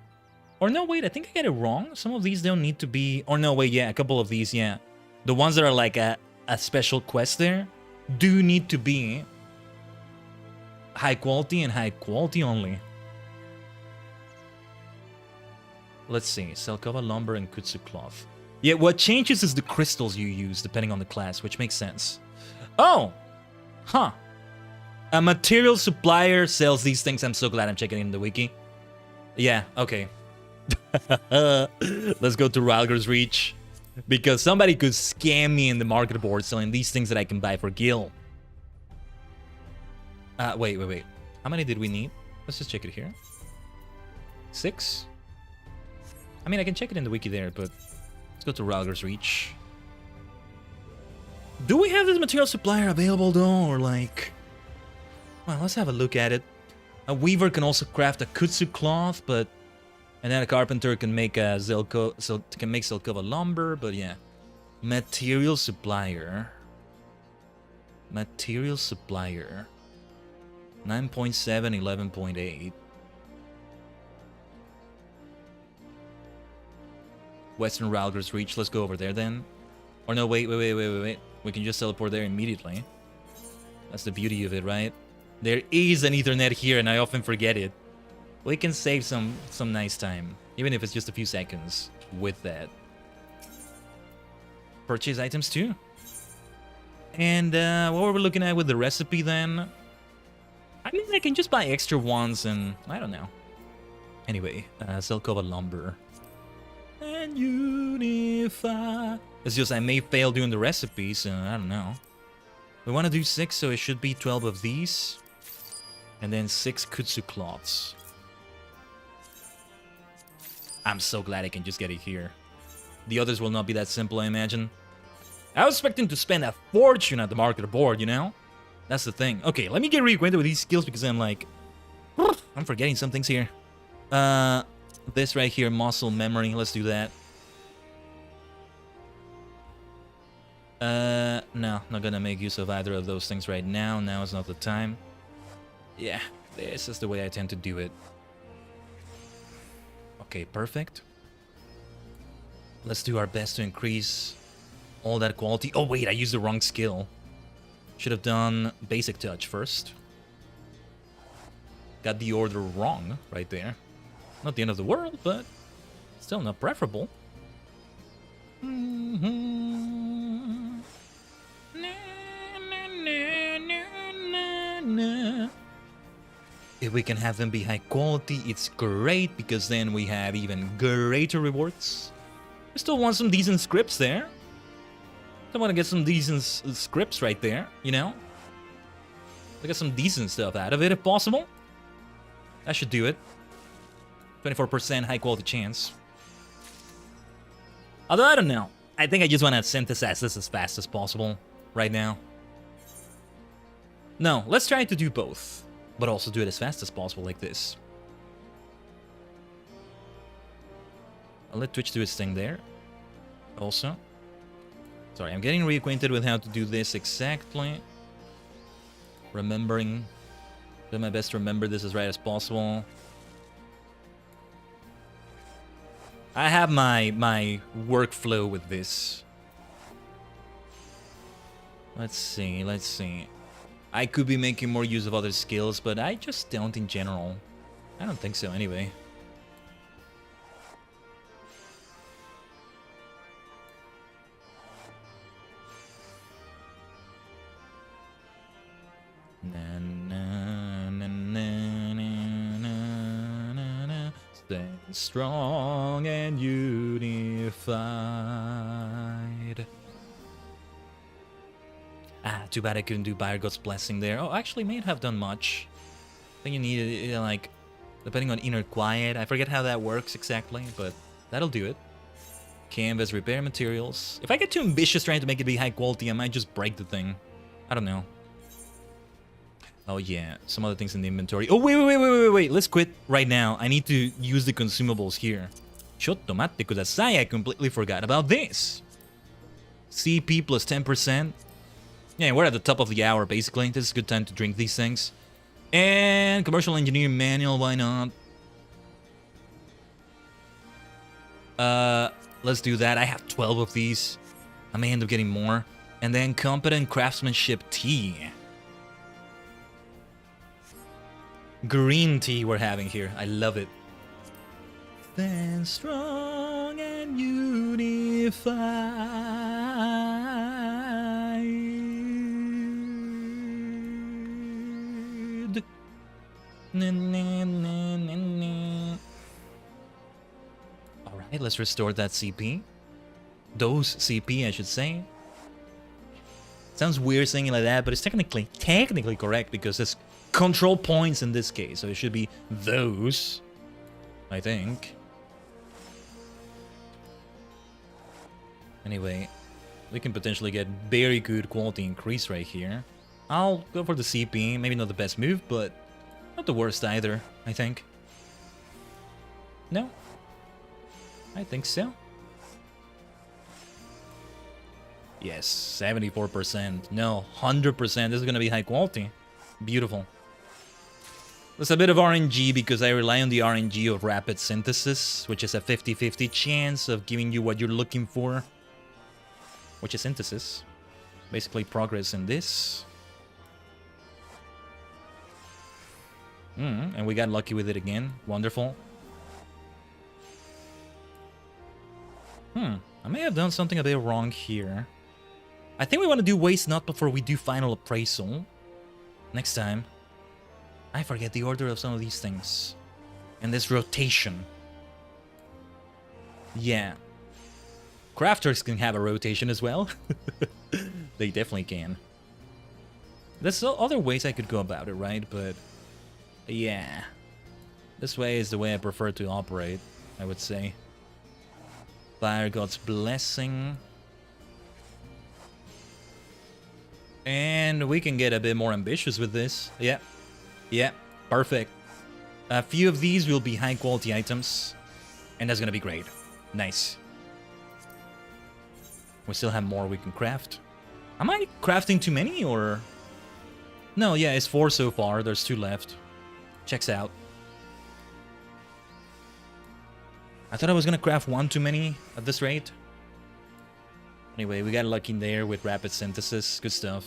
Or no, wait, I think I get it wrong. Some of these don't need to be... Or no, wait, yeah, a couple of these, yeah. The ones that are like a special quest there do need to be high quality and high quality only. Let's see. Selkova lumber and kutsu cloth. Yeah, what changes is the crystals you use depending on the class, which makes sense. Oh! Huh. A material supplier sells these things. I'm so glad I'm checking in the wiki. Yeah, okay. Let's go to Ralger's Reach. Because somebody could scam me in the market board selling these things that I can buy for Gil. Wait. How many did we need? Let's just check it here. 6? I mean, I can check it in the wiki there, but let's go to Ralger's Reach. Do we have this material supplier available though, or like... Well, let's have a look at it. A weaver can also craft a kutsu cloth, but... And then a carpenter can make a Zelkova lumber, but yeah. Material supplier. Material supplier. 9.7, 11.8. Western Ralger's Reach. Let's go over there then. Or no, wait. We can just teleport there immediately. That's the beauty of it, right? There is an Ethernet here, and I often forget it. We can save some nice time, even if it's just a few seconds with that. Purchase items too. And what were we looking at with the recipe then? I mean, I can just buy extra ones and I don't know. Anyway, Zelkova lumber. And unify. It's just I may fail doing the recipes, so I don't know. We want to do 6, so it should be 12 of these. And then 6 kutsu cloths. I'm so glad I can just get it here. The others will not be that simple, I imagine. I was expecting to spend a fortune at the market board, you know? That's the thing. Okay, let me get reacquainted with these skills because I'm like... I'm forgetting some things here. This right here, muscle memory. Let's do that. No, not gonna make use of either of those things right now. Now is not the time. Yeah, this is the way I tend to do it. Okay, perfect. Let's do our best to increase all that quality. Oh wait, I used the wrong skill. Should have done basic touch first. Got the order wrong right there. Not the end of the world, but still not preferable. If we can have them be high quality, it's great, because then we have even greater rewards. I still want some decent scripts there. I want to get some decent scripts right there, you know? I get some decent stuff out of it if possible. That should do it. 24% high quality chance. Although I don't know. I think I just want to synthesize this as fast as possible right now. No, let's try to do both, but also do it as fast as possible like this. I'll let Twitch do its thing there. Also. Sorry, I'm getting reacquainted with how to do this exactly. Remembering. Do my best to remember this as right as possible. I have my workflow with this. Let's see. I could be making more use of other skills, but I just don't in general. I don't think so anyway. Stay strong and unified. Ah, too bad I couldn't do Byregot's Blessing there. Oh, actually, may have done much. I think you need it, like, depending on Inner Quiet. I forget how that works exactly, but that'll do it. Canvas, repair materials. If I get too ambitious trying to make it be high quality, I might just break the thing. I don't know. Oh yeah, some other things in the inventory. Oh, wait. Let's quit right now. I need to use the consumables here. Shotto matte kudasai, I completely forgot about this. CP plus 10%. Yeah, we're at the top of the hour, basically. This is a good time to drink these things. And commercial engineer manual, why not? Let's do that. I have 12 of these. I may end up getting more. And then competent craftsmanship tea. Green tea we're having here. I love it. Stand strong and unified. Alright, let's restore that CP. Those CP, I should say. Sounds weird saying it like that, but it's technically correct because it's control points in this case, so it should be those, I think. Anyway, we can potentially get very good quality increase right here. I'll go for the CP. Maybe not the best move, but not the worst either, I think. No? I think so. Yes, 74%. No, 100%. This is gonna be high quality. Beautiful. There's a bit of RNG because I rely on the RNG of rapid synthesis, which is a 50-50 chance of giving you what you're looking for. Which is synthesis. Basically progress in this. And we got lucky with it again. Wonderful. I may have done something a bit wrong here. I think we want to do waste not before we do final appraisal. Next time. I forget the order of some of these things. And this rotation. Yeah. Crafters can have a rotation as well. They definitely can. There's other ways I could go about it, right? But yeah. This way is the way I prefer to operate, I would say. Fire God's Blessing. And we can get a bit more ambitious with this. Yeah. Yeah. Perfect. A few of these will be high quality items. And that's gonna be great. Nice. We still have more we can craft. Am I crafting too many or? No, yeah, it's 4 so far. There's 2 left. Checks out. I thought I was gonna craft 1 too many at this rate. Anyway, we got lucky there with rapid synthesis. Good stuff.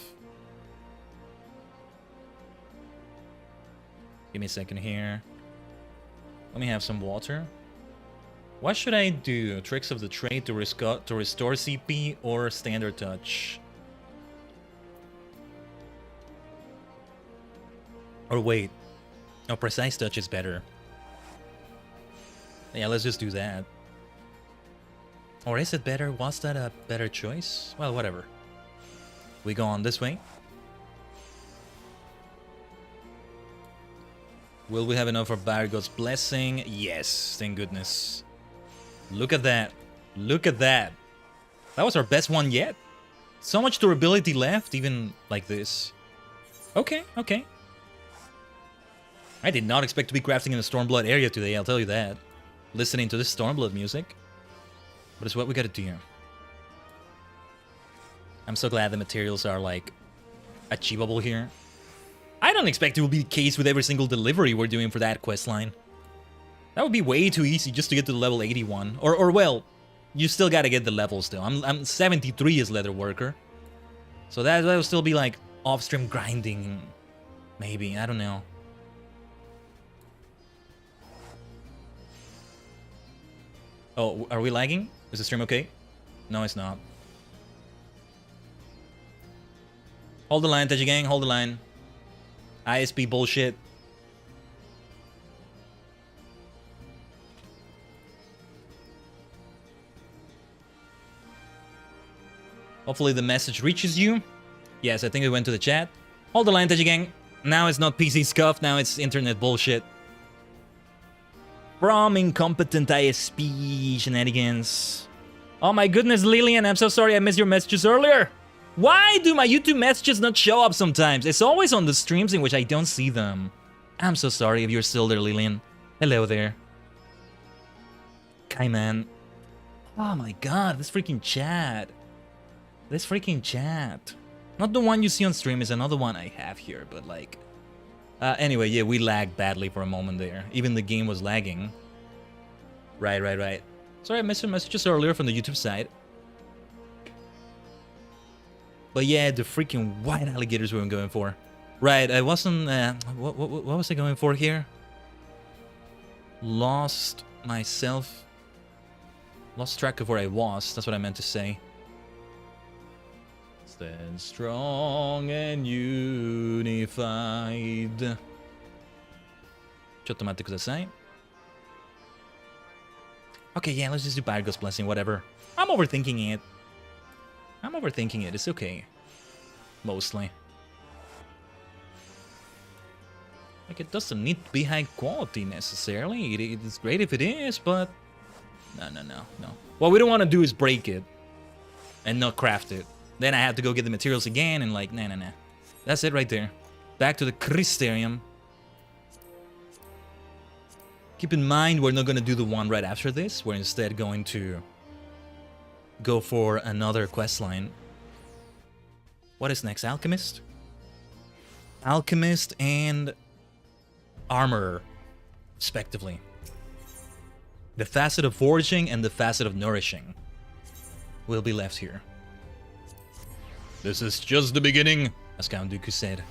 Give me a second here. Let me have some water. What should I do? Tricks of the trade to restore CP or standard touch? Or wait. No, precise touch is better. Yeah, let's just do that. Or is it better? Was that a better choice? Well, whatever. We go on this way. Will we have enough for Bargo's Blessing? Yes, thank goodness. Look at that. Look at that. That was our best one yet. So much durability left, even like this. Okay, okay. I did not expect to be crafting in the Stormblood area today, I'll tell you that. Listening to this Stormblood music. But it's what we gotta do. I'm so glad the materials are, like, achievable here. I don't expect it will be the case with every single delivery we're doing for that questline. That would be way too easy just to get to level 81. Or well, you still gotta get the levels though. I'm 73 as leather worker. So that will still be like off-stream grinding. Maybe, I don't know. Oh, are we lagging? Is the stream okay? No, it's not. Hold the line, Tajigen, hold the line. ISP bullshit. Hopefully the message reaches you. Yes, I think it went to the chat. Hold the line, Tajigen. Now it's not PC scuff, now it's internet bullshit. From incompetent ISP shenanigans. Oh my goodness, Lillian, I'm so sorry I missed your messages earlier. Why do my YouTube messages not show up sometimes? It's always on the streams in which I don't see them. I'm so sorry if you're still there, Lillian. Hello there. Kaiman. Oh my god, this freaking chat. This freaking chat. Not the one you see on stream, is another one I have here, but like... anyway, yeah, we lagged badly for a moment there. Even the game was lagging. Right. Sorry, I missed some messages earlier from the YouTube side. But yeah, the freaking white alligators we were going for. Right, I wasn't... what was I going for here? Lost myself. Lost track of where I was, that's what I meant to say. Stand strong and unified.ちょっと待ってください. Okay, yeah, let's just do Bargo's Blessing, whatever. I'm overthinking it. It's okay. Mostly. Like, it doesn't need to be high quality necessarily. It's great if it is, but... No. What we don't want to do is break it. and not craft it. Then I have to go get the materials again and like, nah. That's it right there. Back to the Crystarium. Keep in mind, we're not going to do the one right after this. We're instead going to go for another quest line. What is next? Alchemist? Alchemist and Armorer, respectively. The facet of foraging and the facet of nourishing will be left here. This is just the beginning, as Count Dooku said.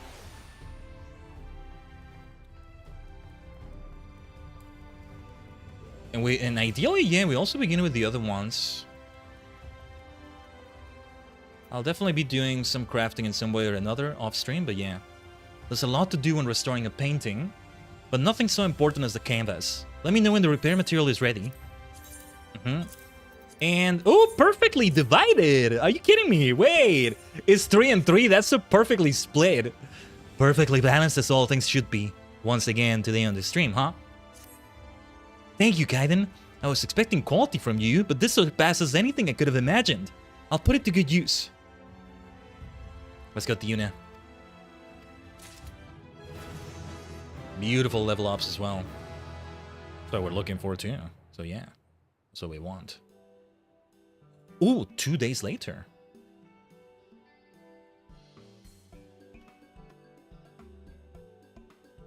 And ideally, yeah, we also begin with the other ones. I'll definitely be doing some crafting in some way or another off stream, but yeah. There's a lot to do when restoring a painting, but nothing so important as the canvas. Let me know when the repair material is ready. And, oh, perfectly divided! Are you kidding me? Wait! It's 3 and 3, that's so perfectly split. Perfectly balanced as all things should be. Once again, today on the stream, huh? Thank you, Khaiden. I was expecting quality from you, but this surpasses anything I could have imagined. I'll put it to good use. Let's go to Yuna. Beautiful level ups as well. That's what we're looking for too. So yeah, that's what we want. Ooh, 2 days later.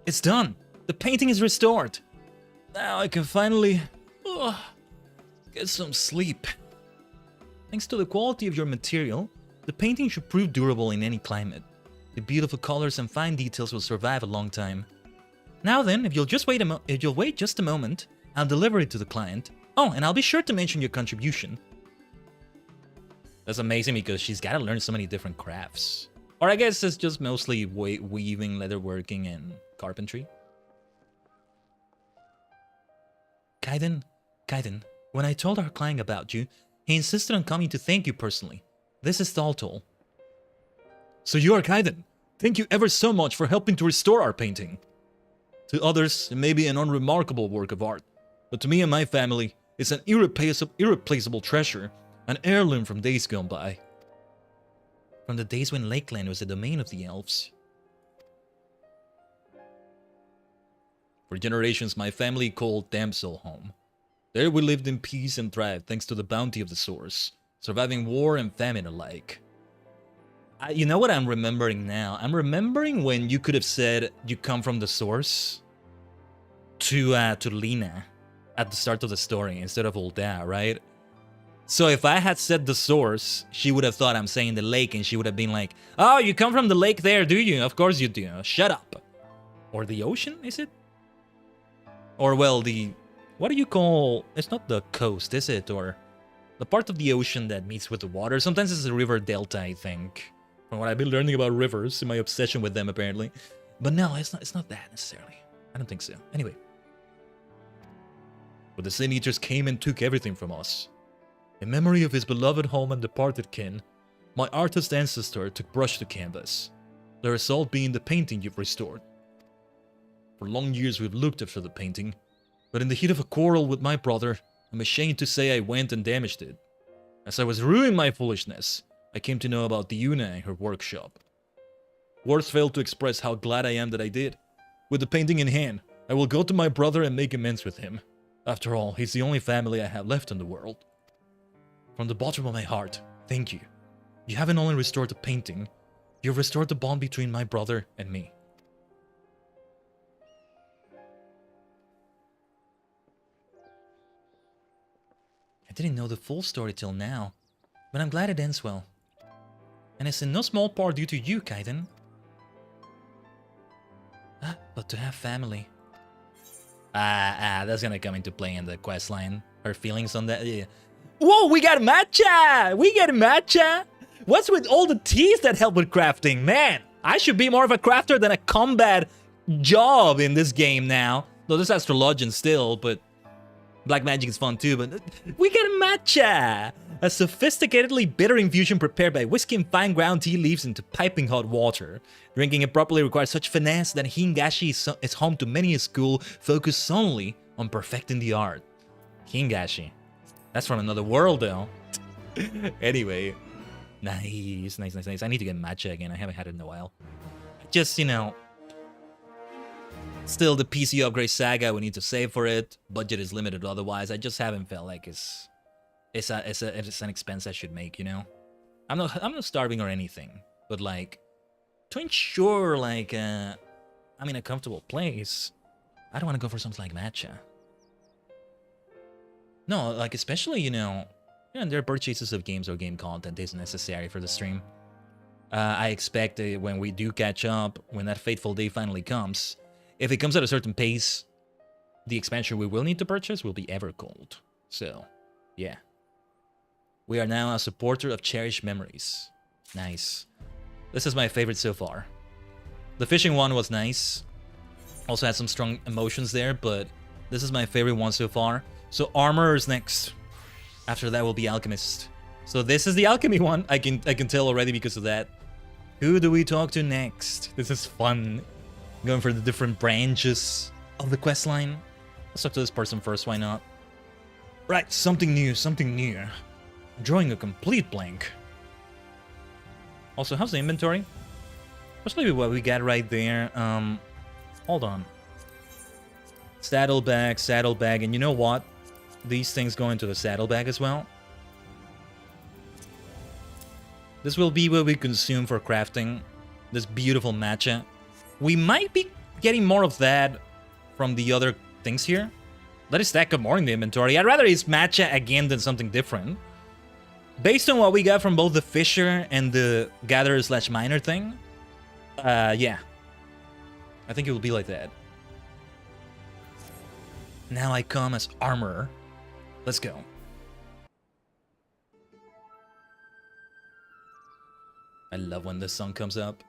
It's done. The painting is restored. Now I can finally get some sleep. Thanks to the quality of your material, the painting should prove durable in any climate. The beautiful colors and fine details will survive a long time. Now then, if you'll wait just a moment, I'll deliver it to the client. Oh, and I'll be sure to mention your contribution. That's amazing because she's got to learn so many different crafts. Or I guess it's just mostly weaving, leatherworking, and carpentry. Khaiden, when I told our client about you, he insisted on coming to thank you personally. This is Thaltol. So you are Khaiden. Thank you ever so much for helping to restore our painting. To others, it may be an unremarkable work of art, but to me and my family, it's an irreplaceable treasure, an heirloom from days gone by. From the days when Lakeland was the domain of the elves. For generations, my family called Damsel home. There we lived in peace and thrived thanks to the bounty of the source, surviving war and famine alike. You know what I'm remembering now? I'm remembering when you could have said you come from the source to Lena at the start of the story instead of Ulda, right? So if I had said the source, she would have thought I'm saying the lake, and she would have been like, "Oh, you come from the lake there, do you? Of course you do. Shut up." Or the ocean, is it? Or, well, what do you call... It's not the coast, is it? Or the part of the ocean that meets with the water. Sometimes it's a river delta, I think. From what I've been learning about rivers in my obsession with them, apparently. But no, it's not that necessarily. I don't think so. Anyway. But the Sin Eaters came and took everything from us. In memory of his beloved home and departed kin, my artist ancestor took brush to canvas, the result being the painting you've restored. For long years we've looked after the painting, but in the heat of a quarrel with my brother, I'm ashamed to say I went and damaged it. As I was ruining my foolishness, I came to know about Yuna and her workshop. Words fail to express how glad I am that I did. With the painting in hand, I will go to my brother and make amends with him. After all, he's the only family I have left in the world. From the bottom of my heart, thank you. You haven't only restored the painting, you've restored the bond between my brother and me. I didn't know the full story till now, but I'm glad it ends well. And it's in no small part due to you, Khaiden. But to have family. That's gonna come into play in the quest line. Her feelings on that, yeah. Whoa, we got matcha! We got matcha! What's with all the teas that help with crafting? Man, I should be more of a crafter than a combat job in this game now. Though this has Astrologian still, but black magic is fun too, but we got matcha! A sophisticatedly bitter infusion prepared by whisking fine ground tea leaves into piping hot water. Drinking it properly requires such finesse that Hingashi is home to many a school focused solely on perfecting the art. Hingashi. That's from another world though. Anyway, Nice, nice, nice, nice. I need to get matcha again. I haven't had it in a while. Just, you know, still the PC upgrade saga. We need to save for it. Budget is limited otherwise. I just haven't felt like it's an expense I should make, you know? I'm not starving or anything, but like to ensure like I'm in a comfortable place, I don't want to go for something like matcha. No, like especially, you know, their purchases of games or game content is necessary for the stream. I expect when we do catch up, when that fateful day finally comes, if it comes at a certain pace, the expansion we will need to purchase will be ever cold. So, yeah. We are now a supporter of cherished memories. Nice. This is my favorite so far. The fishing one was nice. Also had some strong emotions there, but this is my favorite one so far. So armor is next. After that will be alchemist. So this is the alchemy one. I can tell already because of that. Who do we talk to next? This is fun. Going for the different branches of the quest line. Let's talk to this person first, why not? Right, something new, something new. Drawing a complete blank. Also, how's the inventory? Especially what we got right there. Hold on. Saddlebag, saddlebag, and you know what? These things go into the saddlebag as well. This will be what we consume for crafting this beautiful matcha. We might be getting more of that from the other things here. Let us stack up more in the inventory. I'd rather it's matcha again than something different. Based on what we got from both the fisher and the gatherer/miner thing, yeah. I think it will be like that. Now I come as armorer. Let's go. I love when this song comes up.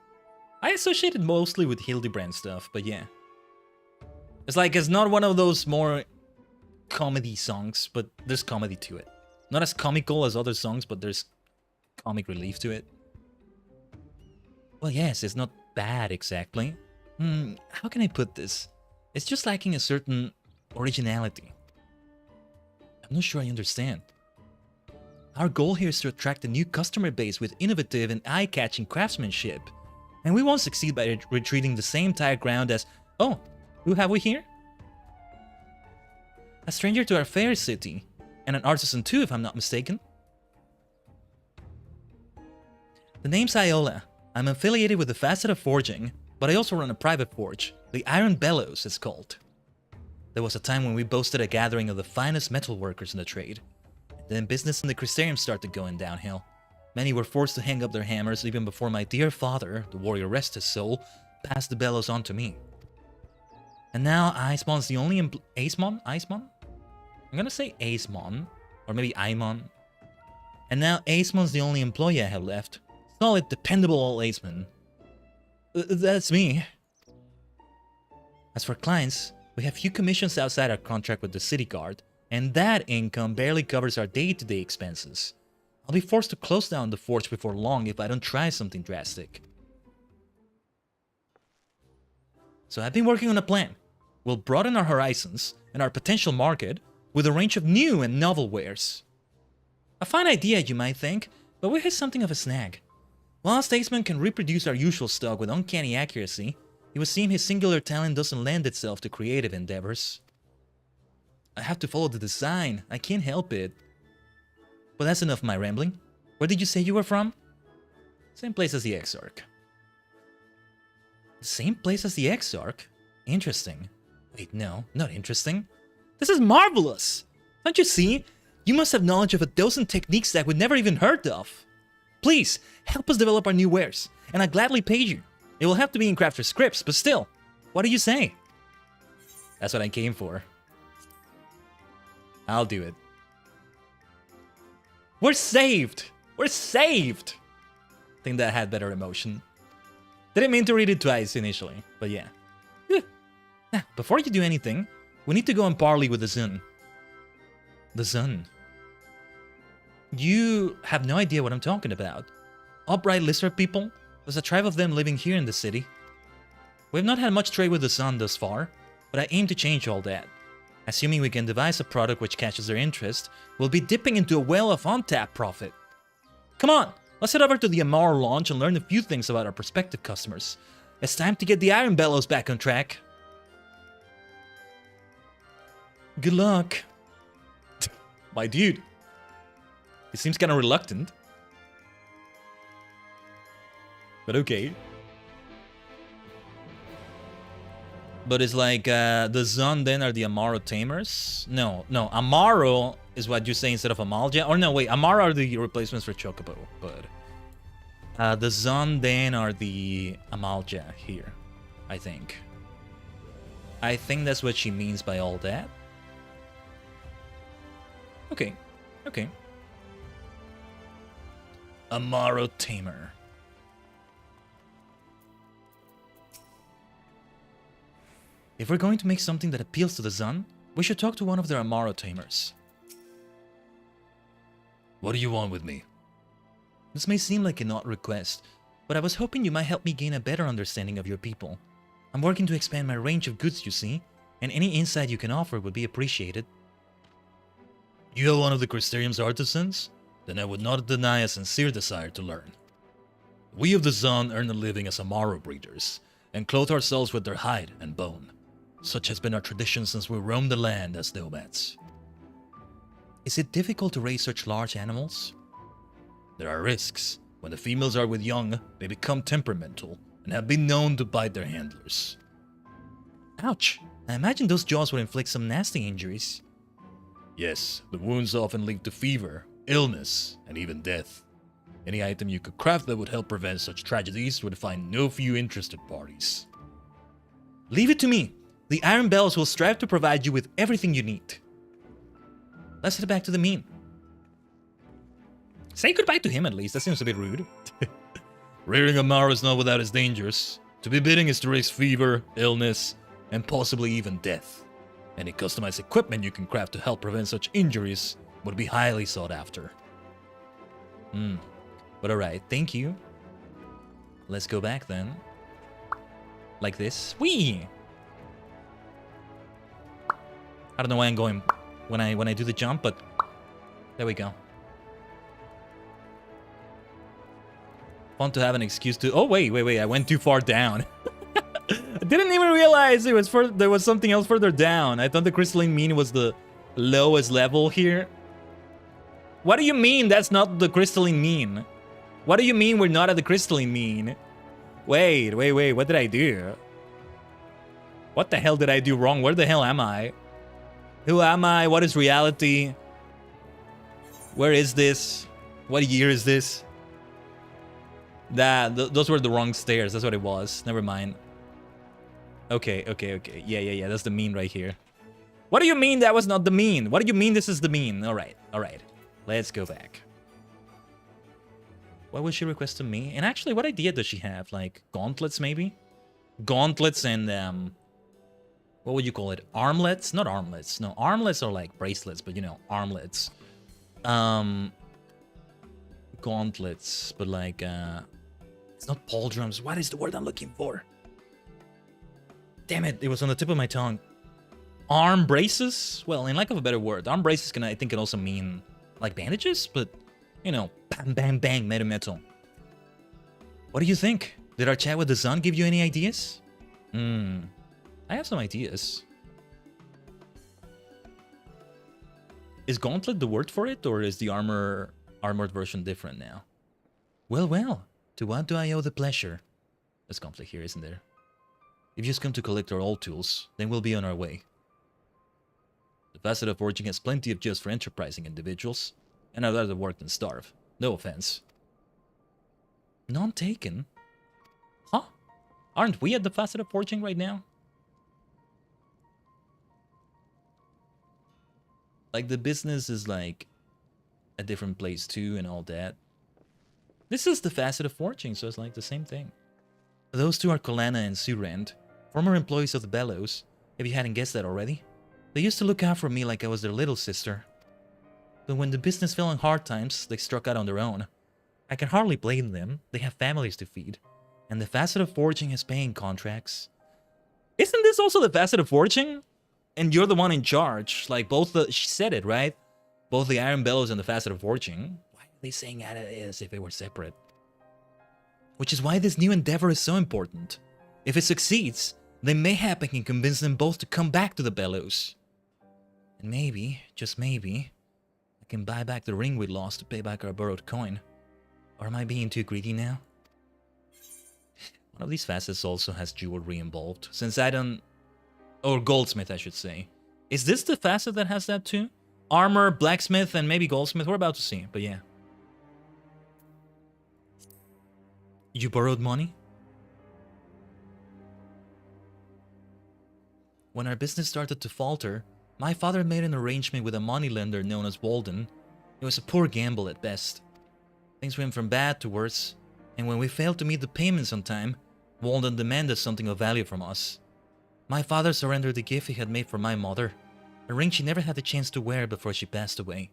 I associate it mostly with Hildebrand stuff, but yeah. It's like, it's not one of those more comedy songs, but there's comedy to it. Not as comical as other songs, but there's comic relief to it. Well, yes, it's not bad exactly. How can I put this? It's just lacking a certain originality. I'm not sure I understand. Our goal here is to attract a new customer base with innovative and eye-catching craftsmanship. And we won't succeed by retreating the same tired ground as... Oh, who have we here? A stranger to our fair city. And an artisan too, if I'm not mistaken. The name's Iola. I'm affiliated with the facet of forging, but I also run a private forge. The Iron Bellows, it's called. There was a time when we boasted a gathering of the finest metalworkers in the trade. And then business in the Crystarium started going downhill. Many were forced to hang up their hammers even before my dear father, the warrior rest his soul, passed the bellows on to me. And now Icemon's the only Acemon? I'm gonna say Acemon, or maybe Aimon. And now Acemon's the only employee I have left. Solid, dependable old Aceman. That's me. As for clients, we have few commissions outside our contract with the city guard, and that income barely covers our day-to-day expenses. I'll be forced to close down the forge before long if I don't try something drastic. So I've been working on a plan. We'll broaden our horizons and our potential market with a range of new and novel wares. A fine idea, you might think, but we hit something of a snag. While Statesman can reproduce our usual stock with uncanny accuracy, it would seem his singular talent doesn't lend itself to creative endeavors. I have to follow the design, I can't help it. But that's enough of my rambling. Where did you say you were from? Same place as the Exarch. The same place as the Exarch? Interesting. Wait, no, not interesting. This is marvelous! Don't you see? You must have knowledge of a dozen techniques that we'd never even heard of. Please, help us develop our new wares, and I'll gladly pay you. It will have to be in crafter scripts, but still, what do you say? That's what I came for. I'll do it. We're saved! We're saved! I think that had better emotion. Didn't mean to read it twice initially, but yeah. Now, before you do anything, we need to go and parley with the Zun. The Zun. You have no idea what I'm talking about. Upright lizard people? There's a tribe of them living here in the city. We have not had much trade with the Sun thus far, but I aim to change all that. Assuming we can devise a product which catches their interest, we'll be dipping into a well of untapped profit. Come on, Let's head over to the Amaro launch and learn a few things about our prospective customers. It's time to get the Iron Bellows back on track. Good luck. My dude. He seems kind of reluctant. But okay. But it's like the Zun then are the Amaro tamers? No, Amaro is what you say instead of Amalja. Or no, wait, Amaro are the replacements for Chocobo. But the Zun then are the Amalja here, I think. I think that's what she means by all that. Okay, okay. Amaro tamer. If we're going to make something that appeals to the Zun, we should talk to one of their Amaro tamers. What do you want with me? This may seem like an odd request, but I was hoping you might help me gain a better understanding of your people. I'm working to expand my range of goods, you see, and any insight you can offer would be appreciated. You are one of the Crystarium's artisans? Then I would not deny a sincere desire to learn. We of the Zun earn a living as Amaro breeders, and clothe ourselves with their hide and bone. Such has been our tradition since we roamed the land as nomads. Is it difficult to raise such large animals? There are risks. When the females are with young, they become temperamental, and have been known to bite their handlers. Ouch! I imagine those jaws would inflict some nasty injuries. Yes, the wounds often lead to fever, illness, and even death. Any item you could craft that would help prevent such tragedies would find no few interested parties. Leave it to me! The Iron Bells will strive to provide you with everything you need. Let's head back to the Mean. Say goodbye to him at least, that seems a bit rude. Rearing Amaro is not without its dangers. To be bidding is to risk fever, illness, and possibly even death. Any customized equipment you can craft to help prevent such injuries would be highly sought after. But alright, thank you. Let's go back then. Like this. Whee! I don't know why I'm going when I do the jump, but there we go. Fun to have an excuse to... Oh, wait, I went too far down. I didn't even realize there was something else further down. I thought the Crystalline Mean was the lowest level here. What do you mean that's not the Crystalline Mean? What do you mean we're not at the Crystalline Mean? Wait, what did I do? What the hell did I do wrong? Where the hell am I? Who am I? What is reality? Where is this? What year is this? Those were the wrong stairs. That's what it was. Never mind. Okay. Yeah. That's the Mean right here. What do you mean that was not the Mean? What do you mean this is the Mean? All right. Let's go back. What will she request of me? And actually, what idea does she have? Like gauntlets, maybe? Gauntlets and what would you call it? Armlets? Not armlets. No, armlets are like bracelets, but you know, armlets. Gauntlets, but like it's not pauldrons. What is the word I'm looking for? Damn it, it was on the tip of my tongue. Arm braces? Well, in lack of a better word, arm braces I think can also mean like bandages, but you know, bang, bang, bang, metal. What do you think? Did our chat with the Zun give you any ideas? I have some ideas. Is gauntlet the word for it, or is the armored version different now? Well, to what do I owe the pleasure? There's conflict here, isn't there? If you just come to collect our old tools, then we'll be on our way. The Facet of Forging has plenty of just for enterprising individuals, and I'd rather work than starve. No offense. None taken? Huh? Aren't we at the Facet of Forging right now? Like, the business is like a different place too and all that. This is the Facet of Forging, so it's like the same thing. Those two are Kolana and Surend, former employees of the Bellows, if you hadn't guessed that already. They used to look out for me like I was their little sister. But when the business fell on hard times, they struck out on their own. I can hardly blame them, they have families to feed. And the Facet of Forging is paying contracts. Isn't this also the Facet of Forging? And you're the one in charge. Like, both the... She said it, right? Both the Iron Bellows and the Facet of Forging. They're saying it as if it were separate. Which is why this new endeavor is so important. If it succeeds, then mayhap I can convince them both to come back to the Bellows. And maybe, just maybe, I can buy back the ring we lost to pay back our borrowed coin. Or am I being too greedy now? One of these facets also has jewelry involved, since I don't... Or goldsmith, I should say. Is this the facet that has that too? Armor, blacksmith, and maybe goldsmith. We're about to see, but yeah. You borrowed money? When our business started to falter, my father made an arrangement with a moneylender known as Walden. It was a poor gamble at best. Things went from bad to worse, and when we failed to meet the payments on time, Walden demanded something of value from us. My father surrendered the gift he had made for my mother, a ring she never had the chance to wear before she passed away.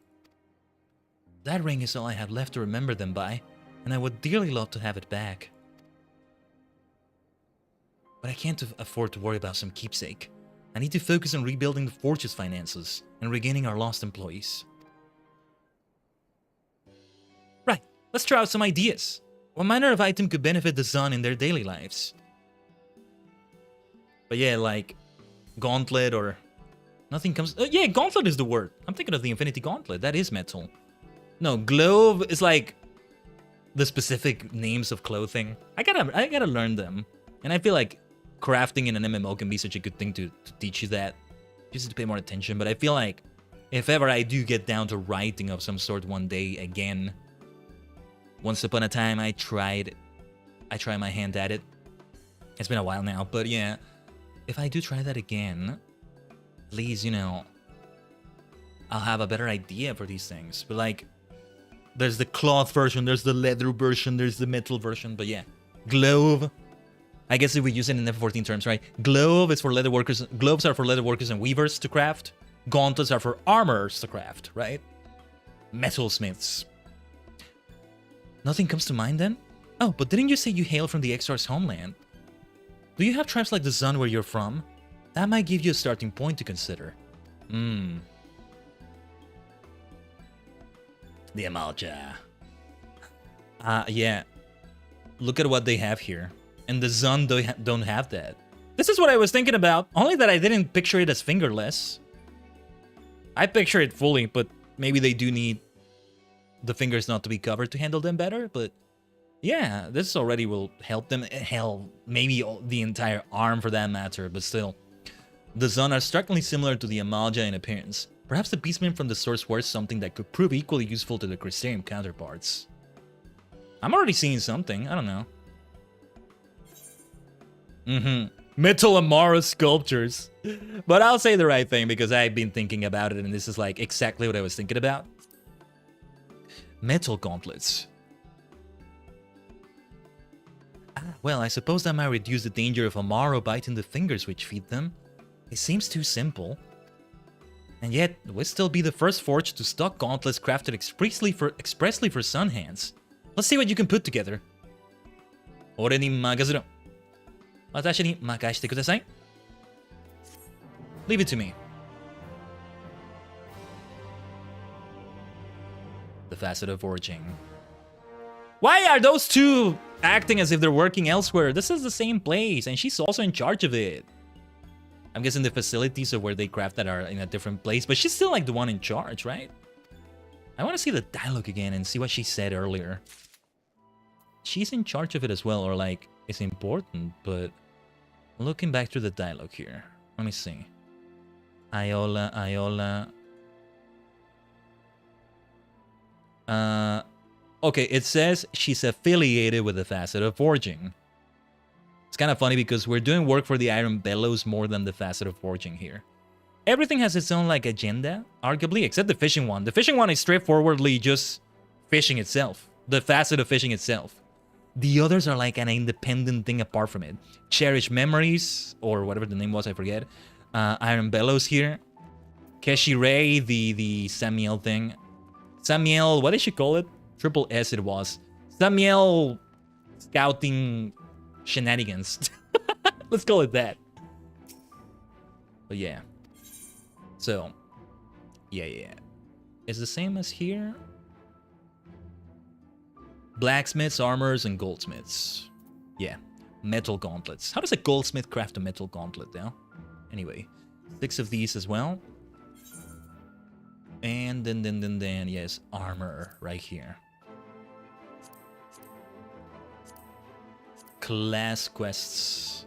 That ring is all I have left to remember them by, and I would dearly love to have it back. But I can't afford to worry about some keepsake. I need to focus on rebuilding the Forge's finances and regaining our lost employees. Right, let's try out some ideas. What manner of item could benefit the Zun in their daily lives? But yeah, like gauntlet or... Nothing comes... yeah, gauntlet is the word. I'm thinking of the Infinity Gauntlet. That is metal. No, glove is like the specific names of clothing. I gotta learn them. And I feel like crafting in an MMO can be such a good thing to teach you that. Just need to pay more attention. But I feel like if ever I do get down to writing of some sort one day again... Once upon a time, I tried my hand at it. It's been a while now, but yeah. If I do try that again, at least, you know, I'll have a better idea for these things. But like, there's the cloth version, there's the leather version, there's the metal version, but yeah. Glove. I guess if we use it in F14 terms, right? Glove is for leather workers. Gloves are for leather workers and weavers to craft. Gauntlets are for armorers to craft, right? Metalsmiths. Nothing comes to mind then? Oh, but didn't you say you hail from the Exarch's homeland? Do you have tribes like the Zun where you're from? That might give you a starting point to consider. The Amalja. Yeah. Look at what they have here. And the Zun don't have that. This is what I was thinking about, only that I didn't picture it as fingerless. I picture it fully, but maybe they do need the fingers not to be covered to handle them better, but yeah, this already will help them. Hell, maybe the entire arm for that matter, but still. The Zun are strikingly similar to the Amalja in appearance. Perhaps the Beastmen from the source were something that could prove equally useful to the Crystalian counterparts. I'm already seeing something, I don't know. Metal Amara sculptures. But I'll say the right thing because I've been thinking about it and this is like exactly what I was thinking about. Metal gauntlets. Well, I suppose that might reduce the danger of Amaro biting the fingers which feed them. It seems too simple. And yet, we'll still be the first forge to stock gauntlets crafted expressly for sun hands. Let's see what you can put together. Ore ni magazuru. Watashi ni makashite kudasai. Leave it to me. The facet of forging. Why are those two acting as if they're working elsewhere? This is the same place, and she's also in charge of it. I'm guessing the facilities of where they craft that are in a different place, but she's still like the one in charge, right? I want to see the dialogue again and see what she said earlier. She's in charge of it as well, or like, it's important, but looking back through the dialogue here. Let me see. Iola. Okay, it says she's affiliated with the facet of forging. It's kind of funny because we're doing work for the Iron Bellows more than the facet of forging here. Everything has its own like agenda, arguably, except the fishing one. The fishing one is straightforwardly just fishing itself. The facet of fishing itself. The others are like an independent thing apart from it. Cherished Memories, or whatever the name was, I forget. Iron Bellows here. Keshi Ray, the Samuel thing. Samuel, what did she call it? Triple S it was. Samuel Scouting Shenanigans. Let's call it that. But yeah. So, yeah. It's the same as here. Blacksmiths, armors, and goldsmiths. Yeah, metal gauntlets. How does a goldsmith craft a metal gauntlet now? Anyway, 6 of these as well. And then, yes, armor right here. Class quests.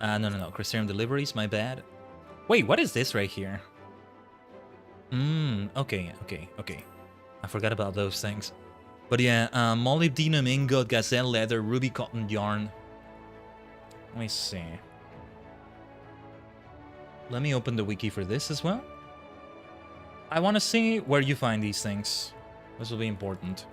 No. Crystalline deliveries, my bad. Wait, what is this right here? Okay. I forgot about those things. But yeah, molybdenum ingot, gazelle leather, ruby cotton yarn. Let me see. Let me open the wiki for this as well. I want to see where you find these things. This will be important.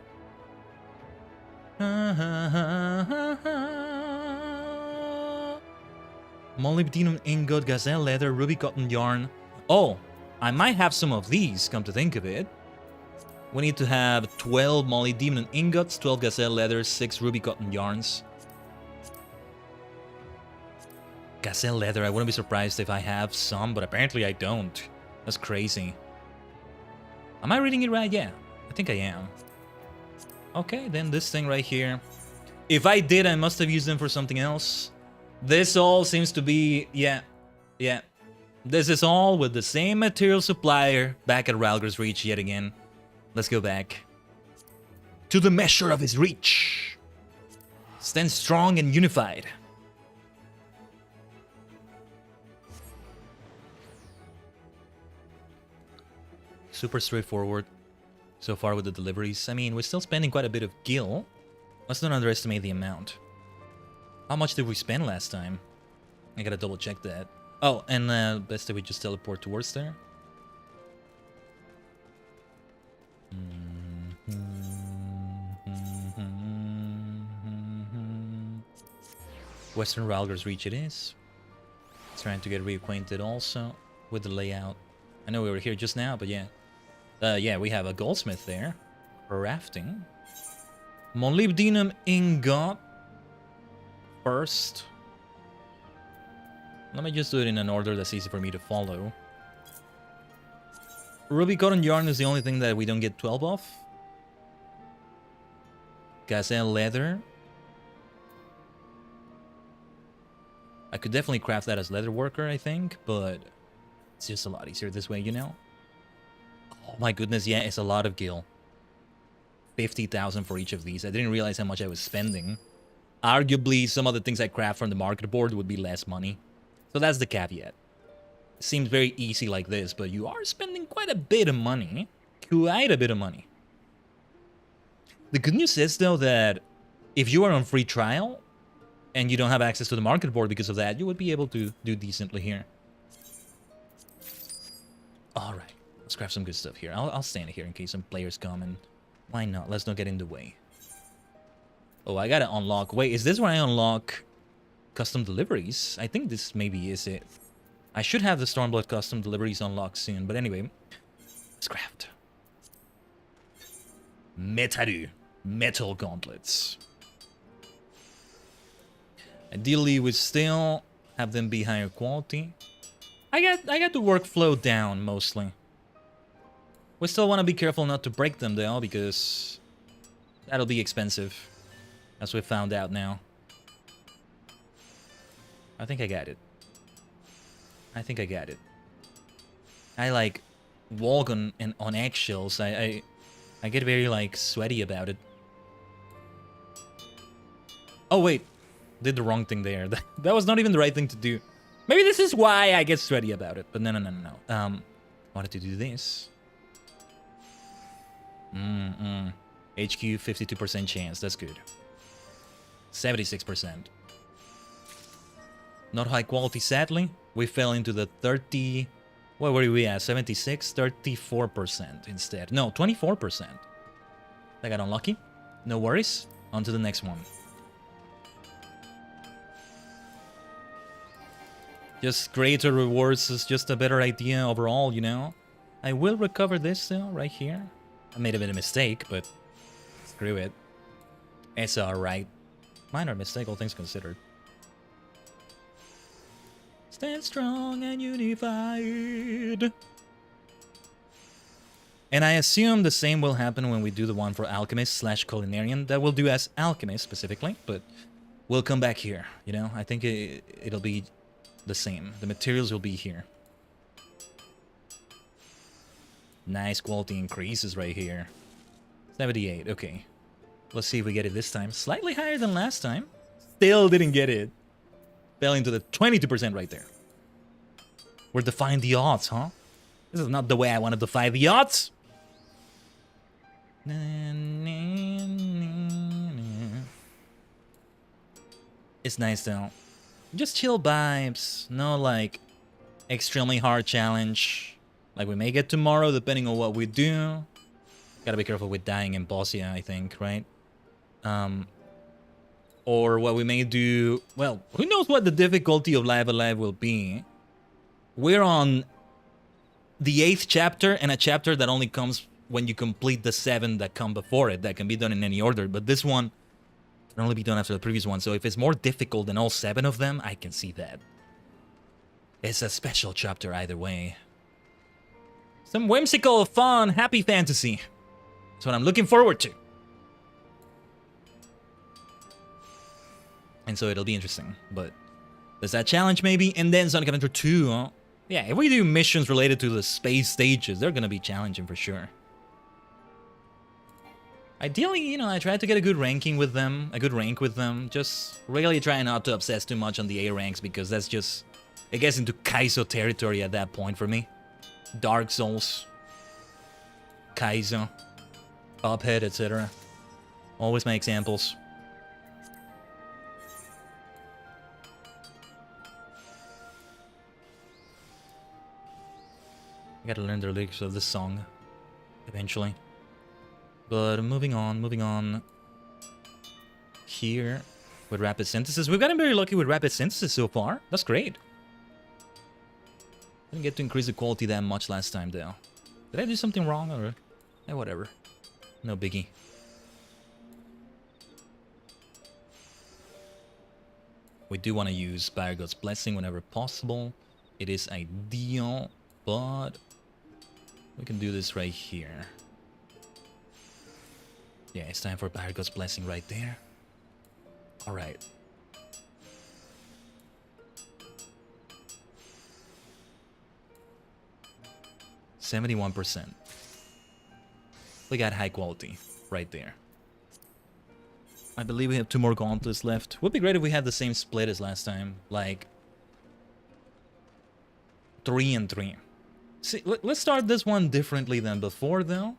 Molybdenum ingot, gazelle leather, ruby cotton yarn. Oh, I might have some of these, come to think of it. We need to have 12 molybdenum ingots, 12 gazelle leather, 6 ruby cotton yarns. Gazelle leather, I wouldn't be surprised if I have some, but apparently I don't. That's crazy. Am I reading it right? Yeah, I think I am. Okay, then this thing right here. If I did, I must have used them for something else. This all seems to be, yeah. This is all with the same material supplier back at Ralger's Reach yet again. Let's go back. To the measure of his reach. Stand strong and unified. Super straightforward so far with the deliveries. I mean, we're still spending quite a bit of gil. Let's not underestimate the amount. How much did we spend last time? I gotta double check that. Oh, and best that we just teleport towards there. Western Ralger's Reach it is. Trying to get reacquainted also with the layout. I know we were here just now, but yeah. Yeah, we have a goldsmith there. Rafting. Molybdenum ingot. First. Let me just do it in an order that's easy for me to follow. Ruby cotton yarn is the only thing that we don't get 12 of. Gazelle leather. I could definitely craft that as leather worker, I think, but it's just a lot easier this way, you know? Oh my goodness, yeah, it's a lot of gil. 50,000 for each of these. I didn't realize how much I was spending. Arguably, some of the things I craft from the market board would be less money. So that's the caveat. It seems very easy like this, but you are spending quite a bit of money. Quite a bit of money. The good news is, though, that if you are on free trial and you don't have access to the market board because of that, you would be able to do decently here. Alright, let's craft some good stuff here. I'll stand here in case some players come, and why not? Let's not get in the way. Oh, I gotta unlock. Wait, is this where I unlock custom deliveries? I think this maybe is it. I should have the Stormblood custom deliveries unlocked soon, but anyway. Let's craft. Metal gauntlets. Ideally, we still have them be higher quality. I got the workflow down, mostly. We still want to be careful not to break them, though, because that'll be expensive. As we found out now. I think I got it. I like walk on eggshells. I get very like sweaty about it. Oh wait, did the wrong thing there. That was not even the right thing to do. Maybe this is why I get sweaty about it. But no. Wanted to do this. HQ 52% chance. That's good. 76%. Not high quality, sadly. We fell into the 30... What were we at? 76? 34% instead. No, 24%. I got unlucky. No worries. On to the next one. Just greater rewards is just a better idea overall, you know? I will recover this though, right here. I made a bit of mistake, but screw it. It's alright. Minor mistake, all things considered. Stand strong and unified. And I assume the same will happen when we do the one for Alchemist / Culinarian. That we'll do as Alchemist specifically, but we'll come back here, you know? I think it'll be the same. The materials will be here. Nice quality increases right here. 78, okay. Let's see if we get it this time. Slightly higher than last time. Still didn't get it. Fell into the 22% right there. We're defying the odds, huh? This is not the way I want to defy the odds. It's nice though. Just chill vibes. No like extremely hard challenge. Like we may get tomorrow depending on what we do. Gotta be careful with dying in Bosnia, I think, right? Or what we may do... Well, who knows what the difficulty of Live Alive will be. We're on the 8th chapter, and a chapter that only comes when you complete the 7 that come before it. That can be done in any order, but this one can only be done after the previous one. So if it's more difficult than all 7 of them, I can see that. It's a special chapter either way. Some whimsical, fun, happy fantasy. That's what I'm looking forward to. And so it'll be interesting, but there's that challenge maybe, and then Sonic Adventure 2, huh? Yeah, if we do missions related to the space stages, they're gonna be challenging for sure. Ideally, you know, I try to get a good ranking with them, a good rank with them. Just really try not to obsess too much on the A ranks, because that's just... It gets into Kaizo territory at that point for me. Dark Souls, Kaizo, Cuphead, etc. Always my examples. I gotta learn the lyrics of this song eventually. But moving on. Here with rapid synthesis. We've gotten very lucky with rapid synthesis so far. That's great. Didn't get to increase the quality that much last time though. Did I do something wrong or... Eh, whatever. No biggie. We do want to use Fire God's Blessing whenever possible. It is ideal, but we can do this right here. Yeah, it's time for Fire God's Blessing right there. Alright. %71%. We got high quality right there. I believe we have 2 more gauntlets left. Would be great if we had the same split as last time, like 3 and 3. See, let's start this one differently than before though,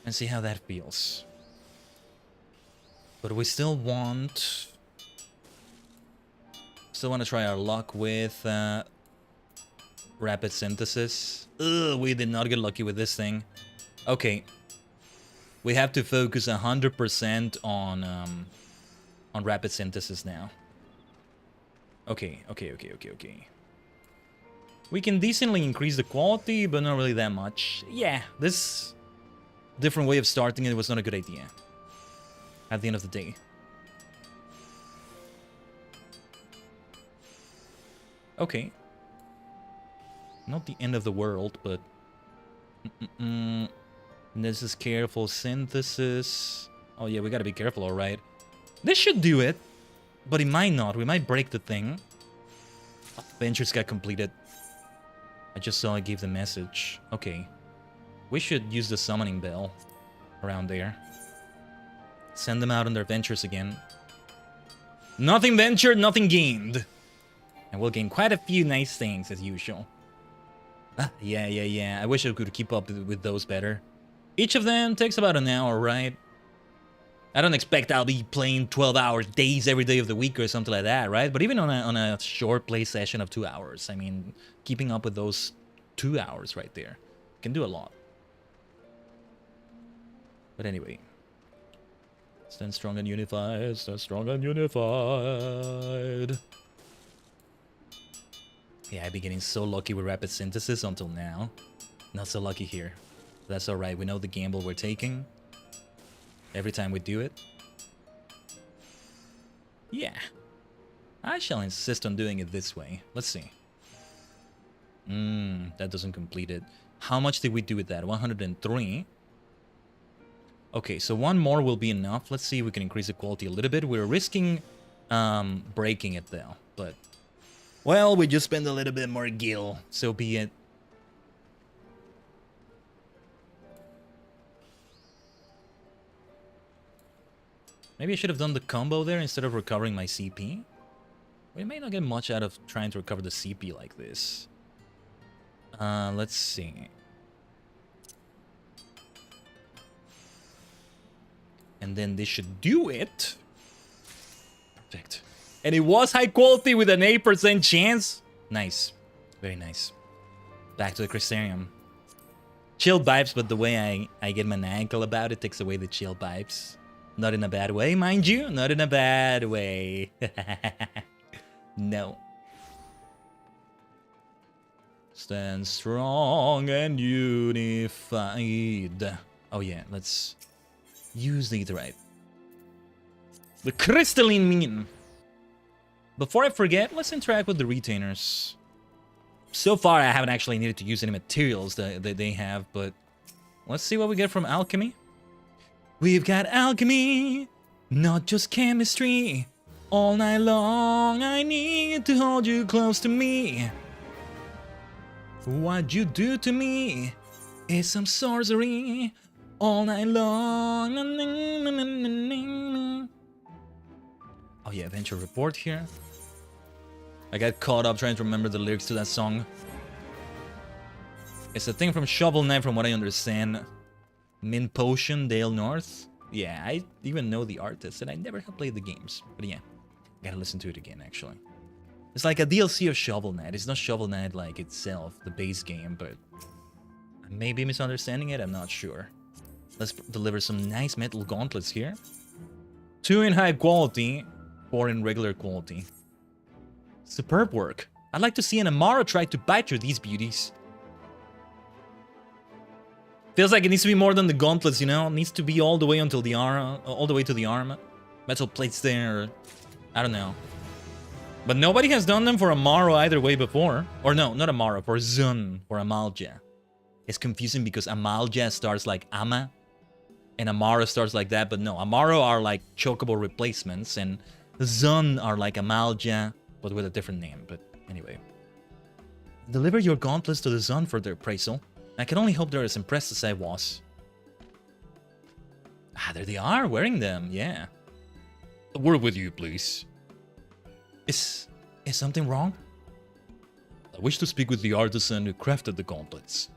and see how that feels. But we still want to try our luck with rapid synthesis. Ugh, we did not get lucky with this thing. Okay. We have to focus 100% on rapid synthesis now. Okay. We can decently increase the quality, but not really that much. Yeah, this different way of starting it was not a good idea. At the end of the day. Okay. Not the end of the world, but... This is careful synthesis. Oh yeah, we gotta be careful, alright. This should do it, but it might not. We might break the thing. Ventures got completed. I just saw I gave the message. Okay. We should use the summoning bell around there. Send them out on their ventures again. Nothing ventured, nothing gained. And we'll gain quite a few nice things as usual. Yeah. I wish I could keep up with those better. Each of them takes about an hour, right? I don't expect I'll be playing 12 hours days every day of the week or something like that, right? But even on a short play session of 2 hours, I mean, keeping up with those 2 hours right there can do a lot. But anyway. Stand strong and unified, stand strong and unified. Yeah, I've been getting so lucky with rapid synthesis until now. Not so lucky here. That's alright, we know the gamble we're taking. Every time we do it. Yeah. I shall insist on doing it this way. Let's see. That doesn't complete it. How much did we do with that? 103. Okay, so one more will be enough. Let's see if we can increase the quality a little bit. We're risking breaking it though, but well, we just spend a little bit more gil, so be it. Maybe I should have done the combo there instead of recovering my CP. We may not get much out of trying to recover the CP like this. Let's see. And then this should do it. Perfect. And it was high quality with an 8% chance. Nice. Very nice. Back to the Crystarium. Chill vibes, but the way I get maniacal about it takes away the chill vibes. Not in a bad way, mind you. Not in a bad way. No. Stand strong and unified. Oh yeah, let's use the right. The Crystalline Mean. Before I forget, let's interact with the retainers. So far, I haven't actually needed to use any materials that they have, but let's see what we get from alchemy. We've got alchemy, not just chemistry. All night long, I need to hold you close to me. What you do to me is some sorcery. All night long. Oh yeah, adventure report here. I got caught up trying to remember the lyrics to that song. It's a thing from Shovel Knight from what I understand. Min Potion, Dale North. Yeah, I even know the artist and I never have played the games. But yeah, gotta listen to it again actually. It's like a DLC of Shovel Knight. It's not Shovel Knight like itself, the base game, but I may be misunderstanding it, I'm not sure. Let's deliver some nice metal gauntlets here. 2 in high quality, 4 in regular quality. Superb work. I'd like to see an Amaro try to bite through these beauties. Feels like it needs to be more than the gauntlets, you know? It needs to be all the way until the arm, all the way to the arm. Metal plates there, I don't know. But nobody has done them for Amaro either way before. Or no, not Amaro, for Zun, for Amalja. It's confusing because Amalja starts like Ama, and Amaro starts like that, but no, Amaro are like chocobo replacements, and Zun are like Amalja, but with a different name, but anyway. Deliver your gauntlets to the Zun for their appraisal. I can only hope they're as impressed as I was. Ah, there they are, wearing them, yeah. A word with you, please. Is something wrong? I wish to speak with the artisan who crafted the gauntlets.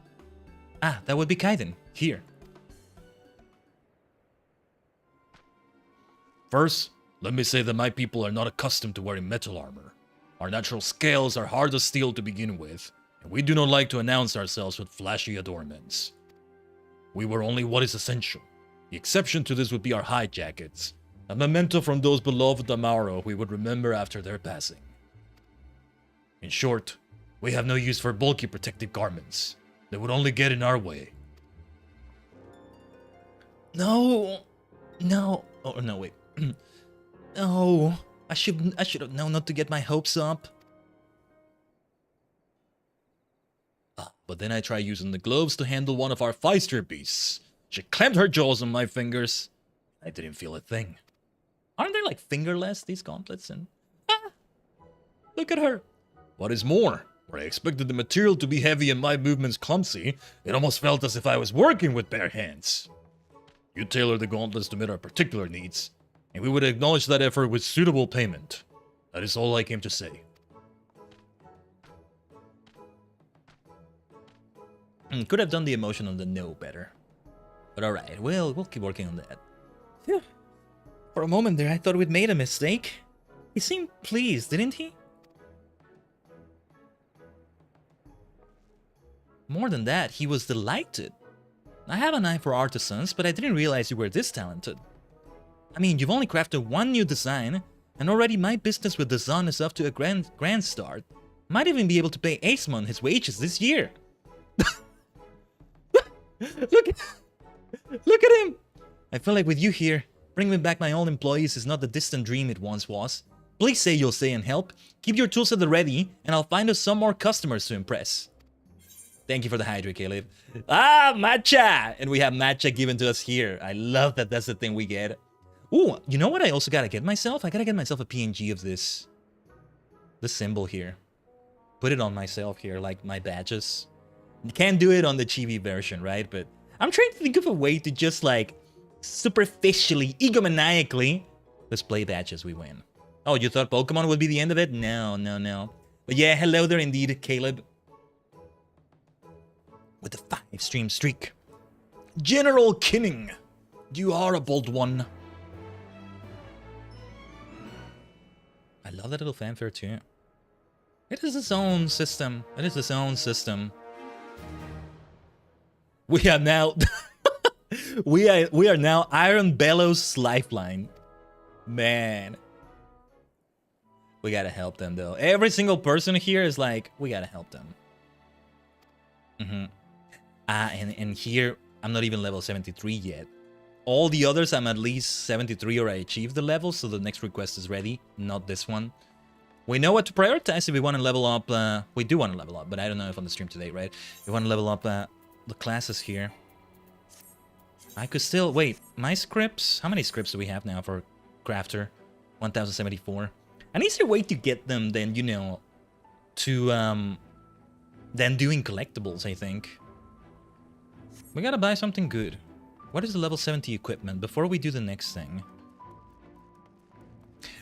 Ah, that would be Khaiden. Here. First, let me say that my people are not accustomed to wearing metal armor. Our natural scales are hard as steel to begin with, and we do not like to announce ourselves with flashy adornments. We wear only what is essential. The exception to this would be our hide jackets, a memento from those beloved Amaro we would remember after their passing. In short, we have no use for bulky protective garments. They would only get in our way. No. Oh, no, wait. No. I should have known not to get my hopes up. But then I tried using the gloves to handle one of our feister beasts. She clamped her jaws on my fingers. I didn't feel a thing. Aren't they like fingerless, these gauntlets? And look at her. What is more, where I expected the material to be heavy and my movements clumsy, it almost felt as if I was working with bare hands. You tailor the gauntlets to meet our particular needs, and we would acknowledge that effort with suitable payment. That is all I came to say. Could have done the emotion on the no better. But alright, we'll keep working on that. Phew. For a moment there, I thought we'd made a mistake. He seemed pleased, didn't he? More than that, he was delighted. I have an eye for artisans, but I didn't realize you were this talented. I mean, you've only crafted one new design, and already my business with the Zun is up to a grand start. Might even be able to pay Acemon his wages this year. Look at him! I feel like with you here, bringing back my old employees is not the distant dream it once was. Please say you'll stay and help. Keep your tools at the ready, and I'll find us some more customers to impress. Thank you for the hydrate, Caleb. Ah, matcha! And we have matcha given to us here. I love that that's the thing we get. Ooh, you know what I also gotta get myself? I gotta get myself a PNG of this symbol here. Put it on myself here, like my badges. You can't do it on the chibi version, right? But I'm trying to think of a way to just like superficially, egomaniacally display badges we win. Oh, you thought Pokemon would be the end of it? No, no, no. But yeah, hello there indeed, Caleb. With the 5-stream streak. General Kinning, you are a bold one. I love that little fanfare too. It is its own system. It is its own system. We are now we are now Iron Bellows lifeline. Man. We gotta help them though. Every single person here is like, we gotta help them. And here I'm not even level 73 yet. All the others I'm at least 73 or I achieved the level, so the next request is ready, not this one. We know what to prioritize if we want to level up. We do want to level up, but I don't know if on the stream today, right? We want to level up the classes here. I could still wait. My scripts. How many scripts do we have now for Crafter? 1074. An easier way to get them than, you know, to than doing collectibles, I think. We gotta buy something good. What is the level 70 equipment before we do the next thing?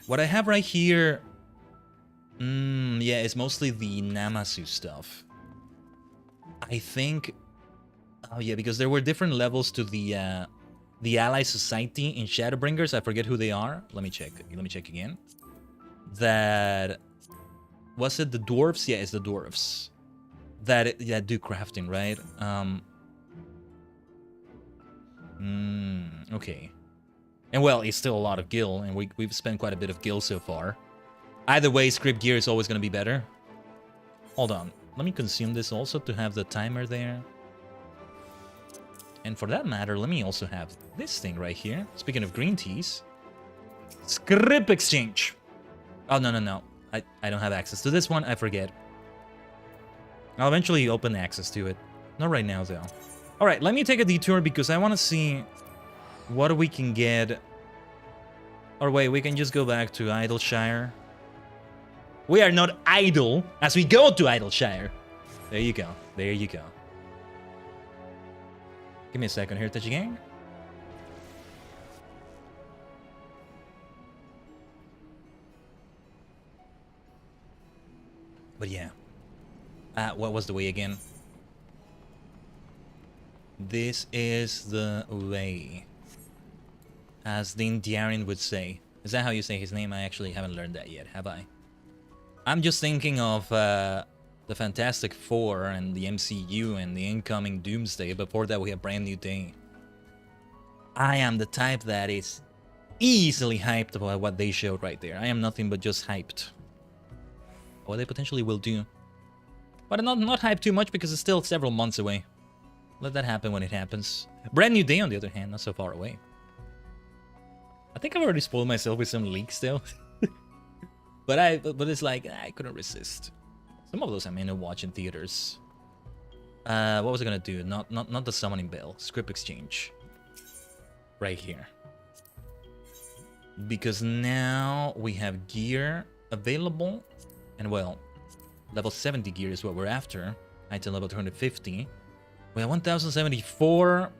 What I have right here, yeah, it's mostly the Namasu stuff. I think, oh yeah, because there were different levels to the Ally Society in Shadowbringers. I forget who they are. Let me check. Let me check again. That was it. The dwarves? Yeah, it's the dwarves that do crafting, right? Okay. And well, it's still a lot of gil, and we've spent quite a bit of gil so far. Either way, script gear is always going to be better. Hold on. Let me consume this also to have the timer there. And for that matter, let me also have this thing right here. Speaking of green teas. Script exchange. Oh, no, no, no. I don't have access to this one. I forget. I'll eventually open access to it. Not right now, though. Alright, let me take a detour because I want to see what we can get. Or wait, we can just go back to Idleshire. We are not idle as we go to Idleshire. There you go. There you go. Give me a second here, Tajigen. But yeah. What was the way again? This is the way. As the Indiarian would say. Is that how you say his name? I actually haven't learned that yet, have I? I'm just thinking of the Fantastic Four and the MCU and the incoming Doomsday. Before that, we have Brand New Day. I am the type that is easily hyped about what they showed right there. I am nothing but just hyped. What they potentially will do. But I'm not hyped too much because it's still several months away. Let that happen when it happens. Brand New Day, on the other hand, not so far away. I think I've already spoiled myself with some leaks, though. but it's like, I couldn't resist. Some of those I may not watch in theaters. What was I gonna do? Not the summoning bell. Script exchange. Right here. Because now we have gear available. And well, level 70 gear is what we're after. Item level 250. We have 1074.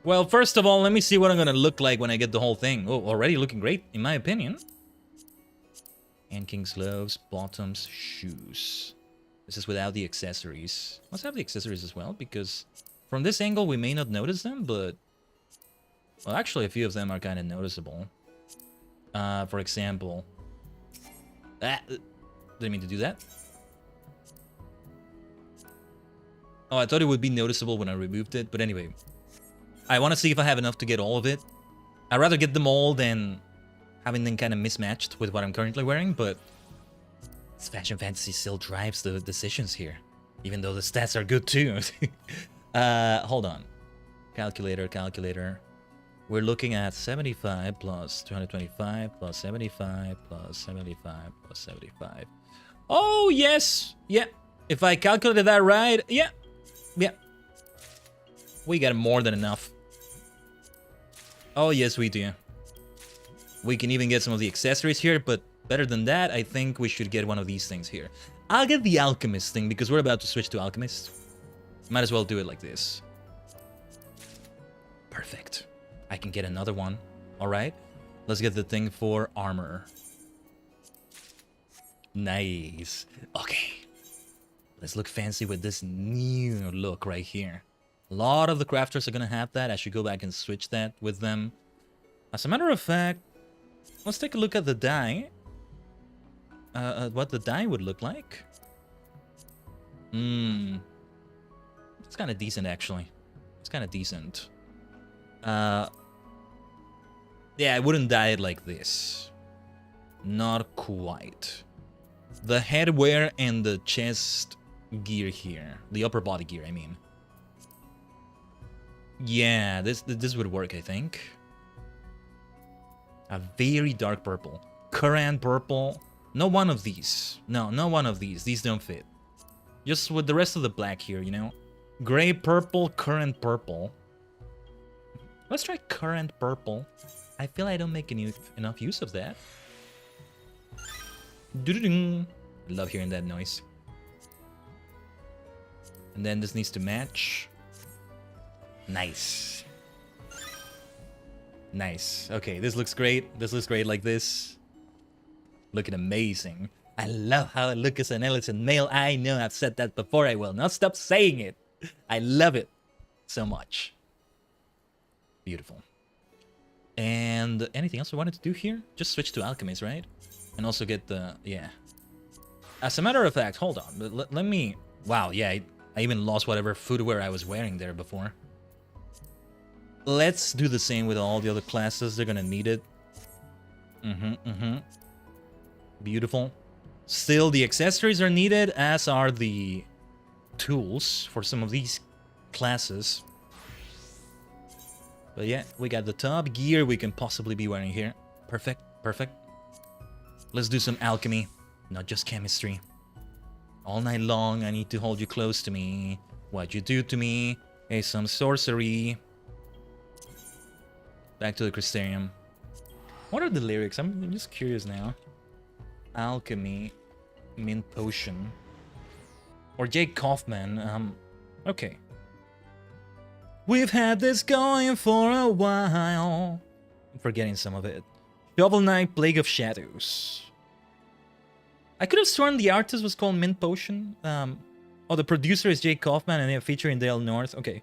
Well, first of all, let me see what I'm gonna look like when I get the whole thing. Oh, already looking great, in my opinion. And King's gloves, bottoms, shoes. This is without the accessories. Let's have the accessories as well, because from this angle we may not notice them, but well, actually a few of them are kind of noticeable. For example, didn't mean to do that. Oh, I thought it would be noticeable when I removed it, but anyway. I want to see if I have enough to get all of it. I'd rather get them all than having them kind of mismatched with what I'm currently wearing, but this Fashion Fantasy still drives the decisions here, even though the stats are good too. Hold on. Calculator. We're looking at 75 plus 225 plus 75 plus 75 plus 75. Oh, yes. Yeah. If I calculated that right, yeah. Yeah. We got more than enough. Oh, yes, we do. We can even get some of the accessories here, but better than that, I think we should get one of these things here. I'll get the Alchemist thing, because we're about to switch to Alchemist. Might as well do it like this. Perfect. I can get another one. Alright. Let's get the thing for armor. Nice. Okay. Let's look fancy with this new look right here. A lot of the crafters are gonna have that. I should go back and switch that with them. As a matter of fact, let's take a look at the dye. What the dye would look like. It's kind of decent, actually. It's kind of decent. Yeah, I wouldn't dye it like this. Not quite. The headwear and the chest gear here. The upper body gear, I mean. Yeah, this would work, I think. A very dark purple. Currant purple. No one of these. No, no one of these. These don't fit. Just with the rest of the black here, you know? Gray purple, currant purple. Let's try currant purple. I feel I don't make enough use of that. I love hearing that noise. And then this needs to match. Nice. Nice. Okay, this looks great. This looks great like this. Looking amazing. I love how I look as an illicit male. I know I've said that before. I will not stop saying it. I love it so much. Beautiful. And anything else we wanted to do here? Just switch to Alchemist, right? And also get the... yeah. As a matter of fact, hold on. Let me... wow, yeah. I even lost whatever footwear I was wearing there before. Let's do the same with all the other classes. They're gonna need it. Beautiful. Still, the accessories are needed, as are the tools for some of these classes. But yeah, we got the top gear we can possibly be wearing here. Perfect, perfect. Let's do some alchemy, not just chemistry. All night long, I need to hold you close to me. What you do to me is some sorcery. Back to the Crystarium. What are the lyrics? I'm just curious now. Alchemy, mint potion. Or Jake Kaufman, okay. We've had this going for a while. I'm forgetting some of it. Shovel Knight, Plague of Shadows. I could have sworn the artist was called Mint Potion. Oh, the producer is Jake Kaufman and they're featuring Dale North. Okay.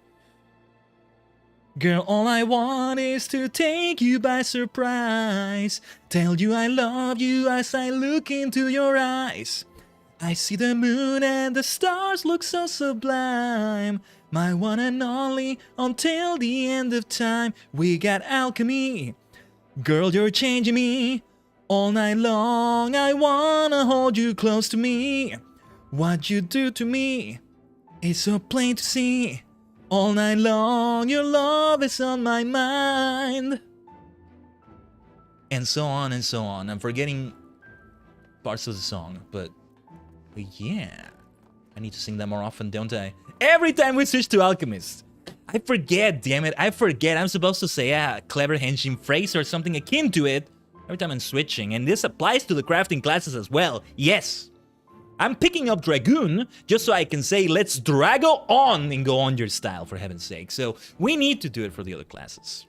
Girl, all I want is to take you by surprise. Tell you I love you as I look into your eyes. I see the moon and the stars look so sublime. My one and only until the end of time. We got alchemy. Girl, you're changing me. All night long I wanna hold you close to me. What you do to me is so plain to see. All night long your love is on my mind. And so on and so on. I'm forgetting parts of the song, but yeah. I need to sing that more often, don't I? Every time we switch to Alchemist. I forget, damn it. I forget. I'm supposed to say a clever henshin phrase or something akin to it every time I'm switching. And this applies to the crafting classes as well. Yes. I'm picking up Dragoon just so I can say, let's Drago on and go on your style, for heaven's sake. So we need to do it for the other classes.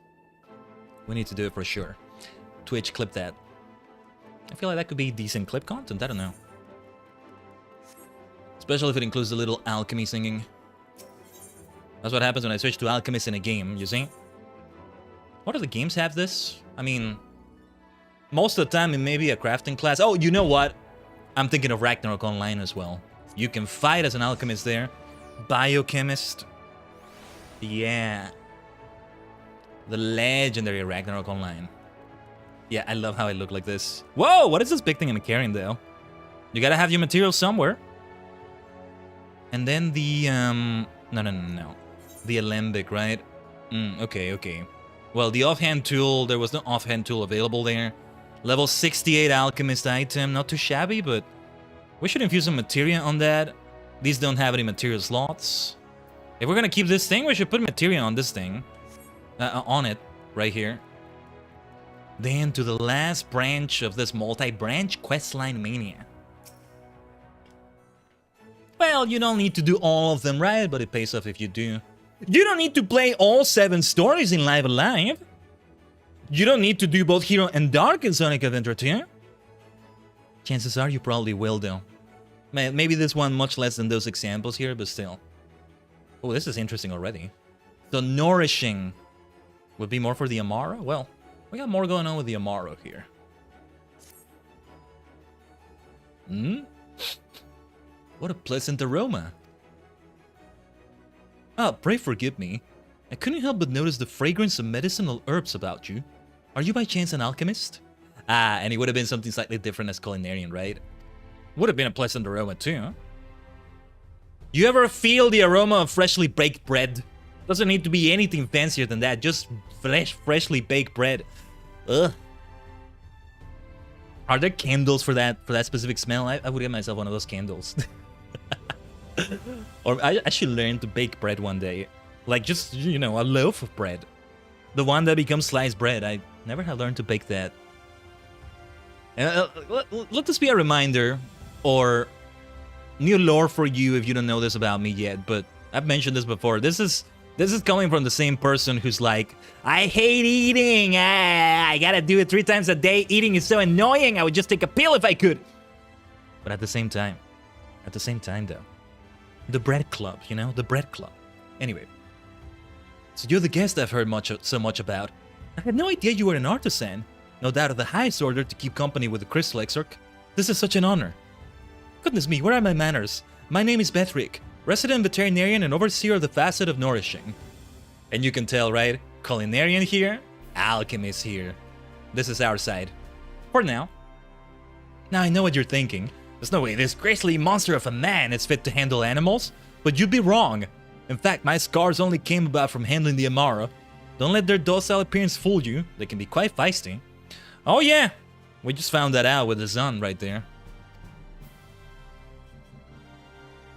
We need to do it for sure. Twitch, clip that. I feel like that could be decent clip content. I don't know. Especially if it includes a little alchemy singing. That's what happens when I switch to Alchemist in a game, you see? What do the games have this? I mean, most of the time it may be a crafting class. Oh, you know what? I'm thinking of Ragnarok Online as well. You can fight as an alchemist there. Biochemist. Yeah. The legendary Ragnarok Online. Yeah, I love how I look like this. Whoa, what is this big thing I'm carrying though? You gotta have your material somewhere. And then the, no. The Alembic, right? Okay. Well, the offhand tool, there was no offhand tool available there. Level 68 alchemist item, not too shabby, but we should infuse some materia on that. These don't have any material slots. If we're gonna keep this thing, we should put materia on this thing. On it, right here. Then to the last branch of this multi-branch questline mania. Well, you don't need to do all of them, right? But it pays off if you do. You don't need to play all 7 stories in Live Alive. You don't need to do both Hero and Dark in Sonic Adventure 2. Chances are you probably will, though. Maybe this one much less than those examples here, but still. Oh, this is interesting already. So nourishing would be more for the Amaro? Well, we got more going on with the Amaro here. What a pleasant aroma. Ah, pray forgive me. I couldn't help but notice the fragrance of medicinal herbs about you. Are you by chance an alchemist? Ah, and it would have been something slightly different as culinarian, right? Would have been a pleasant aroma too, huh? You ever feel the aroma of freshly baked bread? Doesn't need to be anything fancier than that, just freshly baked bread. Ugh. Are there candles for that specific smell? I would get myself one of those candles. Or I should learn to bake bread one day. Like just, you know, a loaf of bread. The one that becomes sliced bread. I never have learned to bake that. And let this be a reminder, or new lore for you if you don't know this about me yet, but I've mentioned this before. This is coming from the same person who's like, I hate eating. I gotta do it 3 times a day. Eating is so annoying. I would just take a pill if I could. But at the same time though, the bread club, you know, the bread club. Anyway, so you're the guest I've heard so much about. I had no idea you were an artisan. No doubt of the highest order to keep company with the Crystal Exarch. This is such an honor. Goodness me, where are my manners? My name is Bethrick, resident veterinarian and overseer of the facet of nourishing. And you can tell, right? Culinarian here, alchemist here. This is our side. For now. Now I know what you're thinking. There's no way this grisly monster of a man is fit to handle animals, but you'd be wrong. In fact, my scars only came about from handling the Amara. Don't let their docile appearance fool you. They can be quite feisty. Oh yeah, we just found that out with the sun right there.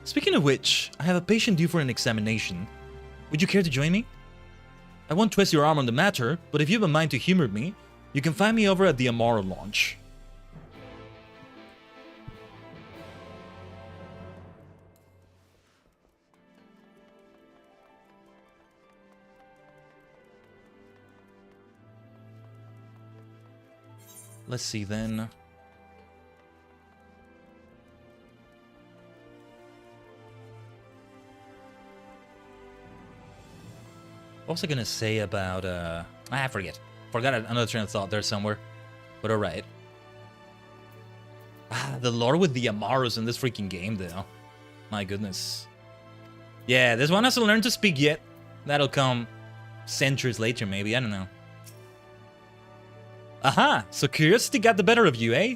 Speaking of which, I have a patient due for an examination. Would you care to join me? I won't twist your arm on the matter, but if you have a mind to humor me, you can find me over at the Amara launch. Let's see then. What was I gonna say about, I forget. Forgot another train of thought there somewhere. But alright. The lore with the Amaros in this freaking game, though. My goodness. Yeah, this one hasn't learned to speak yet. That'll come centuries later, maybe. I don't know. Aha! So curiosity got the better of you, eh?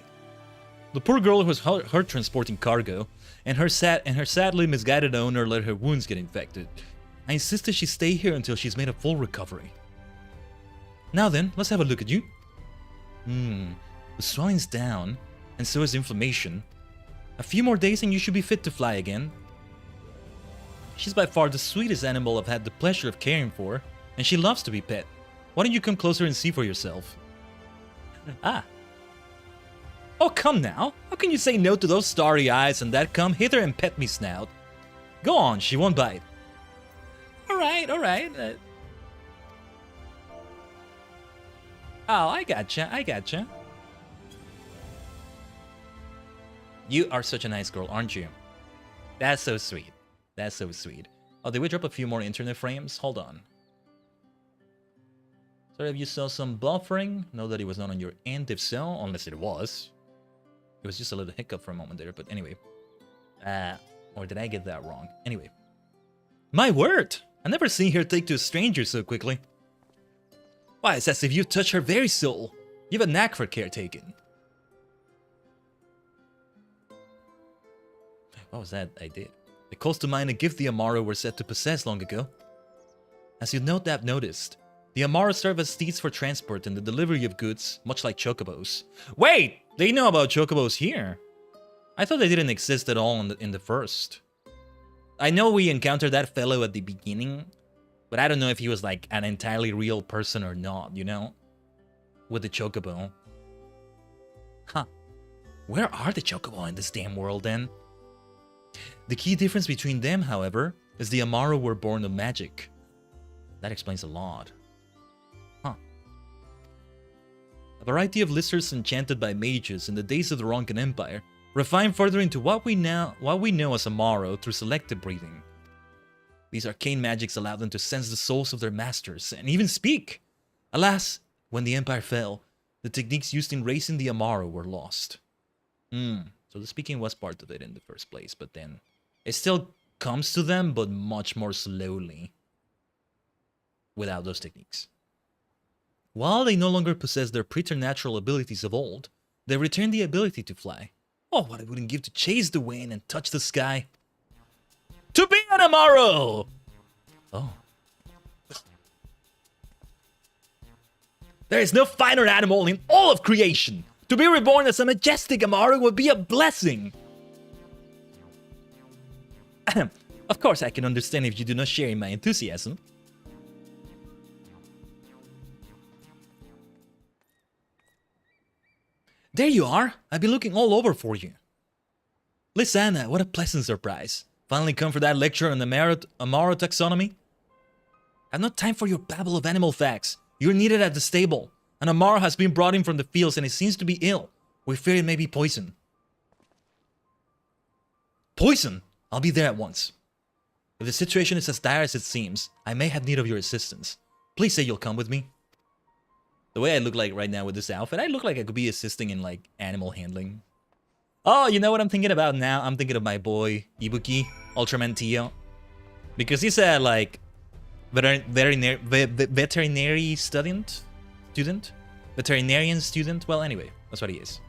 The poor girl was hurt transporting cargo, and her sadly misguided owner let her wounds get infected. I insisted she stay here until she's made a full recovery. Now then, let's have a look at you. The swelling's down, and so is inflammation. A few more days and you should be fit to fly again. She's by far the sweetest animal I've had the pleasure of caring for, and she loves to be pet. Why don't you come closer and see for yourself? Ah. Oh, come now. How can you say no to those starry eyes and that come hither and pet me, Snout? Go on, she won't bite. Alright. Oh, I gotcha. You are such a nice girl, aren't you? That's so sweet. Oh, did we drop a few more internet frames? Hold on. Sorry if you saw some buffering. Know that it was not on your end, if so, unless it was. It was just a little hiccup for a moment there, but anyway. Or did I get that wrong? Anyway. My word! I've never seen her take to a stranger so quickly. Why, it's as if you touch her very soul. You have a knack for caretaking. What was that I did? It calls to mind a gift the Amaro were said to possess long ago. As you no doubt noticed, the Amaro serve as steeds for transport and the delivery of goods, much like chocobos. Wait! They know about chocobos here. I thought they didn't exist at all in the first. I know we encountered that fellow at the beginning, but I don't know if he was like an entirely real person or not, you know? With the chocobo. Huh. Where are the chocobo in this damn world then? The key difference between them, however, is the Amaro were born of magic. That explains a lot. Huh. A variety of lizards enchanted by mages in the days of the Ronkan Empire, refined further into what we know as Amaro through selective breeding. These arcane magics allowed them to sense the souls of their masters and even speak. Alas, when the Empire fell, the techniques used in raising the Amaro were lost. So the speaking was part of it in the first place, but then it still comes to them, but much more slowly without those techniques. While they no longer possess their preternatural abilities of old, they retain the ability to fly. Oh, what I wouldn't give to chase the wind and touch the sky. To be an Amaro! Oh. There is no finer animal in all of creation. To be reborn as a majestic Amaro would be a blessing. Of course, I can understand if you do not share in my enthusiasm. There you are. I've been looking all over for you. Lysana, what a pleasant surprise. Finally come for that lecture on the Amaro taxonomy? I've no time for your babble of animal facts. You're needed at the stable. An Amaro has been brought in from the fields and it seems to be ill. We fear it may be poison. Poison? I'll be there at once. If the situation is as dire as it seems, I may have need of your assistance. Please say you'll come with me. The way I look like right now with this outfit, I look like I could be assisting in like animal handling. Oh, you know what I'm thinking about now? I'm thinking of my boy Ibuki, Ultraman Tio. Because he's a like veterinary student? Veterinarian student? Well, anyway, that's what he is.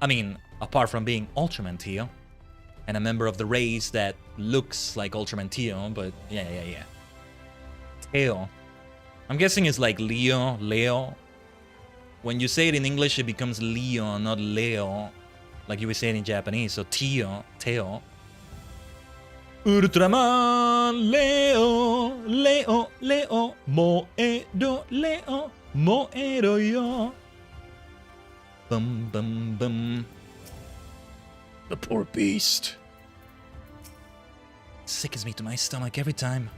I mean, apart from being Ultraman Tio, and a member of the race that looks like Ultraman Tio, but yeah. Teo. I'm guessing it's like Leo. When you say it in English, it becomes Leo, not Leo, like you would say it in Japanese. So Teo. Ultraman Leo, moedo yo. Bum. The poor beast. Sickens me to my stomach every time.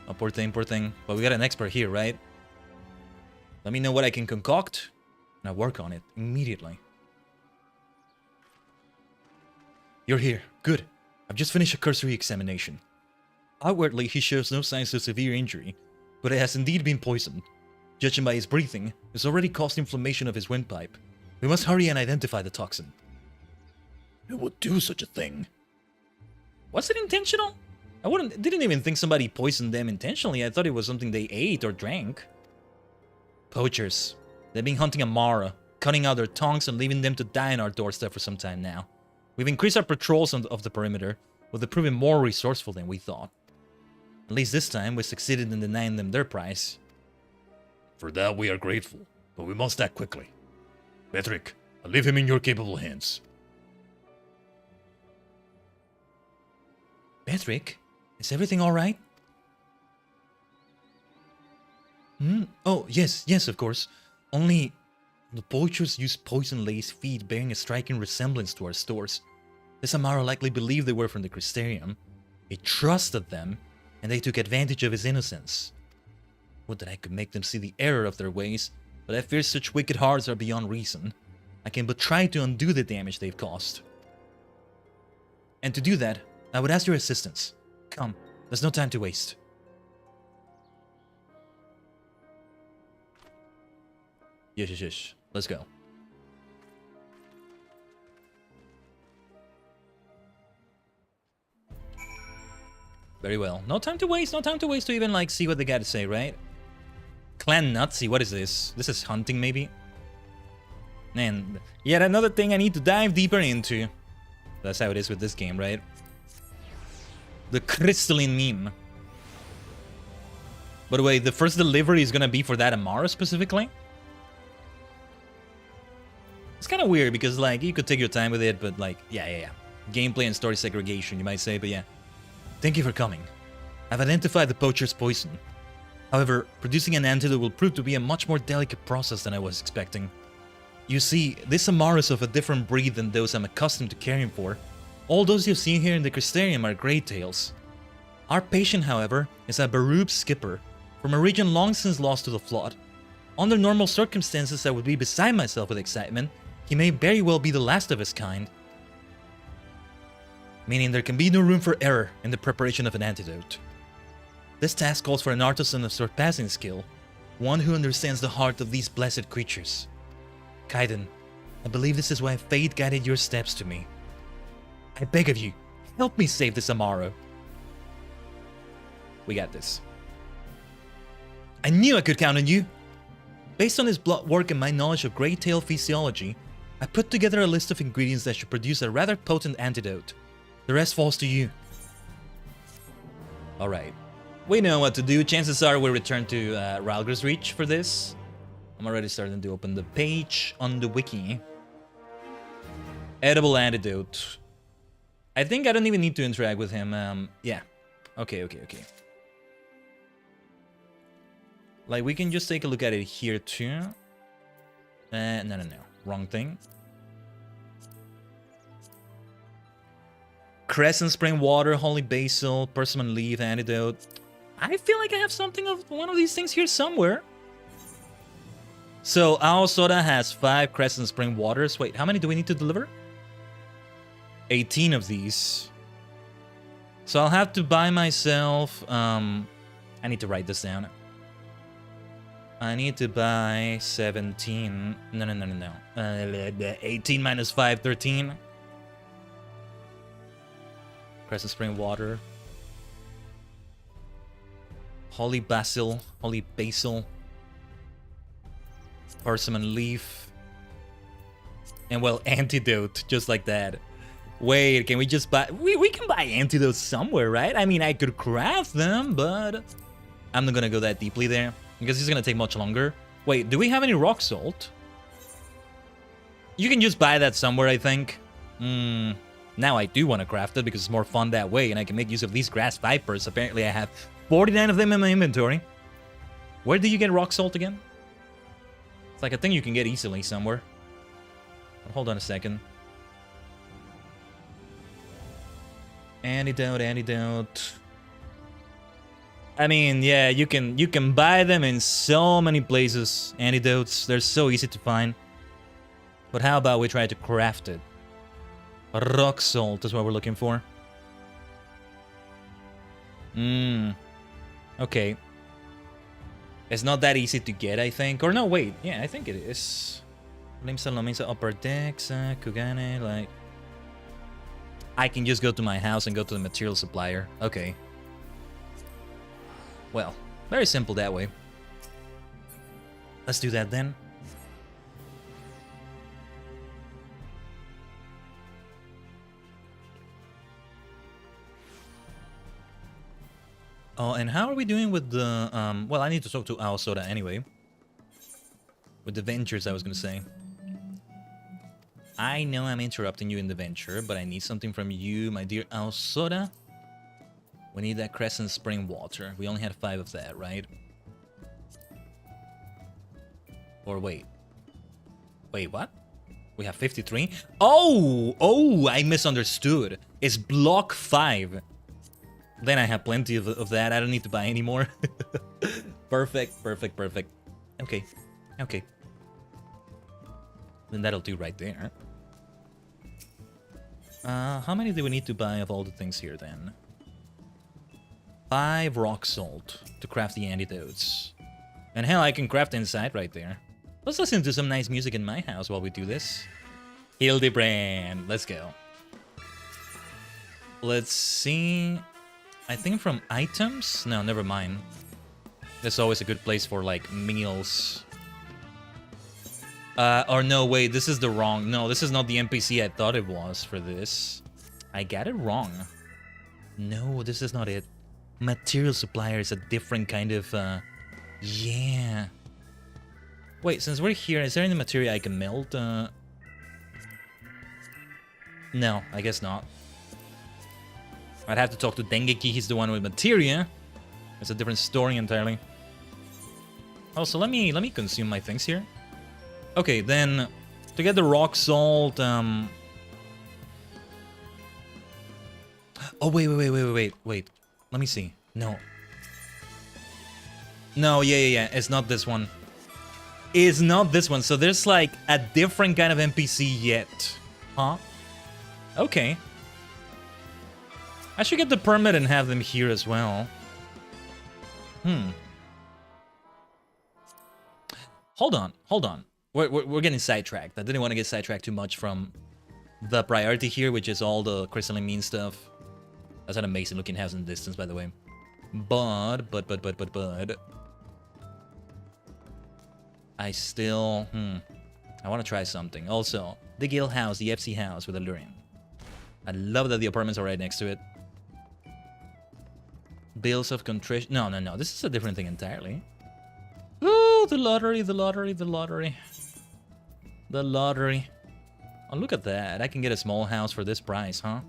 Oh, poor thing. But we got an expert here, right? Let me know what I can concoct, and I'll work on it immediately. You're here. Good. I've just finished a cursory examination. Outwardly, he shows no signs of severe injury, but it has indeed been poisoned. Judging by his breathing, it's already caused inflammation of his windpipe. We must hurry and identify the toxin. Who would do such a thing? Was it intentional? Didn't even think somebody poisoned them intentionally. I thought it was something they ate or drank. Poachers. They've been hunting Amara, cutting out their tongues and leaving them to die on our doorstep for some time now. We've increased our patrols of the perimeter, but they've proven more resourceful than we thought. At least this time, we succeeded in denying them their prize. For that we are grateful, but we must act quickly. Betrick, I'll leave him in your capable hands. Betrick? Is everything alright? Oh, yes, of course. Only the poachers used poison-laced feed bearing a striking resemblance to our stores. This Amaro likely believed they were from the Crystarium. He trusted them, and they took advantage of his innocence. Would that I could make them see the error of their ways, but I fear such wicked hearts are beyond reason. I can but try to undo the damage they've caused. And to do that, I would ask your assistance. Come, there's no time to waste. Yes. Let's go. Very well. No time to waste to even, like, see what they got to say, right? Clan Nutsy, what is this? This is hunting, maybe? And yet another thing I need to dive deeper into. That's how it is with this game, right? The Crystalline Mean. By the way, the first delivery is gonna be for that Amara specifically? It's kind of weird because, like, you could take your time with it, but, like, yeah. Gameplay and story segregation, you might say, but yeah. Thank you for coming. I've identified the poacher's poison. However, producing an antidote will prove to be a much more delicate process than I was expecting. You see, this Amaru is of a different breed than those I'm accustomed to caring for. All those you've seen here in the Crystarium are grey tails. Our patient, however, is a Baroob skipper, from a region long since lost to the flood. Under normal circumstances, I would be beside myself with excitement. He may very well be the last of his kind. Meaning there can be no room for error in the preparation of an antidote. This task calls for an artisan of surpassing skill, one who understands the heart of these blessed creatures. Khaiden, I believe this is why fate guided your steps to me. I beg of you, help me save this Amaru. We got this. I knew I could count on you! Based on his blood work and my knowledge of grey tail physiology, I put together a list of ingredients that should produce a rather potent antidote. The rest falls to you. Alright. We know what to do. Chances are we'll return to Ralger's Reach for this. I'm already starting to open the page on the wiki. Edible antidote. I think I don't even need to interact with him. Yeah. Okay. Like, we can just take a look at it here too. No. Wrong thing. Crescent Spring Water, Holy Basil, Persimmon Leaf, Antidote. I feel like I have something of one of these things here somewhere. So, our soda has 5 Crescent Spring Waters. Wait, how many do we need to deliver? 18 of these. So I'll have to buy myself... I need to write this down. I need to buy 17... No. 18 minus 5, 13. Crescent Spring Water. Holy Basil. Persimmon Leaf. And well, Antidote, just like that. Wait, can we just buy... We can buy antidotes somewhere, right? I mean, I could craft them, but... I'm not gonna go that deeply there, because it's gonna take much longer. Wait, do we have any rock salt? You can just buy that somewhere, I think. Now I do want to craft it because it's more fun that way, and I can make use of these grass vipers. Apparently I have 49 of them in my inventory. Where do you get rock salt again? It's like a thing you can get easily somewhere. But hold on a second. Antidote. I mean, yeah, you can buy them in so many places. Antidotes, they're so easy to find. But how about we try to craft it? Rock salt is what we're looking for. Okay. It's not that easy to get, I think. Or no, wait. Yeah, I think it is. Limsa, Upper Decks, Kugane, like... I can just go to my house and go to the material supplier. Okay. Well, very simple that way. Let's do that then. Oh, and how are we doing with the, well, I need to talk to Aosoda anyway. With the ventures, I was gonna say. I know I'm interrupting you in the venture, but I need something from you, my dear Aosoda. We need that Crescent Spring Water. We only had 5 of that, right? Or wait. Wait, what? We have 53? Oh, I misunderstood. It's block 5. Then I have plenty of that. I don't need to buy any more. Perfect. Okay. Then that'll do right there. How many do we need to buy of all the things here then? 5 rock salt to craft the antidotes. And hell, I can craft inside right there. Let's listen to some nice music in my house while we do this. Hildebrand, let's go. Let's see. I think from items? No, never mind. That's always a good place for, like, meals. Or no, wait, this is the wrong... No, this is not the NPC I thought it was for this. I got it wrong. No, this is not it. Material supplier is a different kind of, yeah. Wait, since we're here, is there any material I can melt? No, I guess not. I'd have to talk to Dengeki, he's the one with materia. It's a different story entirely. Also, let me consume my things here. Okay, then to get the rock salt, oh wait. Let me see. No, yeah. It's not this one. It's not this one. So there's like a different kind of NPC yet, huh? Okay. I should get the permit and have them here as well. Hold on. We're getting sidetracked. I didn't want to get sidetracked too much from the priority here, which is all the Crystalline Mean stuff. That's an amazing looking house in the distance, by the way. But I still, I want to try something. Also, the guild house, the FC house with a Lurian. I love that the apartments are right next to it. Bills of contrition. No. This is a different thing entirely. Ooh, the lottery. Oh, look at that. I can get a small house for this price, huh?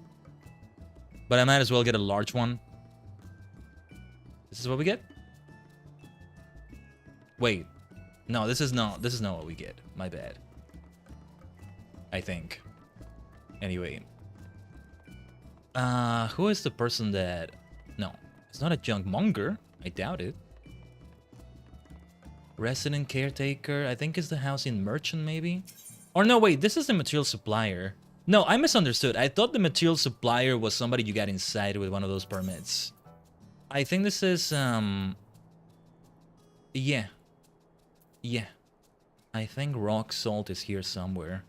But I might as well get a large one. This is what we get? Wait. No, this is not what we get. My bad. I think. Anyway. Who is the person that... No. It's not a junk monger. I doubt it. Resident caretaker. I think is the housing merchant, maybe? Or no, wait. This is the material supplier. No, I misunderstood. I thought the material supplier was somebody you got inside with one of those permits. I think this is, Yeah. I think rock salt is here somewhere.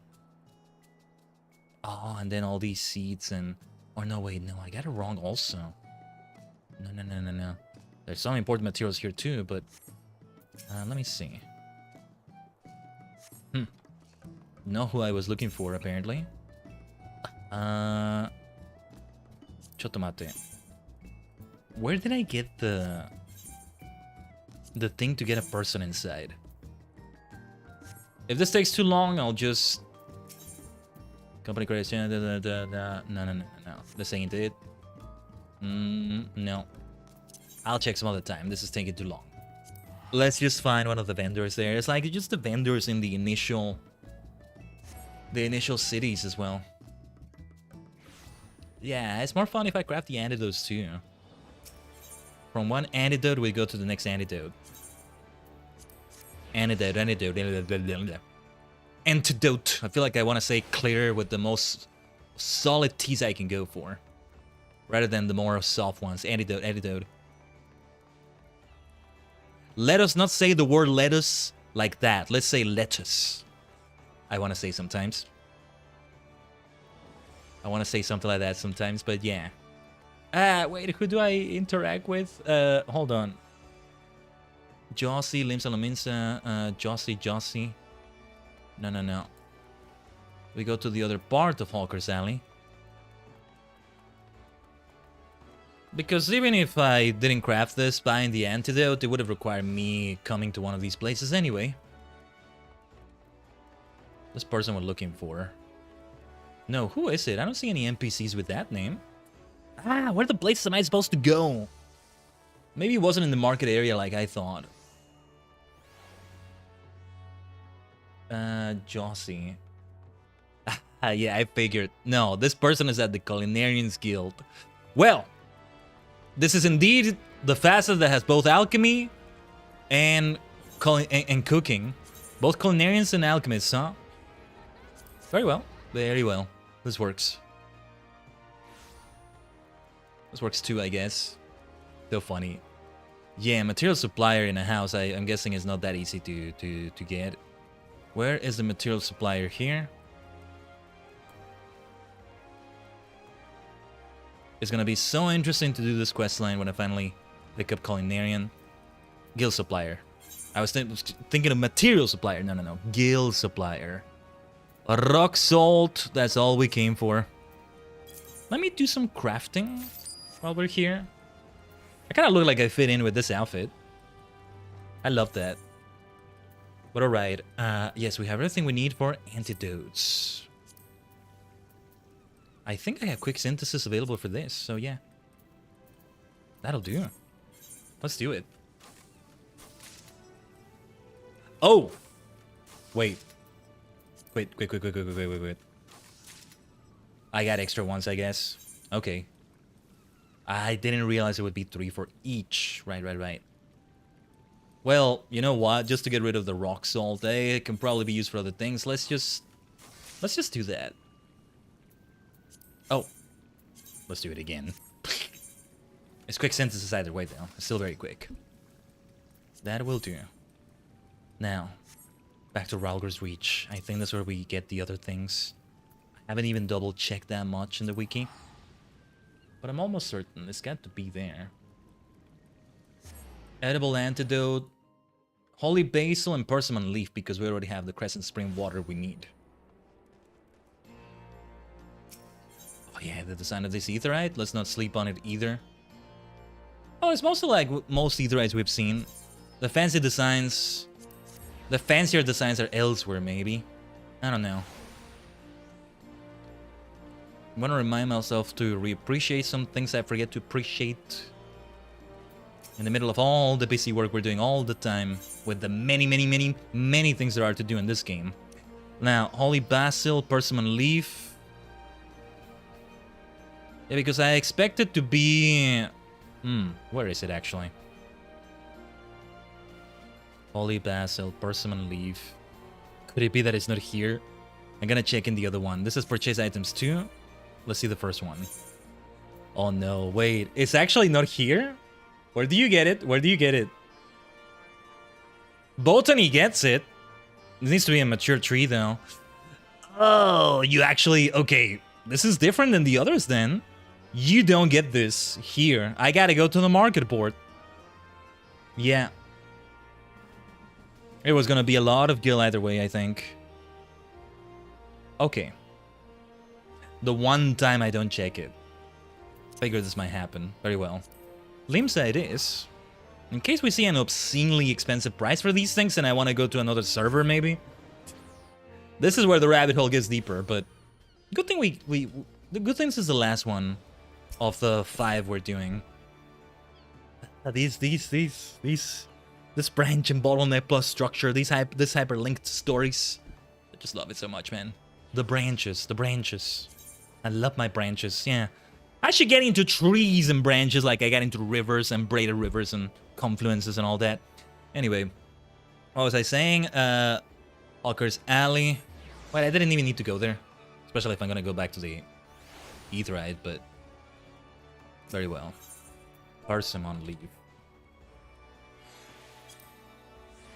Oh, and then all these seeds and... Or no, wait, no. I got it wrong also. No. There's some important materials here too, but... let me see. Know who I was looking for, apparently. Chotomate. Where did I get the thing to get a person inside? If this takes too long, I'll just... Company creation, no. This ain't it. No. I'll check some other time. This is taking too long. Let's just find one of the vendors there. It's like just the vendors in the initial cities as well. Yeah, it's more fun if I craft the antidotes too. From one antidote, we go to the next antidote. Antidote. I feel like I want to say clear with the most solid T's I can go for. Rather than the more soft ones. Antidote. Let us not say the word lettuce like that. Let's say lettuce. I want to say sometimes. I want to say something like that sometimes, but yeah. Wait, who do I interact with? Hold on. Jossie, Lim Salaminsa, Jossie. No. We go to the other part of Hawker's Alley. Because even if I didn't craft this buying the antidote, it would have required me coming to one of these places anyway. This person we're looking for. No, who is it? I don't see any NPCs with that name. Where the places am I supposed to go? Maybe it wasn't in the market area like I thought. Jossie. Yeah, I figured. No, this person is at the Culinarians Guild. Well, this is indeed the facet that has both alchemy and cooking. Both culinarians and alchemists, huh? Very well. Very well. This works. This works too, I guess. So funny. Yeah, material supplier in a house, I'm guessing is not that easy to get. Where is the material supplier here? It's gonna be so interesting to do this quest line when I finally pick up Culinarian. Guild supplier. I was thinking of material supplier. No. Guild supplier. Rock salt. That's all we came for. Let me do some crafting while we're here. I kind of look like I fit in with this outfit. I love that. But alright. Yes, we have everything we need for antidotes. I think I have quick synthesis available for this, so yeah. That'll do. Let's do it. Oh! Wait. Wait. I got extra ones, I guess. Okay. I didn't realize it would be 3 for each. Right. Well, you know what? Just to get rid of the rock salt, it can probably be used for other things. Let's just do that. Oh. Let's do it again. It's quick synthesis either way, though. It's still very quick. That will do. Now, back to Ralger's Reach. I think that's where we get the other things. I haven't even double-checked that much in the wiki. But I'm almost certain it's got to be there. Edible Antidote, Holy Basil, and Persimmon Leaf, because we already have the Crescent Spring water we need. Oh yeah, the design of this Aetheryte. Let's not sleep on it either. Oh, it's mostly like most Aetherites we've seen. The fancy designs... The fancier designs are elsewhere, maybe. I don't know. I want to remind myself to reappreciate some things I forget to appreciate. In the middle of all the busy work we're doing all the time. With the many things there are to do in this game. Now, Holy Basil, Persimmon Leaf. Yeah, because I expect it to be... where is it actually? Holy Basil, Persimmon Leaf. Could it be that it's not here? I'm gonna check in the other one. This is purchase items too. Let's see the first one. Oh no, wait. It's actually not here? Where do you get it? Where do you get it? Botany gets it. It needs to be a mature tree though. Oh, you actually... Okay, this is different than the others then. You don't get this here. I gotta go to the market board. Yeah. It was gonna be a lot of gil either way, I think. Okay. The one time I don't check it. Figure this might happen. Very well. Limsa it is. In case we see an obscenely expensive price for these things and I want to go to another server, maybe. This is where the rabbit hole gets deeper, but... Good thing the good thing this is the last one of the 5 we're doing. This branch and bottleneck plus structure, this hyperlinked stories. I just love it so much, man. The branches. I love my branches, yeah. I should get into trees and branches like I got into rivers and braided rivers and confluences and all that. Anyway, what was I saying? Hawker's Alley. Wait, I didn't even need to go there. Especially if I'm gonna go back to the Aetheryte, but... Very well. Persimmon Leaf.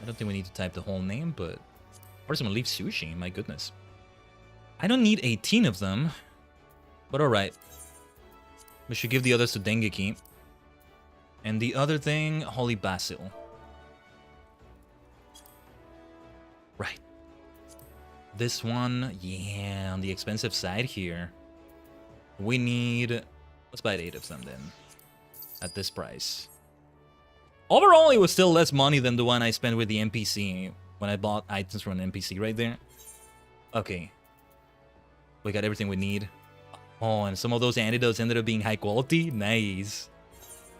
I don't think we need to type the whole name, but... Persimmon Leaf Sushi, my goodness. I don't need 18 of them. But alright. We should give the others to Dengeki. And the other thing, Holy Basil. Right. This one, yeah, on the expensive side here. We need... Let's buy 8 of them then. At this price. Overall, it was still less money than the one I spent with the NPC. When I bought items from an NPC right there. Okay. We got everything we need. Oh, and some of those antidotes ended up being high quality? Nice.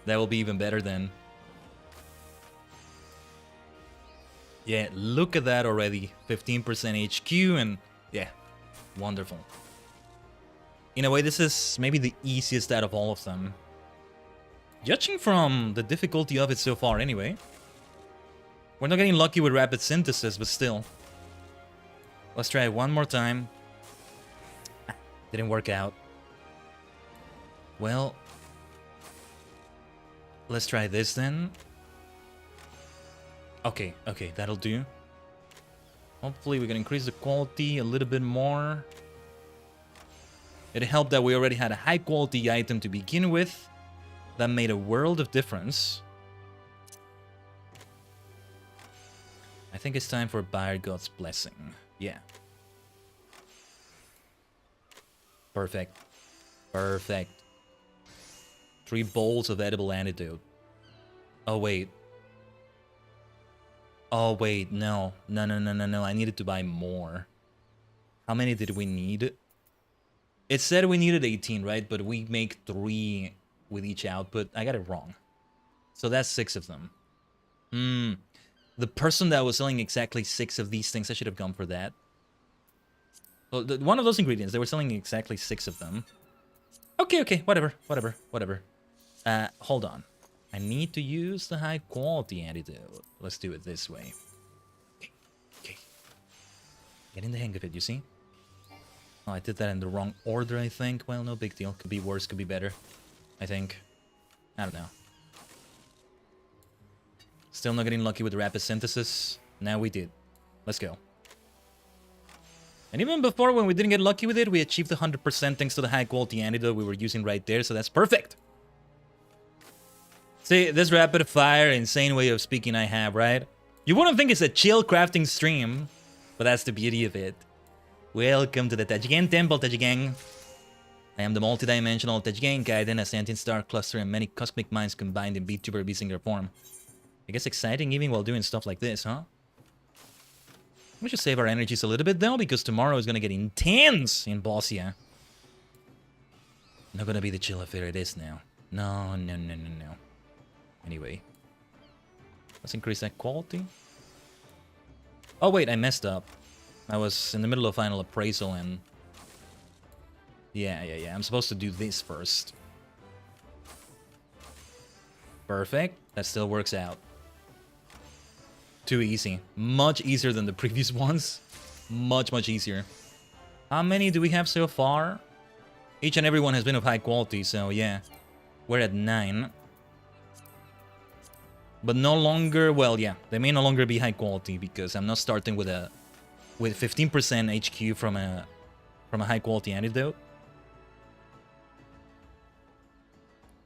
That will be even better then. Yeah, look at that already. 15% HQ and... Yeah, wonderful. In a way, this is maybe the easiest out of all of them. Judging from the difficulty of it so far anyway. We're not getting lucky with rapid synthesis, but still. Let's try it one more time. Didn't work out. Well, let's try this then. Okay, that'll do. Hopefully we can increase the quality a little bit more. It helped that we already had a high quality item to begin with. That made a world of difference. I think it's time for Buyer God's Blessing. Yeah. Perfect. 3 bowls of edible antidote. Oh, wait. No. I needed to buy more. How many did we need? It said we needed 18, right? But we make 3 with each output. I got it wrong. So that's 6 of them. The person that was selling exactly 6 of these things, I should have gone for that. Well, one of those ingredients, they were selling exactly 6 of them. Okay, whatever. Hold on. I need to use the high quality antidote. Let's do it this way. Okay. Getting the hang of it, you see? Oh, I did that in the wrong order, I think. Well, no big deal. Could be worse, could be better. I think. I don't know. Still not getting lucky with rapid synthesis. Now we did. Let's go. And even before, when we didn't get lucky with it, we achieved 100% thanks to the high quality antidote we were using right there, so that's perfect. See, this rapid fire, insane way of speaking I have, right? You wouldn't think it's a chill crafting stream, but that's the beauty of it. Welcome to the Tajigen Temple, Tajigen. I am the multi-dimensional Tajigen Khaiden, a sentient star cluster and many cosmic minds combined in VTuber V-Singer form. I guess exciting even while doing stuff like this, huh? We should save our energies a little bit though, because tomorrow is gonna get intense in Bossia. Not gonna be the chill affair it is now. No. Anyway. Let's increase that quality. Oh wait, I messed up. I was in the middle of final appraisal and... Yeah. I'm supposed to do this first. Perfect. That still works out. Too easy. Much easier than the previous ones. Much easier. How many do we have so far? Each and every one has been of high quality, so yeah. We're at 9. But no longer, well, yeah, they may no longer be high quality because I'm not starting with 15% HQ from a high quality antidote.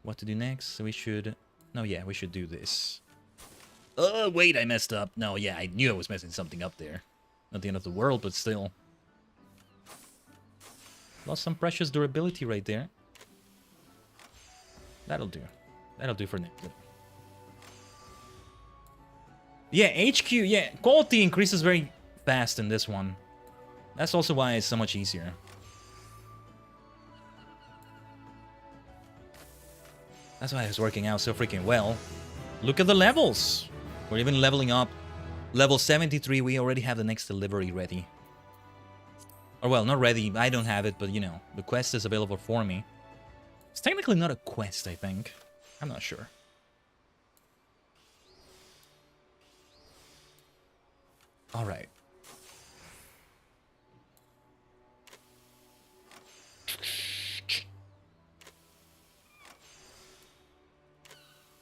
What to do next? We should... No, yeah, we should do this. Oh, wait, I messed up. No, yeah, I knew I was messing something up there. Not the end of the world, but still. Lost some precious durability right there. That'll do. That'll do for now. Yeah, HQ, yeah, quality increases very fast in this one. That's also why it's so much easier. That's why it's working out so freaking well. Look at the levels. We're even leveling up. Level 73, we already have the next delivery ready. Or well, not ready, I don't have it, but you know, the quest is available for me. It's technically not a quest, I think. I'm not sure. Alright.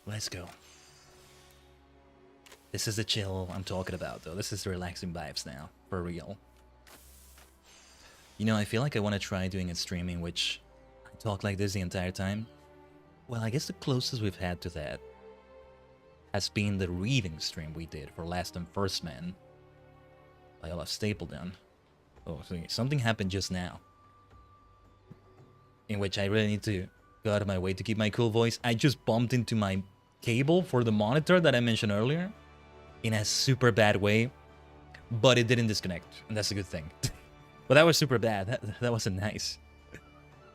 Let's go. This is the chill I'm talking about, though. This is the relaxing vibes now, for real. You know, I feel like I want to try doing a stream in which I talk like this the entire time. Well, I guess the closest we've had to that has been the reading stream we did for Last and First Man by Olaf Stapledon. Oh, something happened just now, in which I really need to go out of my way to keep my cool voice. I just bumped into my cable for the monitor that I mentioned earlier in a super bad way, but it didn't disconnect, and that's a good thing. But that was super bad. That wasn't nice.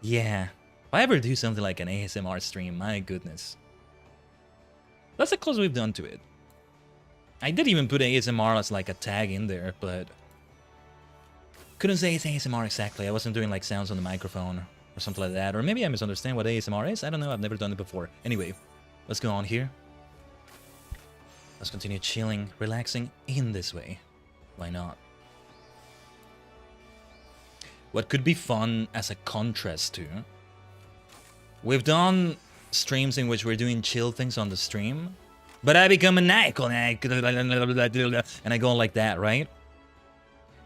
Yeah. If I ever do something like an ASMR stream, my goodness. That's the closest we've done to it. I did even put ASMR as like a tag in there, but couldn't say it's ASMR exactly. I wasn't doing like sounds on the microphone or something like that. Or maybe I misunderstand what ASMR is. I don't know. I've never done it before. Anyway, let's go on here. Let's continue chilling, relaxing in this way. Why not? What could be fun as a contrast to... We've done streams in which we're doing chill things on the stream, but I become maniacal and I go like that, right?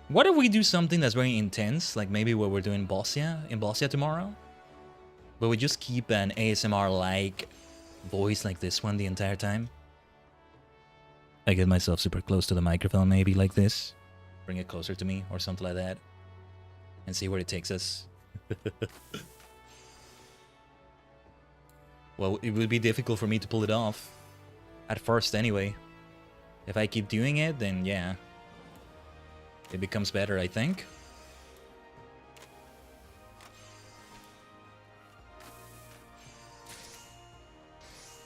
What if we do something that's very intense, like maybe what we're doing in Bossia tomorrow? But we just keep an ASMR-like voice like this one the entire time? I get myself super close to the microphone, maybe like this. Bring it closer to me or something like that. And see where it takes us. Well, it would be difficult for me to pull it off. At first, anyway. If I keep doing it, then yeah. It becomes better, I think.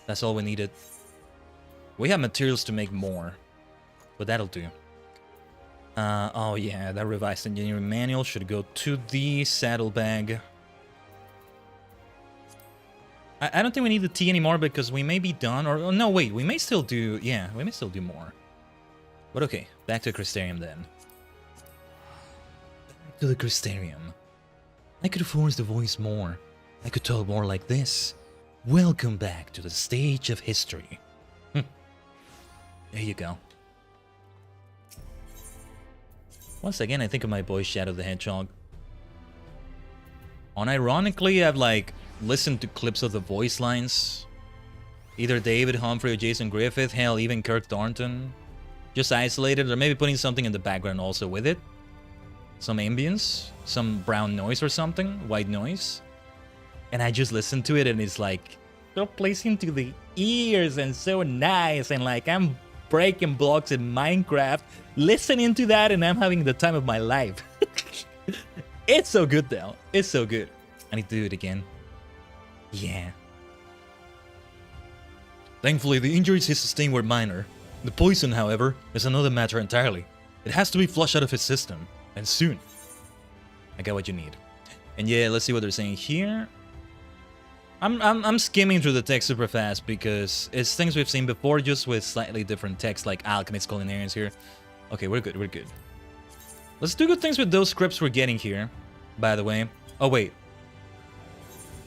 That's all we needed. We have materials to make more, but that'll do. Oh yeah, that revised engineering manual should go to the saddlebag. I don't think we need the tea anymore because we may be done, or no, wait, we may still do, yeah, we may still do more. But okay, back to Crystarium then. Back to the Crystarium. I could force the voice more. I could talk more like this. Welcome back to the stage of history. There you go. Once again, I think of my boy Shadow the Hedgehog. Unironically, I've like listened to clips of the voice lines. Either David Humphrey or Jason Griffith, hell, even Kirk Thornton. Just isolated, or maybe putting something in the background also with it. Some ambience, some brown noise or something, white noise. And I just listen to it and it's like so pleasing to the ears and so nice, and like I'm breaking blocks in Minecraft, listening to that, and I'm having the time of my life. It's so good though. It's so good. I need to do it again. Yeah. Thankfully, the injuries he sustained were minor. The poison, however, is another matter entirely. It has to be flushed out of his system, and soon. I got what you need. And yeah, let's see what they're saying here. I'm skimming through the text super fast because it's things we've seen before, just with slightly different text, like alchemists, culinarians here. Okay, we're good, we're good. Let's do good things with those scripts we're getting here, by the way. Oh, wait.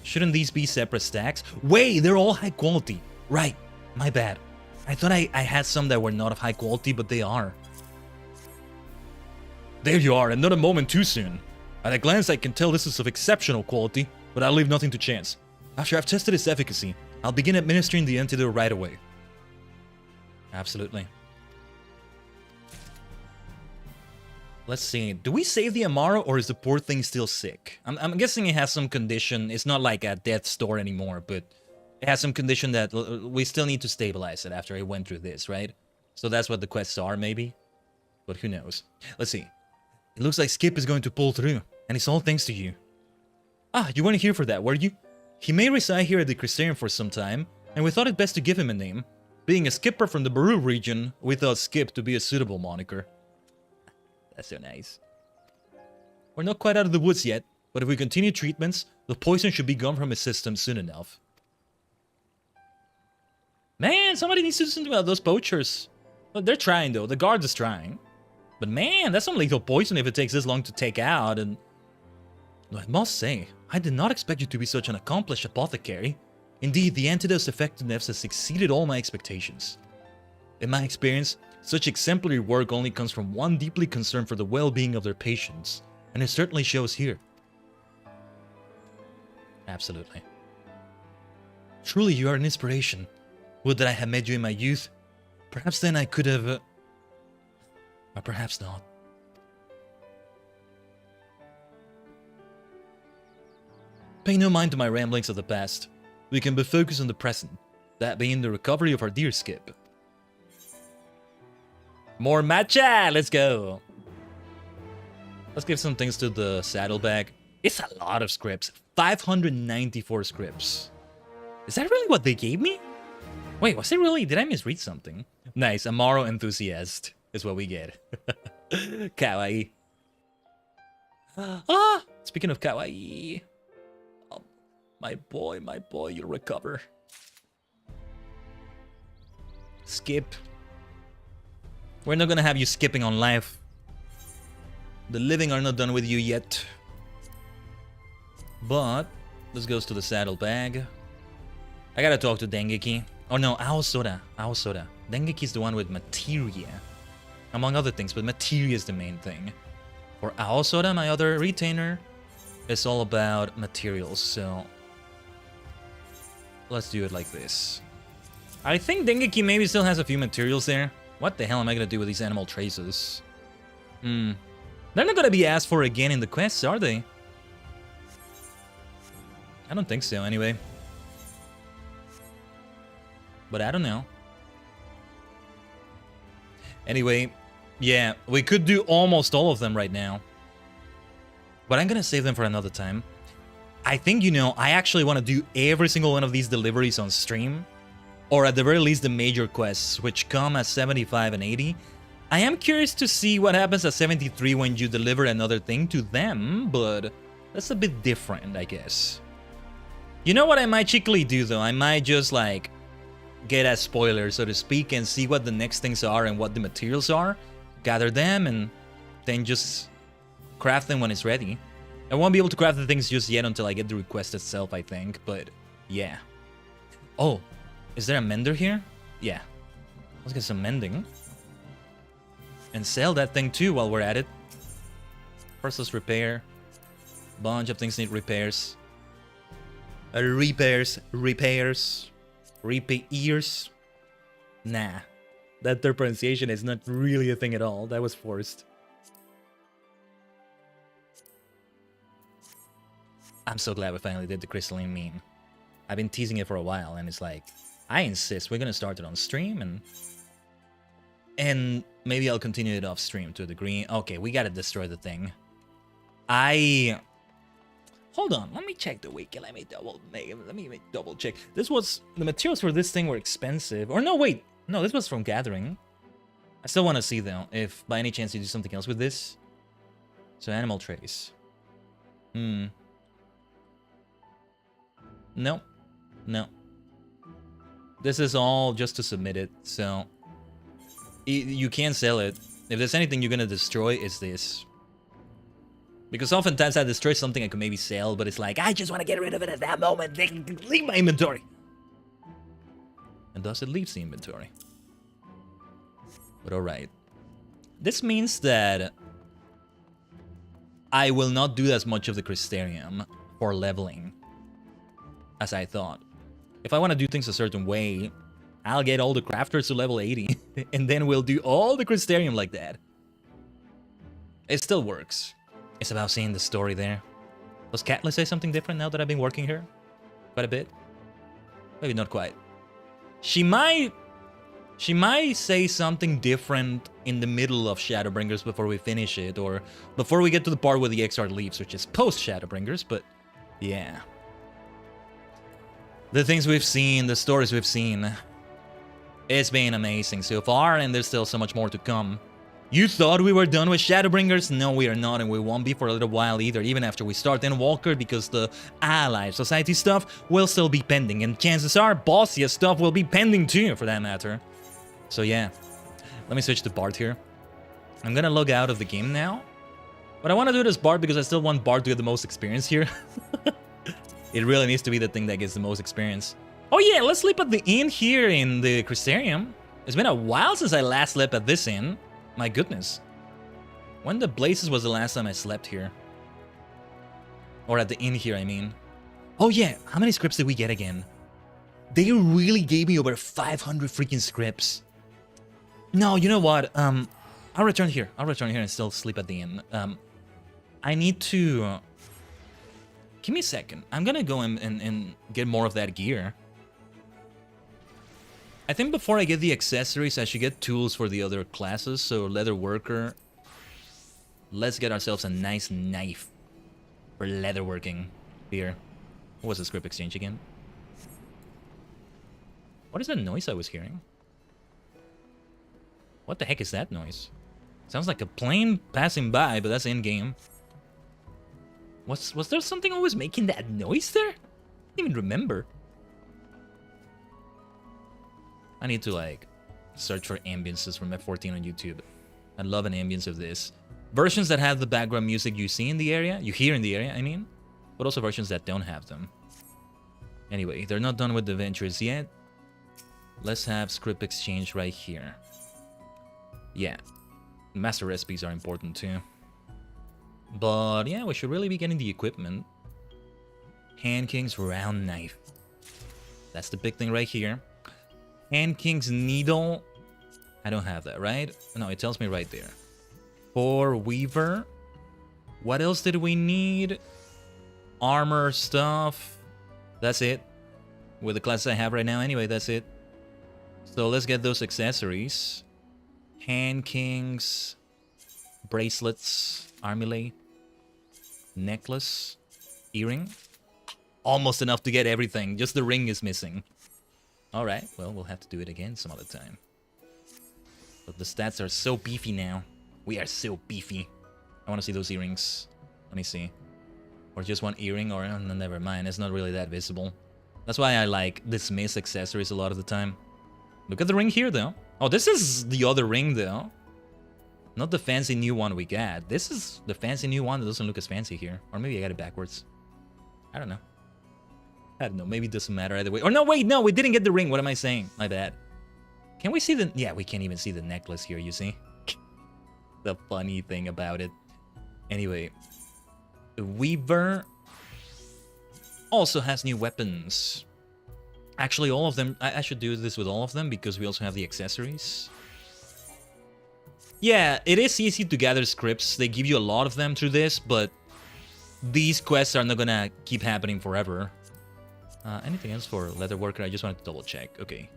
Shouldn't these be separate stacks? Wait, they're all high quality. Right, my bad. I thought I had some that were not of high quality, but they are. There you are, and not a moment too soon. At a glance, I can tell this is of exceptional quality, but I'll leave nothing to chance. After I've tested its efficacy, I'll begin administering the antidote right away. Absolutely. Let's see. Do we save the Amaro, or is the poor thing still sick? I'm guessing it has some condition. It's not like at death's door anymore, but it has some condition that we still need to stabilize it after it went through this, right? So that's what the quests are, maybe? But who knows? Let's see. It looks like Skip is going to pull through, and it's all thanks to you. Ah, you weren't here for that, were you? He may reside here at the Crystarium for some time, and we thought it best to give him a name. Being a skipper from the Baru region, we thought Skip to be a suitable moniker. That's so nice. We're not quite out of the woods yet, but if we continue treatments, the poison should be gone from his system soon enough. Man, somebody needs to do something about those poachers. Well, they're trying though, the guard is trying. But man, that's some lethal poison if it takes this long to take out, and... I must say, I did not expect you to be such an accomplished apothecary. Indeed, the antidote's effectiveness has exceeded all my expectations. In my experience, such exemplary work only comes from one deeply concerned for the well-being of their patients, and it certainly shows here. Absolutely. Truly, you are an inspiration. Would that I had met you in my youth. Perhaps then I could have... or perhaps not. Pay no mind to my ramblings of the past. We can be focused on the present, that being the recovery of our dear Skip. More matcha! Let's go! Let's give some things to the saddlebag. It's a lot of scripts. 594 scripts. Is that really what they gave me? Wait, was it really? Did I misread something? Nice, Amaro enthusiast is what we get. Kawaii. Ah! Speaking of kawaii... my boy, you'll recover. Skip. We're not gonna have you skipping on life. The living are not done with you yet. But, this goes to the saddlebag. I gotta talk to Dengeki. Oh no, Aosoda. Dengeki's the one with materia. Among other things, but materia is the main thing. For Aosoda, my other retainer, it's all about materials, so... let's do it like this. I think Dengeki maybe still has a few materials there. What the hell am I gonna do with these animal traces? They're not gonna be asked for again in the quests, are they? I don't think so, anyway. But I don't know. Anyway, yeah, we could do almost all of them right now. But I'm gonna save them for another time. I think, you know, I actually want to do every single one of these deliveries on stream. or at the very least the major quests, which come at 75 and 80. I am curious to see what happens at 73 when you deliver another thing to them, but that's a bit different, I guess. You know what I might cheekily do, though? I might just, like, get a spoiler, so to speak, and see what the next things are and what the materials are, gather them, and then just craft them when it's ready. I won't be able to craft the things just yet until I get the request itself, I think, but yeah. Oh, is there a mender here? Yeah. Let's get some mending. And sell that thing too while we're at it. First, let's repair. Bunch of things need repairs. Repairs. Nah. That third pronunciation is not really a thing at all. That was forced. I'm so glad we finally did the Crystalline Mean. I've been teasing it for a while, and it's like, I insist, we're gonna start it on stream, and maybe I'll continue it off stream to a degree. Okay, we gotta destroy the thing. Hold on, let me check the wiki. Let me double check. This was, the materials for this thing were expensive. Or no, wait. No, this was from Gathering. I still want to see, though, if by any chance you do something else with this. So, animal trace. No. No. This is all just to submit it, so... You can't sell it. If there's anything you're gonna destroy, it's this. Because oftentimes I destroy something I could maybe sell, but it's like, I just want to get rid of it at that moment. Leave my inventory. And thus it leaves the inventory. But alright. This means that I will not do as much of the Crystarium for leveling as I thought. If I want to do things a certain way, I'll get all the crafters to level 80, and then we'll do all the Crystarium like that. It still works. It's about seeing the story there. Does Catless say something different now that I've been working here? Quite a bit? Maybe not quite. She might say something different in the middle of Shadowbringers before we finish it, or before we get to the part where the XR leaves, which is post-Shadowbringers, but yeah. The things we've seen, the stories we've seen, it's been amazing so far, and there's still so much more to come. You thought we were done with Shadowbringers? No, we are not, and we won't be for a little while either, even after we start Endwalker, because the Allied Society stuff will still be pending, and chances are Bossia stuff will be pending too, for that matter. So yeah, let me switch to Bard here. I'm gonna log out of the game now, but I want to do it as Bard because I still want Bard to get the most experience here. It really needs to be the thing that gets the most experience. Oh yeah, let's sleep at the inn here in the Crystarium. It's been a while since I last slept at this inn. My goodness. When the Blazes was the last time I slept here? Or at the inn here, I mean. Oh yeah, how many scripts did we get again? They really gave me over 500 freaking scripts. No, you know what? I'll return here. I'll return here and still sleep at the inn. I need to... Give me a second. I'm gonna go and get more of that gear. I think before I get the accessories, I should get tools for the other classes. So, leather worker. Let's get ourselves a nice knife for leatherworking here. What was the script exchange again? What is that noise I was hearing? What the heck is that noise? Sounds like a plane passing by, but that's in-game. Was there something always making that noise there? I don't even remember. I need to, like, search for ambiences from F14 on YouTube. I love an ambience of this. Versions that have the background music you see in the area, you hear in the area, I mean, but also versions that don't have them. Anyway, they're not done with the ventures yet. Let's have script exchange right here. Yeah, master recipes are important too. But yeah, we should really be getting the equipment. Hand King's round knife. That's the big thing right here. Hand King's needle. I don't have that, right? No, it tells me right there. For Weaver. What else did we need? Armor stuff. That's it. With the classes I have right now anyway, that's it. So let's get those accessories. Hand Kings. Bracelets. Armlet. Necklace. Earring. Almost enough to get everything. Just the ring is missing. Alright, well, we'll have to do it again some other time. But the stats are so beefy now. We are so beefy. I want to see those earrings. Let me see. Or just one earring, or no, never mind. It's not really that visible. That's why I like dismiss accessories a lot of the time. Look at the ring here, though. Oh, this is the other ring, though. Not the fancy new one we got. This is the fancy new one that doesn't look as fancy here. Or maybe I got it backwards. I don't know. I don't know. Maybe it doesn't matter either way. Or no, wait, no, we didn't get the ring. What am I saying? My bad. Can we see the... Yeah, we can't even see the necklace here, you see? The funny thing about it. Anyway. The Weaver also has new weapons. Actually, all of them... I should do this with all of them because we also have the accessories. Yeah, it is easy to gather scripts. They give you a lot of them through this, but these quests are not gonna keep happening forever. Anything else for Leatherworker? I just wanted to double check. Okay.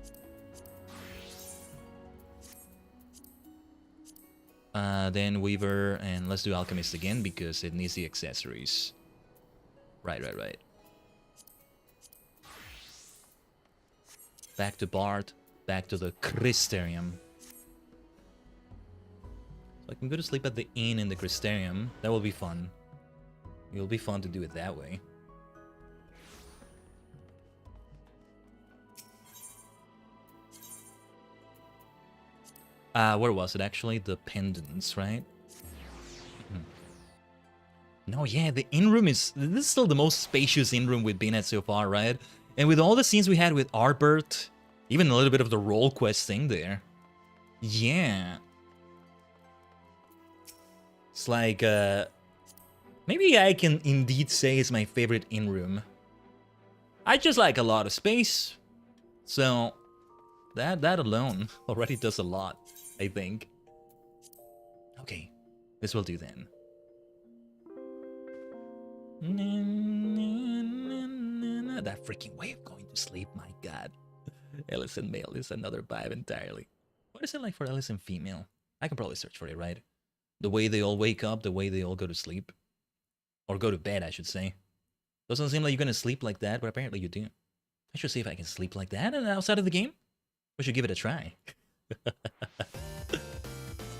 Then Weaver, and let's do Alchemist again because it needs the accessories. Right. Back to Bard, back to the Crystarium. So I can go to sleep at the inn in the Crystarium. That will be fun. It will be fun to do it that way. Where was it actually? The pendants, right? No, yeah, the in-room is... This is still the most spacious in-room we've been at so far, right? And with all the scenes we had with Arbert, even a little bit of the role quest thing there. Yeah. It's like, maybe I can indeed say it's my favorite in-room. I just like a lot of space. So, that alone already does a lot, I think. Okay, this will do then. That freaking way of going to sleep, my god. Ellison male is another vibe entirely. What is it like for Ellison female? I can probably search for it, right? The way they all wake up, the way they all go to sleep. Or go to bed, I should say. Doesn't seem like you're gonna sleep like that, but apparently you do. I should see if I can sleep like that outside of the game. We should give it a try.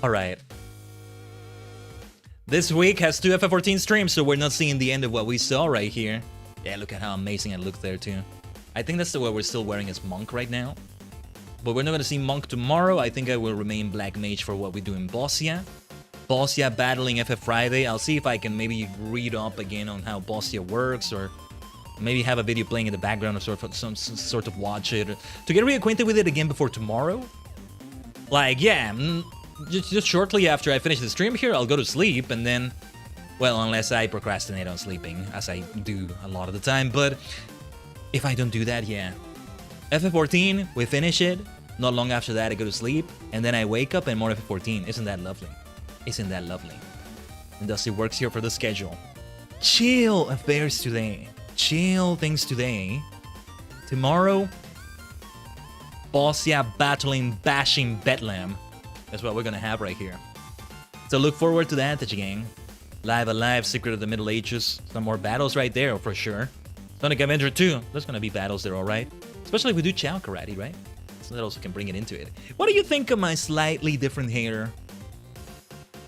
Alright. This week has 2 FF14 streams, so we're not seeing the end of what we saw right here. Yeah, look at how amazing it looked there, too. I think that's the way we're still wearing as Monk right now. But we're not going to see Monk tomorrow. I think I will remain Black Mage for what we do in Bossia. Bossia battling FF Friday. I'll see if I can maybe read up again on how Bossia works, or maybe have a video playing in the background or some sort of watch it. To get reacquainted with it again before tomorrow. Like, yeah, just shortly after I finish the stream here, I'll go to sleep, and then, well, unless I procrastinate on sleeping, as I do a lot of the time, but if I don't do that, yeah. FF14, we finish it, not long after that I go to sleep, and then I wake up and more FF14. Isn't that lovely? Isn't that lovely? And thus it works here for the schedule. Chill affairs today. Chill things today. Tomorrow, Bossia battling, bashing Bethlehem. That's what we're gonna have right here. So look forward to that, Tajigen. Live Alive, Secret of the Middle Ages. Some more battles right there, for sure. Sonic Avenger 2. There's gonna be battles there, alright? Especially if we do Chow Karate, right? So that also can bring it into it. What do you think of my slightly different hair?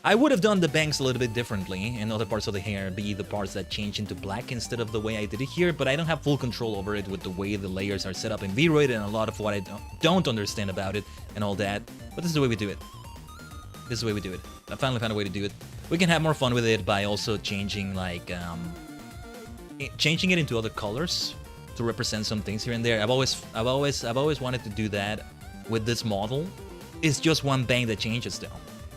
I would have done the bangs a little bit differently, and other parts of the hair be the parts that change into black instead of the way I did it here, but I don't have full control over it with the way the layers are set up in V-Roid and a lot of what I don't understand about it and all that. But this is the way we do it. This is the way we do it. I finally found a way to do it. We can have more fun with it by also changing, like, changing it into other colors to represent some things here and there. I've always wanted to do that with this model. It's just one bang that changes, though.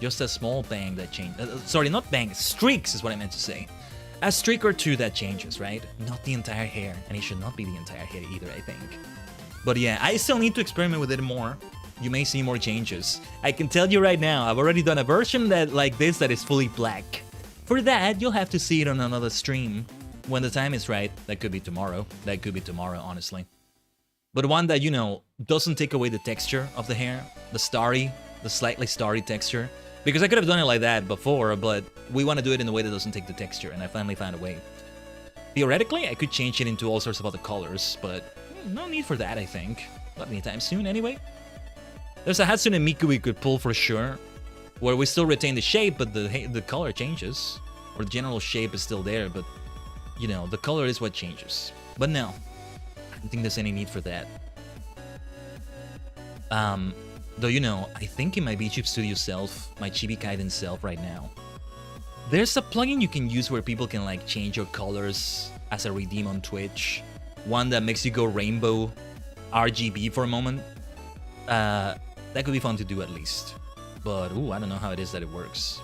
Just a small bang that changes. Sorry, not bang. Streaks is what I meant to say. A streak or two that changes, right? Not the entire hair. And it should not be the entire hair either, I think. But yeah, I still need to experiment with it more. You may see more changes. I can tell you right now, I've already done a version that like this that is fully black. For that, you'll have to see it on another stream. When the time is right. That could be tomorrow. That could be tomorrow, honestly. But one that, you know, doesn't take away the texture of the hair. The slightly starry texture. Because I could have done it like that before, but we want to do it in a way that doesn't take the texture, and I finally found a way. Theoretically, I could change it into all sorts of other colors, but no need for that, I think. Not anytime soon, anyway. There's a Hatsune Miku we could pull for sure, where we still retain the shape, but the color changes. Or the general shape is still there, but, you know, the color is what changes. But no, I don't think there's any need for that. Though, you know, I think in my VTube Studio self, my Chibi Khaiden self right now, there's a plugin you can use where people can, like, change your colors as a redeem on Twitch. One that makes you go rainbow RGB for a moment. That could be fun to do at least. But, ooh, I don't know how it is that it works.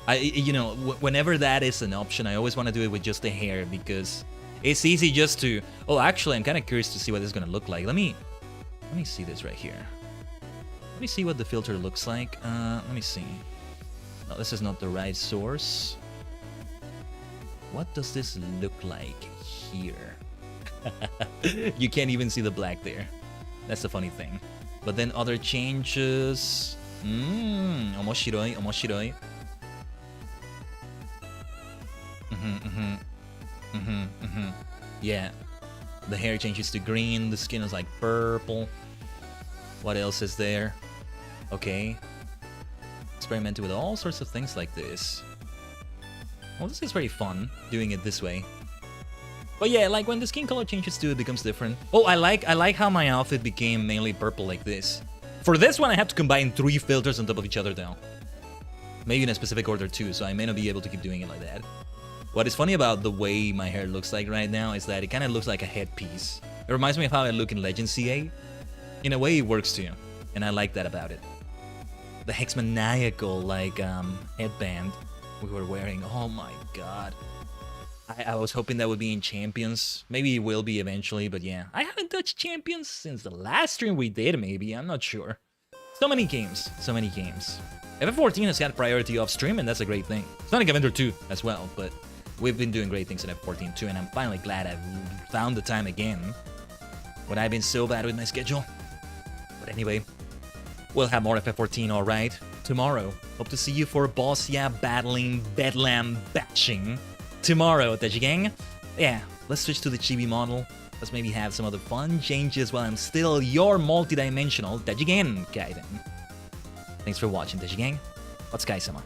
You know, whenever that is an option, I always want to do it with just the hair because it's easy just to... Oh, actually, I'm kind of curious to see what this is going to look like. Let me see this right here. Let me see what the filter looks like. Let me see. No, this is not the right source. What does this look like here? You can't even see the black there. That's the funny thing. But then other changes... omoshiroi, omoshiroi. Yeah. The hair changes to green, the skin is like purple. What else is there? Okay. Experimented with all sorts of things like this. Well, this is very fun, doing it this way. But yeah, like when the skin color changes too, it becomes different. Oh, I like how my outfit became mainly purple like this. For this one, I have to combine 3 filters on top of each other though. Maybe in a specific order too, so I may not be able to keep doing it like that. What is funny about the way my hair looks like right now is that it kind of looks like a headpiece. It reminds me of how I look in Legend CA. In a way, it works too, and I like that about it. The Hexmaniacal, like, headband we were wearing, oh my god. I was hoping that would be in Champions. Maybe it will be eventually, but yeah. I haven't touched Champions since the last stream we did, maybe. I'm not sure. So many games. So many games. FF14 has got priority off stream, and that's a great thing. Sonic Adventure 2 as well, but we've been doing great things in FF14 too, and I'm finally glad I've found the time again. When I've been so bad with my schedule. But anyway, we'll have more FF14, alright? Tomorrow. Hope to see you for Bossia battling Bedlam batching. Tomorrow, Tajigen. Yeah, let's switch to the chibi model. Let's maybe have some other fun changes while I'm still your multi-dimensional Tajigen Khaiden. Thanks for watching, Tajigen. Otsukai-sama.